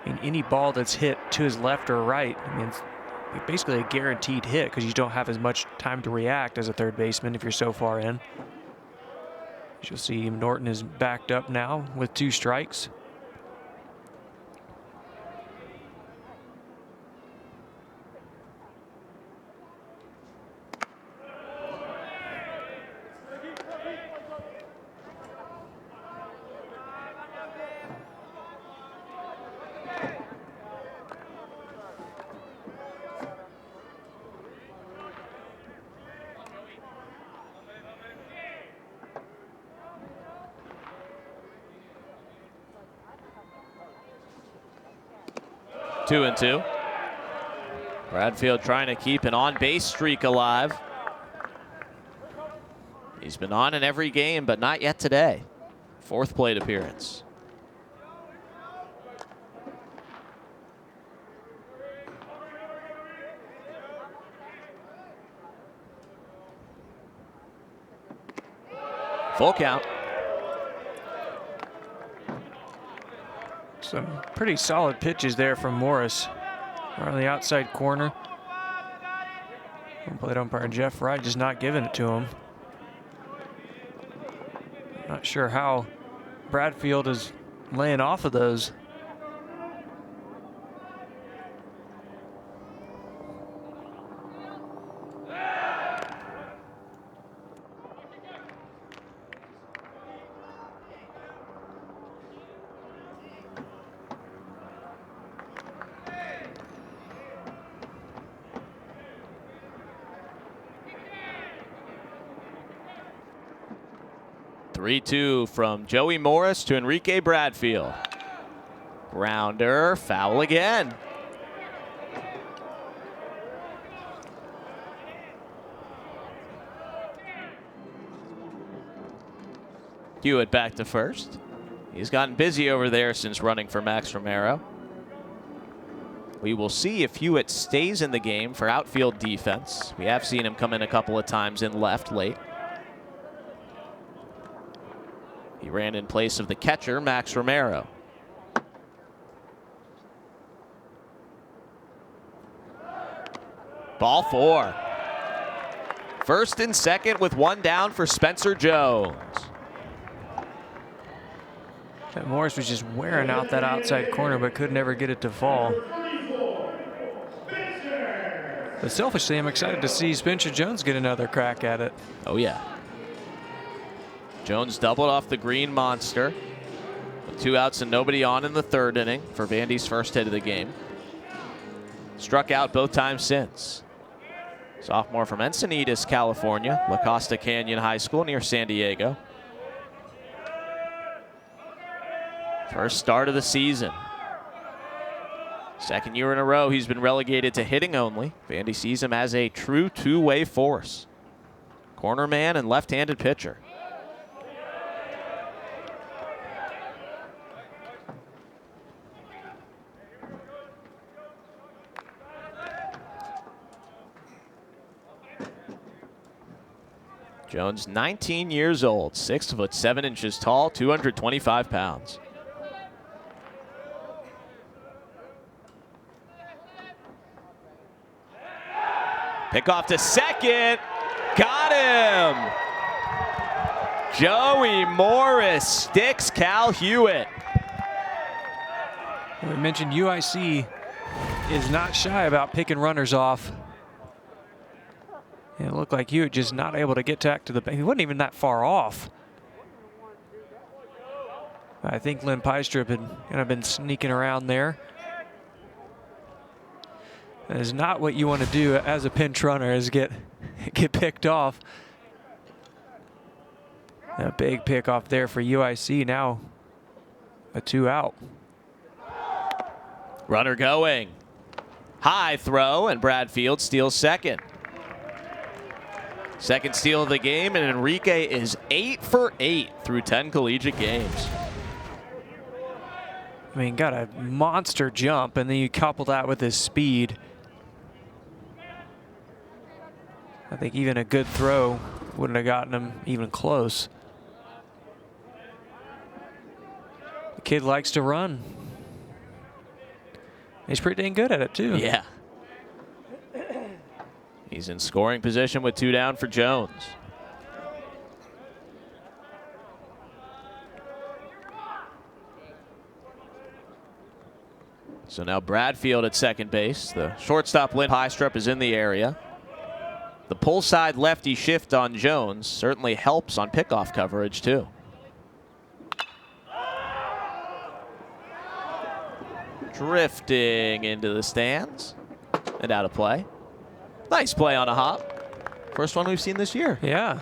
I mean, any ball that's hit to his left or right, I mean, it's basically a guaranteed hit because you don't have as much time to react as a third baseman if you're so far in. As you'll see, Norton is backed up now with 2 strikes. Two and 2. Bradfield trying to keep an on-base streak alive. He's been on in every game, but not yet today. 4th plate appearance. Full count. Some pretty solid pitches there from Morris. Right on the outside corner. Plate umpire Jeff Wright just not giving it to him. Not sure how Bradfield is laying off of those. Three-two from Joey Morris to Enrique Bradfield. Grounder, foul again. Hewitt back to first. He's gotten busy over there since running for Max Romero. We will see if Hewitt stays in the game for outfield defense. We have seen him come in a couple of times in left late. He ran in place of the catcher, Max Romero. Ball 4. First and second with one down for Spencer Jones. And Morris was just wearing out that outside corner, but could never get it to fall. But selfishly, I'm excited to see Spencer Jones get another crack at it. Oh, yeah. Jones doubled off the green monster with 2 outs and nobody on in the third inning for Vandy's first hit of the game. Struck out both times since. Sophomore from Encinitas, California, La Costa Canyon High School near San Diego. First start of the season. Second year in a row he's been relegated to hitting only. Vandy sees him as a true two-way force. Corner man and left-handed pitcher. Jones, 19 years old, 6'7" tall, 225 pounds. Pick off to second. Got him. Joey Morris sticks Cal Hewitt. We mentioned UIC is not shy about picking runners off. And it looked like Hewitt just not able to get back to the base. He wasn't even that far off. I think Lynn Pystrup had kind of been sneaking around there. That is not what you want to do as a pinch runner, is get picked off. A big pick off there for UIC. Now a 2 out. Runner going. High throw, and Bradfield steals second. Second steal of the game, and Enrique is 8 for 8 through 10 collegiate games. I mean, got a monster jump, and then you couple that with his speed. I think even a good throw wouldn't have gotten him even close. The kid likes to run. He's pretty dang good at it, too. Yeah. He's in scoring position with 2 down for Jones. So now Bradfield at second base. The shortstop Lynn Pystrup is in the area. The pull side lefty shift on Jones certainly helps on pickoff coverage too. Drifting into the stands and out of play. Nice play on a hop. First one we've seen this year. Yeah.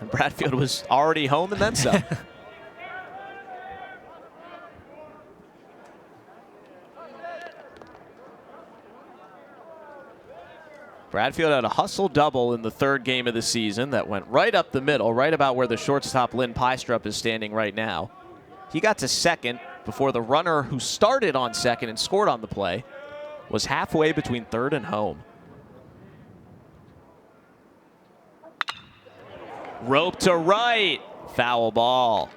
And Bradfield was already home and then some. Bradfield had a hustle double in the third game of the season that went right up the middle, right about where the shortstop Lynn Pystrup is standing right now. He got to second before the runner who started on second and scored on the play was halfway between third and home. Rope to right. Foul ball.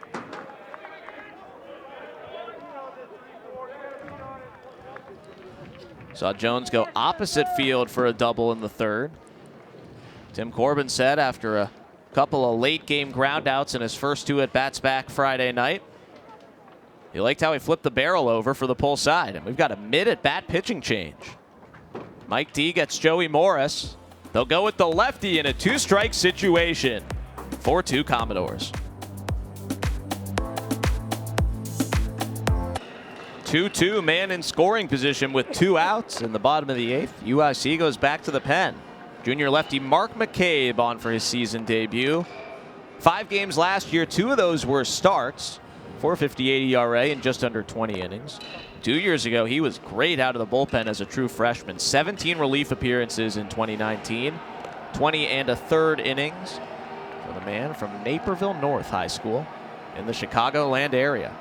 Saw Jones go opposite field for a double in the third. Tim Corbin said after a couple of late game groundouts in his first 2 at-bats back Friday night, he liked how he flipped the barrel over for the pull side. And we've got a mid-at-bat pitching change. Mike D gets Joey Morris. They'll go with the lefty in a 2-strike situation. 4-2 Commodores. 2-2 man in scoring position with 2 outs in the bottom of the 8th. UIC goes back to the pen. Junior lefty Mark McCabe on for his season debut. 5 games last year, 2 of those were starts. 4.58 ERA in just under 20 innings. 2 years ago, he was great out of the bullpen as a true freshman. 17 relief appearances in 2019. 20 and a third innings. for the man from Naperville North High School in the Chicagoland area.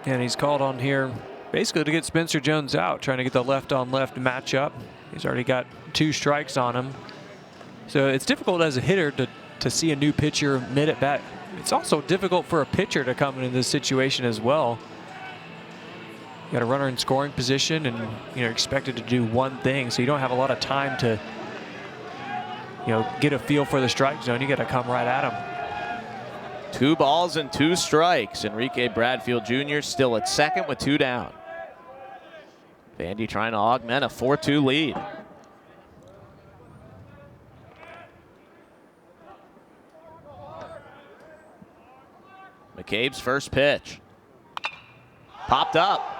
And he's called on here basically to get Spencer Jones out, trying to get the left-on-left matchup. He's already got 2 strikes on him. So it's difficult as a hitter to see a new pitcher mid at bat. It's also difficult for a pitcher to come into this situation as well. You got a runner in scoring position, and you're expected to do one thing, so you don't have a lot of time to get a feel for the strike zone. You got to come right at him. 2 balls and 2 strikes. Enrique Bradfield Jr. still at second with 2 down. Vandy trying to augment a 4-2 lead. McCabe's first pitch. Popped up.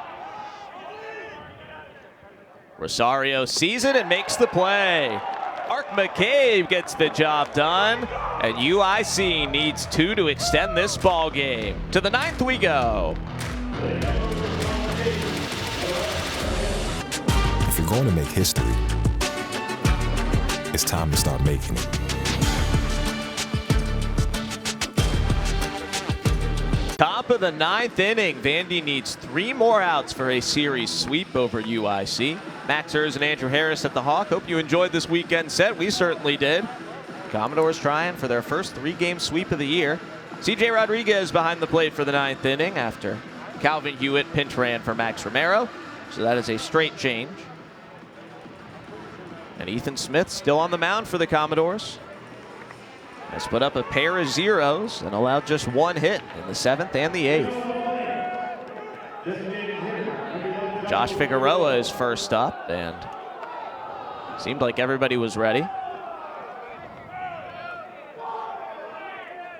Rosario sees it and makes the play. Mark McCabe gets the job done, and UIC needs 2 to extend this ball game. To the 9th we go. If you're going to make history, it's time to start making it. Top of the 9th inning, Vandy needs 3 more outs for a series sweep over UIC. Max Erz and Andrew Harris at the Hawk. Hope you enjoyed this weekend set. We certainly did. Commodores trying for their first 3-game sweep of the year. CJ Rodriguez behind the plate for the 9th inning after Calvin Hewitt pinch ran for Max Romero. So that is a straight change. And Ethan Smith still on the mound for the Commodores. Has put up a pair of zeros and allowed just 1 hit in the 7th and the 8th. Josh Figueroa is first up, and seemed like everybody was ready.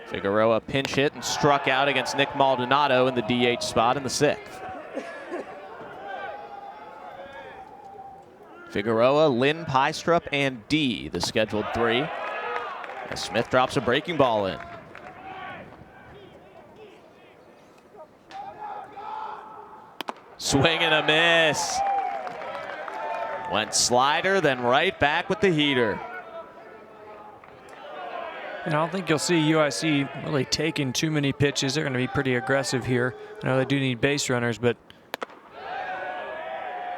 Figueroa pinch hit and struck out against Nick Maldonado in the DH spot in the 6th. Figueroa, Lynn Pystrup, and D, the scheduled 3. As Smith drops a breaking ball in. Swing and a miss. Went slider, then right back with the heater. And I don't think you'll see UIC really taking too many pitches. They're going to be pretty aggressive here. I know they do need base runners, but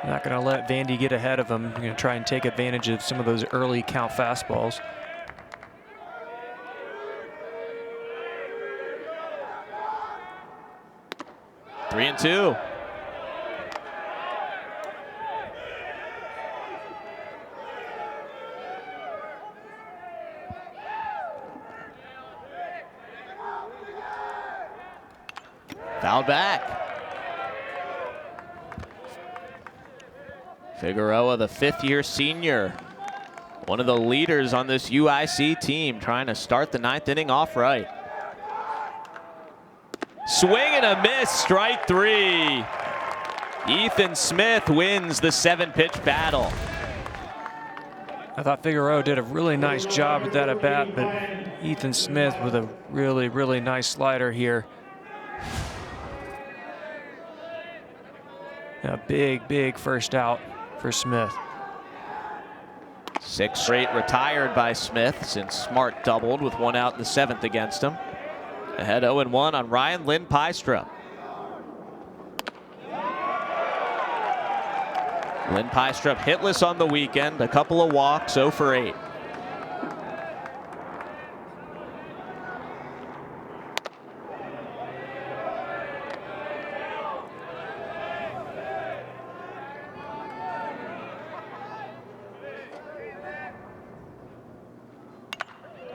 they're not going to let Vandy get ahead of them. They're going to try and take advantage of some of those early count fastballs. Three and two. Fouled back. Figueroa, the 5th-year senior, one of the leaders on this UIC team, trying to start the 9th inning off right. Swing and a miss, strike 3. Ethan Smith wins the 7-pitch battle. I thought Figueroa did a really nice job with that at bat, but Ethan Smith with a really, really nice slider here. A big, big first out for Smith. 6 straight retired by Smith since Smart doubled with 1 out in the 7th against him. Ahead 0-1 on Ryan Lynn Pystrup. Lynn Pystrup hitless on the weekend, a couple of walks, 0 for 8.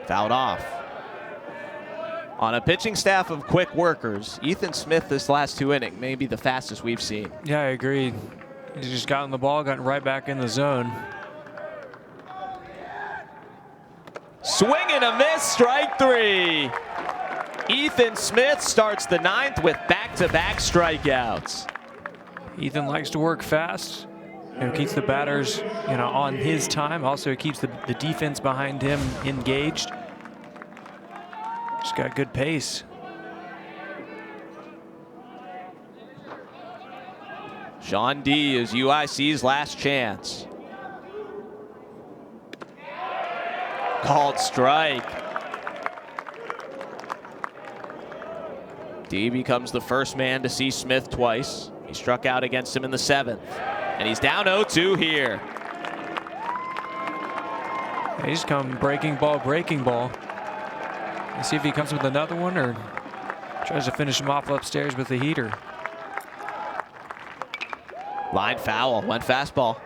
Fouled off. On a pitching staff of quick workers, Ethan Smith this last 2 innings may be the fastest we've seen. Yeah, I agree. He just got on the ball, gotten right back in the zone. Swing and a miss, strike 3. Ethan Smith starts the 9th with back-to-back strikeouts. Ethan likes to work fast. Keeps the batters, on his time. Also keeps the defense behind him engaged. Just got good pace. Sean D is UIC's last chance. Called strike. D becomes the first man to see Smith twice. He struck out against him in the 7th. And he's down 0-2 here. He's come breaking ball. Let's see if he comes with another one or tries to finish him off upstairs with the heater. Line foul, went fastball.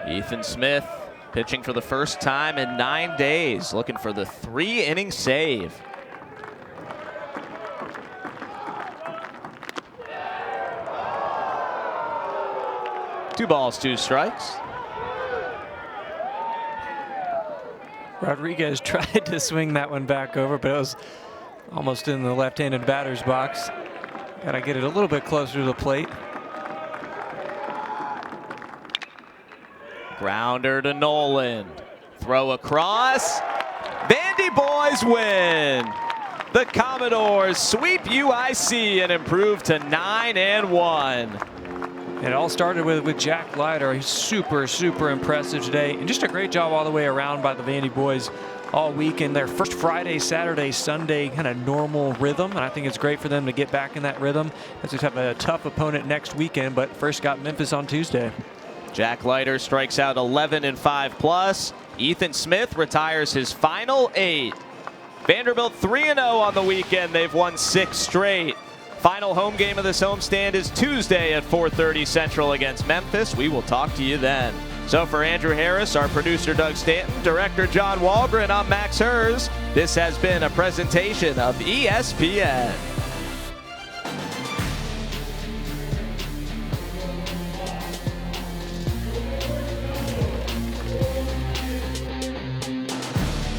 Ethan Smith pitching for the first time in 9 days, looking for the 3-inning save. Two balls, two strikes. Rodriguez tried to swing that one back over, but it was almost in the left-handed batter's box. Got to get it a little bit closer to the plate. Grounder to Nolan. Throw across. Vandy Boys win. The Commodores sweep UIC and improve to 9-1. It all started with Jack Leiter. He's super impressive today. And just a great job all the way around by the Vandy Boys all week in their first Friday, Saturday, Sunday kind of normal rhythm. And I think it's great for them to get back in that rhythm. As we have a tough opponent next weekend, but first got Memphis on Tuesday. Jack Leiter strikes out 11 in 5+. Ethan Smith retires his final 8. Vanderbilt 3-0 on the weekend. They've won 6 straight. Final home game of this homestand is Tuesday at 4:30 Central against Memphis. We will talk to you then. So for Andrew Harris, our producer Doug Stanton, director John Walgren, I'm Max Hers. This has been a presentation of ESPN.